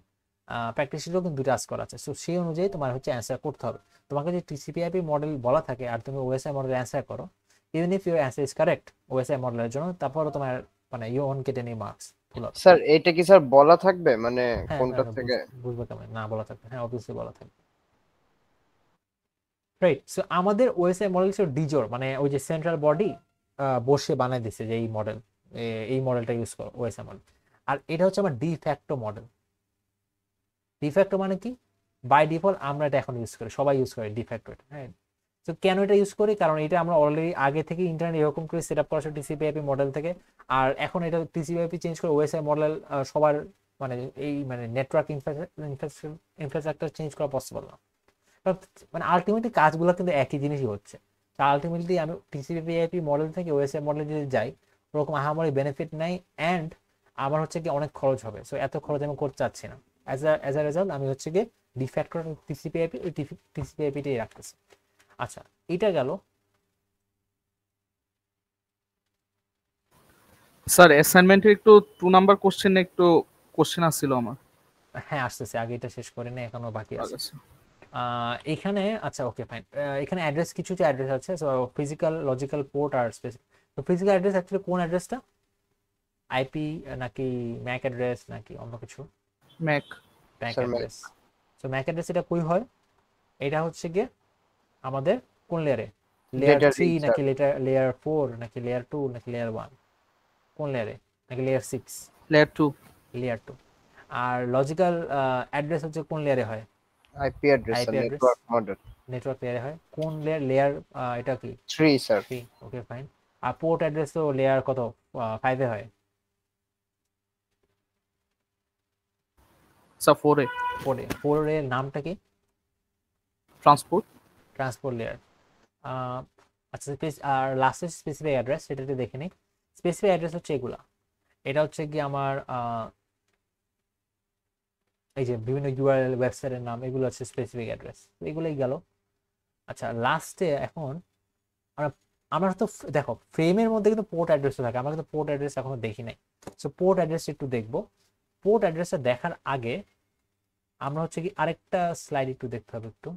[SPEAKER 1] প্র্যাকটিস শিটেও কিন্তু দুটো আস করা আছে। সো সেই অনুযায়ী তোমার হচ্ছে অ্যান্সার করতে হবে। তোমাকে যদি টিসিপি/আইপি মডেল বলা থাকে আর তুমি ওএসআই মডেল অ্যান্সার করো, even if your answer is correct OSI মডেলের জন্য, তারপরও তোমার মানে you won't get any marks.
[SPEAKER 3] Sir এটা কি স্যার বলা থাকবে মানে
[SPEAKER 1] হ্যাঁ
[SPEAKER 3] কোনটা থেকে?
[SPEAKER 1] বুঝবে কেমন না বলা থাকবে? হ্যাঁ অবভিয়াসলি বলা থাকবে, রাইট? সো আমাদের ওএসআই মডেল ছিল ডিজোর, মানে ওই যে সেন্ট্রাল বডি বসে বানাই দিছে যে এই মডেল, এই মডেলটা ইউজ করো ওএসআই মডেল। আর এটা হচ্ছে আমার ডিফ্যাক্টো মডেল। ডিফ্যাক্টো মানে কি? বাই ডিফল্ট আমরা এটা এখন ইউজ করি, সবাই ইউজ করে ডিফ্যাক্টো, হ্যাঁ। তো কেন এটা ইউজ করি? কারণ এটা আমরা অলরেডি আগে থেকে ইন্টারনেট এরকম করে সেট আপ করা ছিল টিসিপি/আইপি মডেল থেকে। আর এখন এটা টিসিপি/আইপি চেঞ্জ করে ওএসআই মডেল সবার মানে এই মানে নেটওয়ার্ক ইনফ্রাস্ট্রাকচার চেঞ্জ করা পসিবল না। মানে আলটিমেটলি কাজগুলো কিন্তু একই জিনিসই হচ্ছে। আলটিমেটলি আমি টিসিপি/আইপি মডেল থেকে ওএসআই মডেলে যদি যাই, ওরকম আহামরি বেনিফিট নাই, অ্যান্ড আমার হচ্ছে কি অনেক খরচ হবে। সো এত খরচ আমি করতে চাচ্ছি না। অ্যাজ আ রেজাল্ট আমি হচ্ছে গিয়ে ডিফ্যাক্টো টিসিপি/আইপি ওই টিসিপি/আইপিটাই রাখতেছি। আচ্ছা, এটা গেল।
[SPEAKER 4] স্যার অ্যাসাইনমেন্টের একটু 2 নাম্বার কোশ্চেন একটু কোশ্চেন আসছিল আমার।
[SPEAKER 1] হ্যাঁ আসতেছে, আগে এটা শেষ করে নেই, এখনো বাকি আছে।
[SPEAKER 4] আচ্ছা
[SPEAKER 1] এখানে আচ্ছা ওকে ফাইন। এখানে অ্যাড্রেস কিছু অ্যাড্রেস আছে, সো ফিজিক্যাল, লজিক্যাল, পোর্ট আর স্পেসিফিক। তো ফিজিক্যাল অ্যাড্রেস অ্যাকচুয়ালি কোন অ্যাড্রেসটা? আইপি নাকি ম্যাক অ্যাড্রেস নাকি অন্য কিছু?
[SPEAKER 4] Mac.
[SPEAKER 1] Mac
[SPEAKER 3] Sir, Mac.
[SPEAKER 1] Address. So Mac address এটা কই হয়? এটা হচ্ছে গিয়ে আমাদের কোন লেয়ারে? লেয়ার
[SPEAKER 3] Data
[SPEAKER 1] 3
[SPEAKER 3] link,
[SPEAKER 1] নাকি লেয়ার 4 নাকি লেয়ার 2 নাকি লেয়ার 1? কোন লেয়ারে? নাকি লেয়ার 6?
[SPEAKER 4] লেয়ার 2।
[SPEAKER 1] লেয়ার 2। আর লজিক্যাল অ্যাড্রেস হচ্ছে কোন লেয়ারে হয়?
[SPEAKER 3] আইপি অ্যাড্রেস
[SPEAKER 1] IP
[SPEAKER 3] আর
[SPEAKER 1] address?
[SPEAKER 3] Network model.
[SPEAKER 1] নেটওয়ার্ক লেয়ারে হয়। কোন লেয়ার? এটা কি
[SPEAKER 3] 3 স্যার।
[SPEAKER 1] 3? Okay fine. আর পোর্ট অ্যাড্রেস তো লেয়ার কত? 5 এ হয়।
[SPEAKER 4] স্যার 4 এ
[SPEAKER 1] 4 এর নামটা কি?
[SPEAKER 4] ট্রান্সপোর্ট।
[SPEAKER 1] Transport layer. আচ্ছা আর লাস্টে স্পেসিফিক অ্যাড্রেস, সেটা একটু দেখে নিই। স্পেসিফিক অ্যাড্রেস হচ্ছে এগুলা। এটা হচ্ছে কি আমার এই যে বিভিন্ন ইউআরএল ওয়েবসাইটের নাম, এগুলো হচ্ছে স্পেসিফিক অ্যাড্রেস। এগুলোই গেল। আচ্ছা লাস্টে এখন আমরা তো দেখো ফ্রেমের মধ্যে কিন্তু পোর্ট অ্যাড্রেসও থাকে, আমরা কিন্তু পোর্ট অ্যাড্রেস এখনো দেখি নাই। সো পোর্ট অ্যাড্রেস একটু দেখবো। পোর্ট অ্যাড্রেসটা দেখার আগে আমরা হচ্ছে কি আরেকটা স্লাইড একটু দেখতে হবে একটু।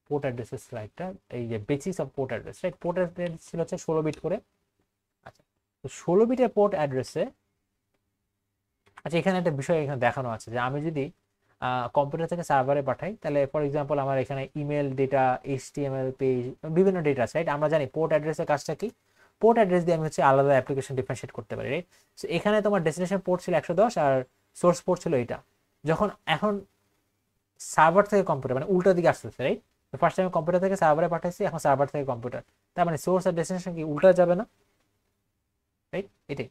[SPEAKER 1] পোর্ট অ্যাড্রেসের স্লাইডটা, এই যে basics of port address, right? Port address ছিল হচ্ছে 16 বিট করে। আচ্ছা, তো 16 বিটের পোর্ট অ্যাড্রেসে, আচ্ছা এখানে একটা বিষয় এখানে দেখানো আছে যে আমি যদি কম্পিউটার থেকে সার্ভারে পাঠাই, তাহলে ফর এক্সাম্পল আমার এখানে ইমেল ডেটা, HTML পেজ, বিভিন্ন ডেটা আছে, রাইট? আমরা জানি পোর্ট অ্যাড্রেসের কাজটা কি। পোর্ট অ্যাড্রেস দিয়ে আমি হচ্ছে আলাদা অ্যাপ্লিকেশন ডিফারেন্সিয়েট করতে পারি, রাইট? সো এখানে তোমার ডেস্টিনেশন পোর্ট ছিল 110 আর সোর্স পোর্ট ছিল এটা। যখন এখন সার্ভার থেকে কম্পিউটার মানে উল্টো দিকে আসতেছে, রাইট? তো ফার্স্ট টাইম কম্পিউটার থেকে সার্ভারে পাঠাইছি, এখন সার্ভার থেকে কম্পিউটার, তার মানে সোর্স আর ডেস্টিনেশন কি উল্টা যাবে না, রাইট? এটাই।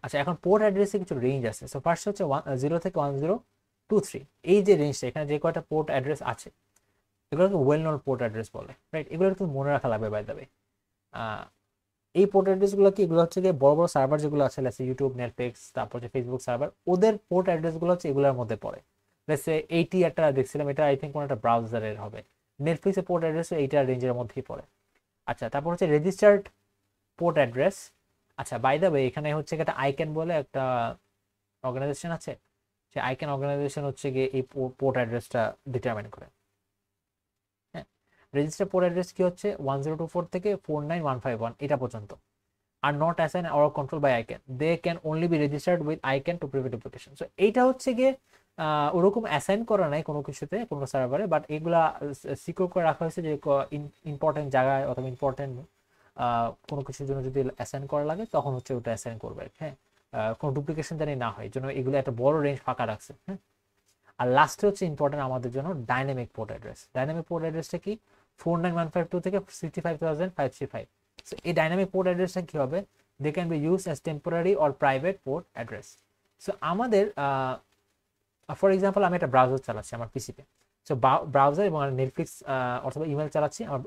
[SPEAKER 1] আচ্ছা এখন পোর্ট অ্যাড্রেসে কিছু রেঞ্জ আছে। সো ফার্স্ট হচ্ছে 0 থেকে 1023, এই যে রেঞ্জটা এখানে যে কয়টা পোর্ট অ্যাড্রেস আছে এগুলোকে ওয়েল নোন পোর্ট অ্যাড্রেস বলে, রাইট? এগুলো কিন্তু মনে রাখা লাগবে বাই দ্য ওয়ে। এই পোর্ট অ্যাড্রেসগুলো কি, এগুলো হচ্ছে বড় বড় সার্ভার যেগুলো আছে, লেটস ইউটিউব, নেটফ্লিক্স, তারপর যে ফেসবুক সার্ভার, ওদের পোর্ট অ্যাড্রেসগুলো হচ্ছে এগুলোর মধ্যে পড়ে। লেটস এইটি একটা দেখছিলাম, এটা আই থিঙ্ক কোনো একটা ব্রাউজারের হবে। নেটফ্লিক্সের পোর্ট অ্যাড্রেস এইটার রেঞ্জের মধ্যেই পড়ে। আচ্ছা তারপর হচ্ছে রেজিস্টার্ড পোর্ট অ্যাড্রেস। আচ্ছা বাই দ্য ওয়ে এখানে হচ্ছে একটা আইক্যান বলে একটা অর্গানাইজেশন আছে, সেই আইক্যান অর্গানাইজেশন হচ্ছে গিয়ে এই পোর্ট অ্যাড্রেসটা ডিটারমাইন করে। হ্যাঁ, রেজিস্টার পোর্ট অ্যাড্রেস কি হচ্ছে 1024 থেকে 49151 এটা পর্যন্ত। Are not assign or control by ICANN, they can only be registered with ICANN to prevent duplication. So এইটা হচ্ছে গিয়ে ওরকম অ্যাসাইন করা নাই কোনো কিছুতে কোনো সার্ভারে, বাট এগুলা সিকিউর করে রাখা হয়েছে যে ইম্পর্টেন্ট জায়গায় অথবা ইম্পর্টেন্ট কোনো কিছুর জন্য যদি অ্যাসাইন করা লাগে তখন হচ্ছে ওটা অ্যাসাইন করবে। হ্যাঁ, কোনো ডুপ্লিকেশন জানি না হয়, জন্য এগুলো একটা বড় রেঞ্জ ফাঁকা রাখছে। হ্যাঁ, আর লাস্টে হচ্ছে ইম্পর্টেন্ট আমাদের জন্য dynamic port address. Dynamic port অ্যাড্রেসটা কি 49152 থেকে 65535। সো এই ডাইনামিক পোর্ট অ্যাড্রেসটা কি হবে, they can be use as temporary or private port address. So আমাদের ফর এক্সাম্পল আমি একটা ব্রাউজার চালাচ্ছি আমার পিসিতে, সো ব্রাউজার এবং নেটফ্লিক্স অথবা ইমেল চালাচ্ছি আমার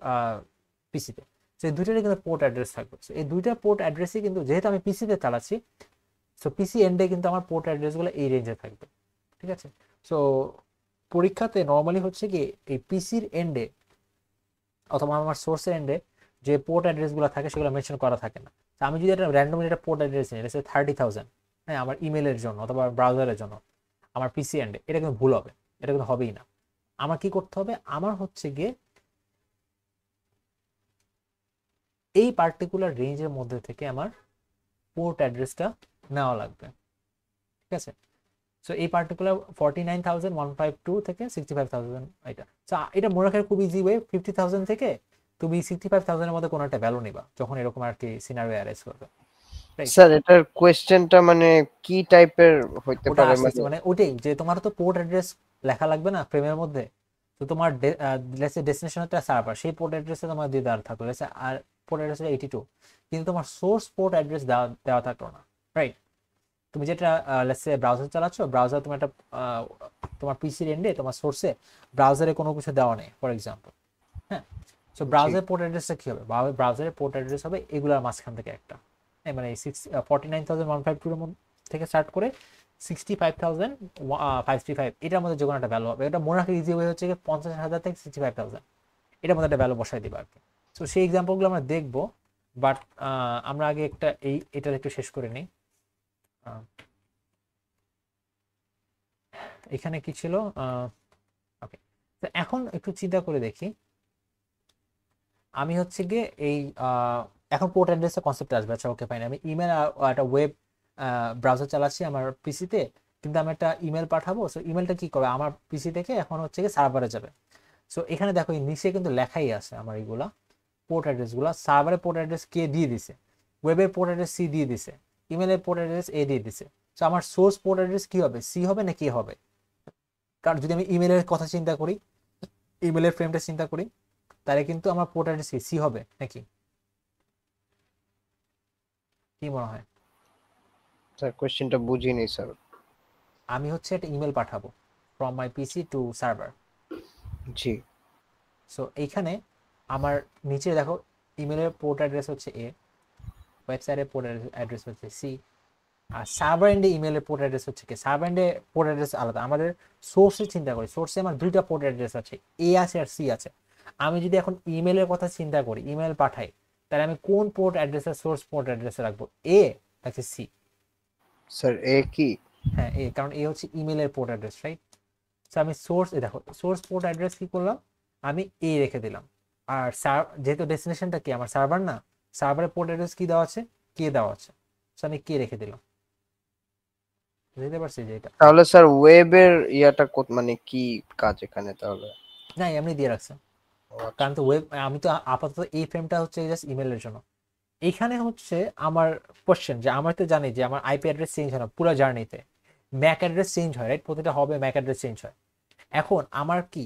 [SPEAKER 1] পিসিতে, সো এই দুইটারই কিন্তু পোর্ট অ্যাড্রেস থাকবে। সো এই দুইটা পোর্ট অ্যাড্রেসই কিন্তু যেহেতু আমি পিসিতে চালাচ্ছি, সো পিসি এন্ডে কিন্তু আমার পোর্ট অ্যাড্রেসগুলো এই রেঞ্জে থাকবে। ঠিক আছে, সো পরীক্ষাতে নর্মালি হচ্ছে কি এই পিসির এন্ডে অথবা আমার সোর্সের এন্ডে যে পোর্ট অ্যাড্রেসগুলো থাকে সেগুলো মেনশন করা থাকে না। তো আমি যদি একটা র্যান্ডমলি একটা পোর্ট অ্যাড্রেস নিই, এটা 30,000, হ্যাঁ, আমার ইমেলের জন্য অথবা ব্রাউজারের জন্য আমার পিসি এন্ডে, এটা কিন্তু ভুল হবে, এটা কিন্তু হবেই না। আমার কি করতে হবে, আমার হচ্ছে গিয়ে এই পার্টিকুলার রেঞ্জের মধ্যে থেকে আমার পোর্ট অ্যাড্রেসটা নেওয়া লাগবে। ঠিক আছে, সো এই পার্টিকুলার 49,152 থেকে 65,000 এটা। সো এটা মনে রাখার খুব ইজি ওয়ে, 50,000 থেকে তুমি 65,000 এর মধ্যে কোনো একটা ভ্যালু নিবা যখন এরকম আর কি সিনারিও অ্যারাইজ করবে।
[SPEAKER 3] স্যার এটার কোয়েশ্চেনটা মানে কি টাইপের হইতে
[SPEAKER 1] ওটা
[SPEAKER 3] পারে?
[SPEAKER 1] আসতেছে মানে ওইটাই যে তোমার তো পোর্ট অ্যাড্রেস লেখা লাগবে না ফ্রেমের মধ্যে, তো তোমার লেটস সে ডেস্টিনেশনটা সার্ভার, সেই পোর্ট অ্যাড্রেসে তোমার দিয়ে দেওয়া থাকলো, লেটস আর পোর্ট অ্যাড্রেস 82, কিন্তু তোমার সোর্স পোর্ট অ্যাড্রেস দেওয়া থাকলো না, রাইট? তুমি যেটা লেটস সে ব্রাউজার চালাচ্ছ, ব্রাউজার তোমার একটা তোমার পিসির এন্ডে তোমার সোর্সে ব্রাউজারে কোনো কিছু দেওয়া নেই ফর এক্সাম্পল। হ্যাঁ, সো ব্রাউজার পোর্ট অ্যাড্রেসটা কি হবে, ব্রাউজারের পোর্ট অ্যাড্রেস হবে এগুলোর মাঝখান থেকে একটা, মানে 49,152 থেকে স্টার্ট করে 65,535 এটার মধ্যে যে কোনো একটা ভ্যালু হবে। এটা মনে রাখার ইজি ওয়ে হচ্ছে 50,000 থেকে 65,000 এটার মধ্যে একটা ভ্যালু বসাই দিবা আর কি। সো সেই এক্সাম্পলগুলো আমরা দেখবো, বাট আমরা আগে এটা একটু শেষ করে নিই। এখানে কি ছিল, ওকে, তো এখন একটু চিন্তা করে দেখি। আমি হচ্ছে গিয়ে এই এখন পোর্ট অ্যাড্রেসের কনসেপ্ট আসবে। আচ্ছা ওকে ফাইন, আমি ইমেল একটা ওয়েব ব্রাউজার চালাচ্ছি আমার পিসিতে, কিন্তু আমি একটা ইমেল পাঠাবো। সো ইমেলটা কি করবে, আমার পিসি থেকে এখন হচ্ছে গিয়ে সার্ভারে যাবে। সো এখানে দেখো এই নিচে কিন্তু লেখাই আছে আমার এইগুলা পোর্ট অ্যাড্রেসগুলো। সার্ভারের পোর্ট অ্যাড্রেস কে দিয়ে দিছে, ওয়েবের পোর্ট অ্যাড্রেস সি দিয়ে দিছে, ইমেলের পোর্ট অ্যাড্রেস এ দিয়ে দিছে। সো আমার সোর্স পোর্ট অ্যাড্রেস কি হবে, সি হবে না কে হবে? কারণ যদি আমি ইমেলের কথা চিন্তা করি, ইমেলের ফ্রেমটা চিন্তা করি, তাহলে কিন্তু আমার পোর্ট অ্যাড্রেস সি হবে নাকি? কি মনে হয়?
[SPEAKER 3] স্যার কোয়েশ্চেনটা বুঝিনি স্যার।
[SPEAKER 1] আমি হচ্ছে একটা ইমেল পাঠাবো from my PC to server.
[SPEAKER 3] জি,
[SPEAKER 1] সো এইখানে আমার নিচে দেখো ইমেলের পোর্ট অ্যাড্রেস হচ্ছে এ, ওয়েবসাইটের পোর্ট অ্যাড্রেস হচ্ছে সি, আর সার্ভার এন্ডে ইমেলের পোর্ট অ্যাড্রেস হচ্ছে কি, সার্ভার এন্ডে পোর্ট অ্যাড্রেস আলাদা। আমাদের সোর্সে চিন্তা করি, সোর্সে আমার দুইটা পোর্ট অ্যাড্রেস আছে, এ আছে আর সি আছে। আমি যদি এখন ইমেলের কথা চিন্তা করি, ইমেল পাঠাই, তাহলে আমি কোন পোর্ট অ্যাড্রেসের সোর্স পোর্ট অ্যাড্রেসে রাখবো, এ নাকি সি?
[SPEAKER 3] স্যার এ কি?
[SPEAKER 1] হ্যাঁ এ, কারণ এ হচ্ছে ইমেলের পোর্ট অ্যাড্রেস, রাইট? সো আমি সোর্স, দেখো সোর্স পোর্ট অ্যাড্রেস কি করলাম, আমি এ রেখে দিলাম। আর যেহেতু ডেস্টিনেশনটা কি আমার সার্ভার না, সার্ভারের পোর্ট অ্যাড্রেস কি দেওয়া আছে, কে দেওয়া আছে, সো আমি কে রেখে দিলাম। বুঝতে পারছি যে এটা
[SPEAKER 3] তাহলে স্যার ওয়েবের ইয়াটা মানে কি কাজ এখানে তাহলে?
[SPEAKER 1] না এমনি দিয়ে রাখছে, কারণ তো ওয়েব, আমি তো আপাতত এই ফ্রেমটা হচ্ছে জাস্ট ইমেলের জন্য। এইখানে হচ্ছে আমার কোশ্চেন যে আমার তো জানি যে আমার আইপি অ্যাড্রেস চেঞ্জ হয় না পুরো জার্নিতে, ম্যাক অ্যাড্রেস চেঞ্জ হয়, রাইট? প্রতিটা হবে ম্যাক অ্যাড্রেস চেঞ্জ হয়। এখন আমার কি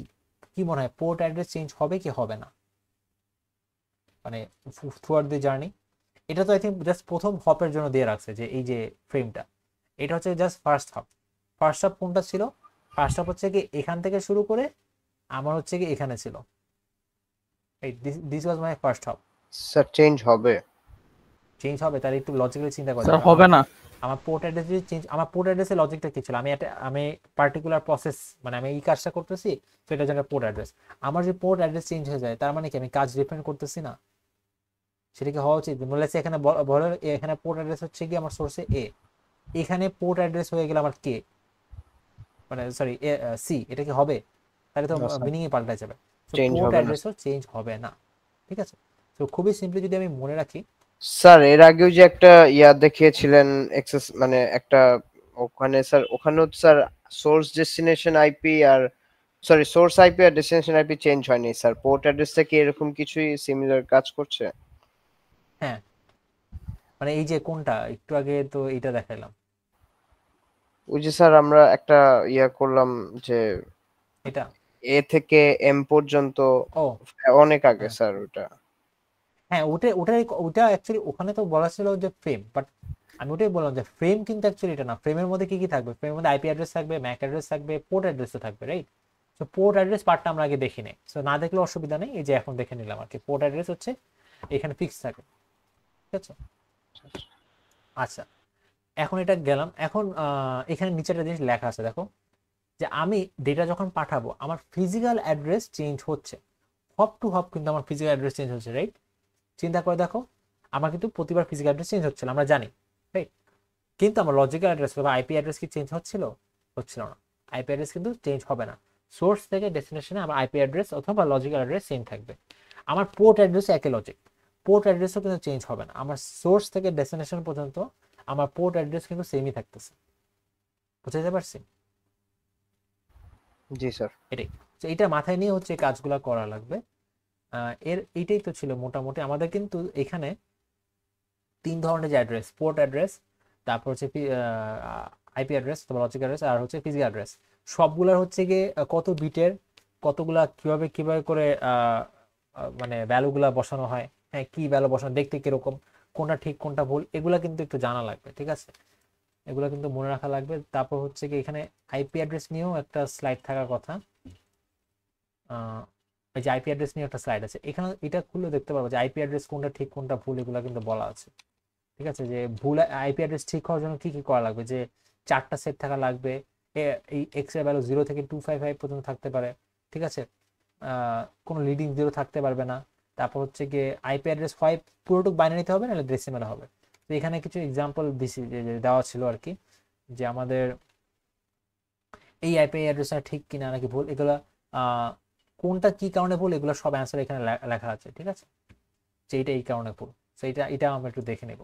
[SPEAKER 1] মনে হয় পোর্ট অ্যাড্রেস চেঞ্জ হবে কি হবে না, মানে থ্রুআউট দি জার্নি? এটা তো আই থিঙ্ক জাস্ট প্রথম হপের জন্য দিয়ে রাখছে যে এই যে ফ্রেমটা, এটা হচ্ছে just first hop. First hop কোনটা ছিল, ফার্স্ট হপ হচ্ছে কি এখান থেকে শুরু করে আমার হচ্ছে কি এখানে ছিল, this was my first hop.
[SPEAKER 3] Sir change হবে?
[SPEAKER 1] চেঞ্জ হবে, তাহলে একটু লজিক্যালি চিন্তা করি।
[SPEAKER 4] স্যার হবে না।
[SPEAKER 1] আমার পোর্ট অ্যাড্রেস যদি চেঞ্জ, আমার পোর্ট অ্যাড্রেসের লজিকটা কি ছিল, আমি পার্টিকুলার প্রসেস, মানে আমি এই কাজটা করতেছি, তো এটা জন্য পোর্ট অ্যাড্রেস। আমার যে পোর্ট অ্যাড্রেস চেঞ্জ হয়ে যায় তার মানে কি আমি কাজ ডিপেন্ড করতেছি না? সেটা কি হওয়া উচিত? বলে এখানে বলে এখানে পোর্ট অ্যাড্রেস হচ্ছে কি আমার সোর্সে এ, এখানে পোর্ট অ্যাড্রেস হয়ে গেল আমার কে, মানে সরি সি, এটা কি হবে? তাহলে তো
[SPEAKER 3] না স্যার,
[SPEAKER 1] মিনিংই পাল্টে যাবে। তো
[SPEAKER 3] চেঞ্জ
[SPEAKER 1] পোর্ট
[SPEAKER 3] হবে না।
[SPEAKER 1] অ্যাড্রেসও চেঞ্জ হবে না, ঠিক আছে? তো খুবই সিম্পলি যদি আমি মনে রাখি,
[SPEAKER 3] স্যার এর আগেও যে একটা ইয়া দেখিয়েছিলেন এক্সেস মানে একটা, ওখানে স্যার ওখানেও স্যার সোর্স ডেস্টিনেশন আইপি আর সরি সোর্স আইপি আর ডেস্টিনেশন আইপি চেঞ্জ হয়নি স্যার, পোর্ট অ্যাড্রেসটা কি এরকম কিছুই সিমিলার কাজ করছে?
[SPEAKER 1] হ্যাঁ মানে এই যে কোনটা একটু আগে তো এটা দেখাইলাম,
[SPEAKER 3] ওই যে স্যার আমরা একটা ইয়া করলাম যে
[SPEAKER 1] এটা।
[SPEAKER 3] এ থেকে এম পর্যন্ত,
[SPEAKER 1] ও
[SPEAKER 3] অনেক আগে
[SPEAKER 1] হ্যাঁ
[SPEAKER 3] স্যার ওটা।
[SPEAKER 1] হ্যাঁ, ওটা অ্যাকচুয়ালি ওখানে তো বলা ছিল যে ফ্রেম, বাট আমি ওটাই বললাম যে ফ্রেম কিন্তু অ্যাকচুয়ালি এটা না। ফ্রেমের মধ্যে কি কি থাকবে? ফ্রেমের মধ্যে আইপি অ্যাড্রেস থাকবে, ম্যাক অ্যাড্রেস থাকবে, পোর্ট অ্যাড্রেসও থাকবে, রাইট? তো পোর্ট অ্যাড্রেস পার্টটা আমরা আগে দেখি নেই, সো না দেখলে অসুবিধা নেই, এই যে এখন দেখে নিলাম আর কি। পোর্ট অ্যাড্রেস হচ্ছে এখানে ফিক্স থাকে, ঠিক আছে? আচ্ছা, এখন এটা গেলাম। এখন এখানে নিচে একটা জিনিস লেখা আছে দেখো, যে আমি ডেটা যখন পাঠাবো আমার ফিজিক্যাল অ্যাড্রেস চেঞ্জ হচ্ছে, হপ টু হপ কিন্তু আমার ফিজিক্যাল অ্যাড্রেস চেঞ্জ হচ্ছে, রাইট? চিন্তা করে দেখো, আমার কিন্তু প্রতিবার ফিজিক্যাল অ্যাড্রেস চেঞ্জ হচ্ছিল, আমরা জানি, রাইট? কিন্তু আমার লজিক্যাল অ্যাড্রেস বা আইপি অ্যাড্রেস কি চেঞ্জ হচ্ছিল? হচ্ছিল না। আইপি অ্যাড্রেস কিন্তু চেঞ্জ হবে না। সোর্স থেকে ডেস্টিনেশনে আমার আইপি অ্যাড্রেস অথবা লজিক্যাল অ্যাড্রেস সেম থাকবে। আমার পোর্ট অ্যাড্রেস একই লজিক, পোর্ট অ্যাড্রেসও কিন্তু চেঞ্জ হবে না। আমার সোর্স থেকে ডেস্টিনেশন পর্যন্ত আমার পোর্ট অ্যাড্রেস কিন্তু সেমই থাকতেছে। বুঝতে পারছি?
[SPEAKER 3] জি স্যার।
[SPEAKER 1] এটাই, তো এটা মাথায় নিয়ে হচ্ছে এই কাজগুলো করা লাগবে। এইটাই তো ছিল মোটামুটি আমাদের। কিন্তু এখানে 3 ধরনের যে অ্যাড্রেস, পোর্ট অ্যাড্রেস, তারপর হচ্ছে আইপি অ্যাড্রেস অথবা লজিক্যাল অ্যাড্রেস, আর হচ্ছে ফিজিক্যাল অ্যাড্রেস, সবগুলোর হচ্ছে গিয়ে কত বিটের, কতগুলা কিভাবে কিভাবে করে মানে ভ্যালুগুলা বসানো হয়, হ্যাঁ কি ভ্যালু বসানো, দেখতে কিরকম, কোনটা ঠিক কোনটা ভুল, এগুলা কিন্তু একটু জানা লাগবে, ঠিক আছে? এগুলো কিন্তু মনে রাখা লাগবে। তারপর হচ্ছে কি এখানে আইপি অ্যাড্রেস নিয়েও একটা স্লাইড থাকার কথা। এই যে আইপি অ্যাড্রেস নিয়ে একটা স্লাইড আছে এখানে, এটা খুললে দেখতে পারবো যে আইপি অ্যাড্রেস কোনটা ঠিক কোনটা ভুল এগুলো কিন্তু বলা আছে, ঠিক আছে? যে ভুল আইপি অ্যাড্রেস ঠিক হওয়ার জন্য কি কি করা লাগবে, যে 4টা সেট থাকা লাগবে, এই এক্স এর ভ্যালু 0 থেকে 255 পর্যন্ত থাকতে পারে, ঠিক আছে? কোনো লিডিং জিরো থাকতে পারবে না। তারপর হচ্ছে গিয়ে আইপি অ্যাড্রেস হয় পুরোটুক বাইনারিতে হবে নাহলে ডেসিমেলে হবে। তো এখানে কিছু এক্সাম্পল দিছি যে দেওয়া ছিল আর কি, যে আমাদের এই আইপি অ্যাড্রেসটা ঠিক কিনা নাকি ভুল, এগুলো কোনটা কি কারণে ভুল, এগুলো সব অ্যান্সার এখানে লেখা আছে, ঠিক আছে? যে এটা এই কারণে ভুল, তো এটা আমরা একটু দেখে নেব।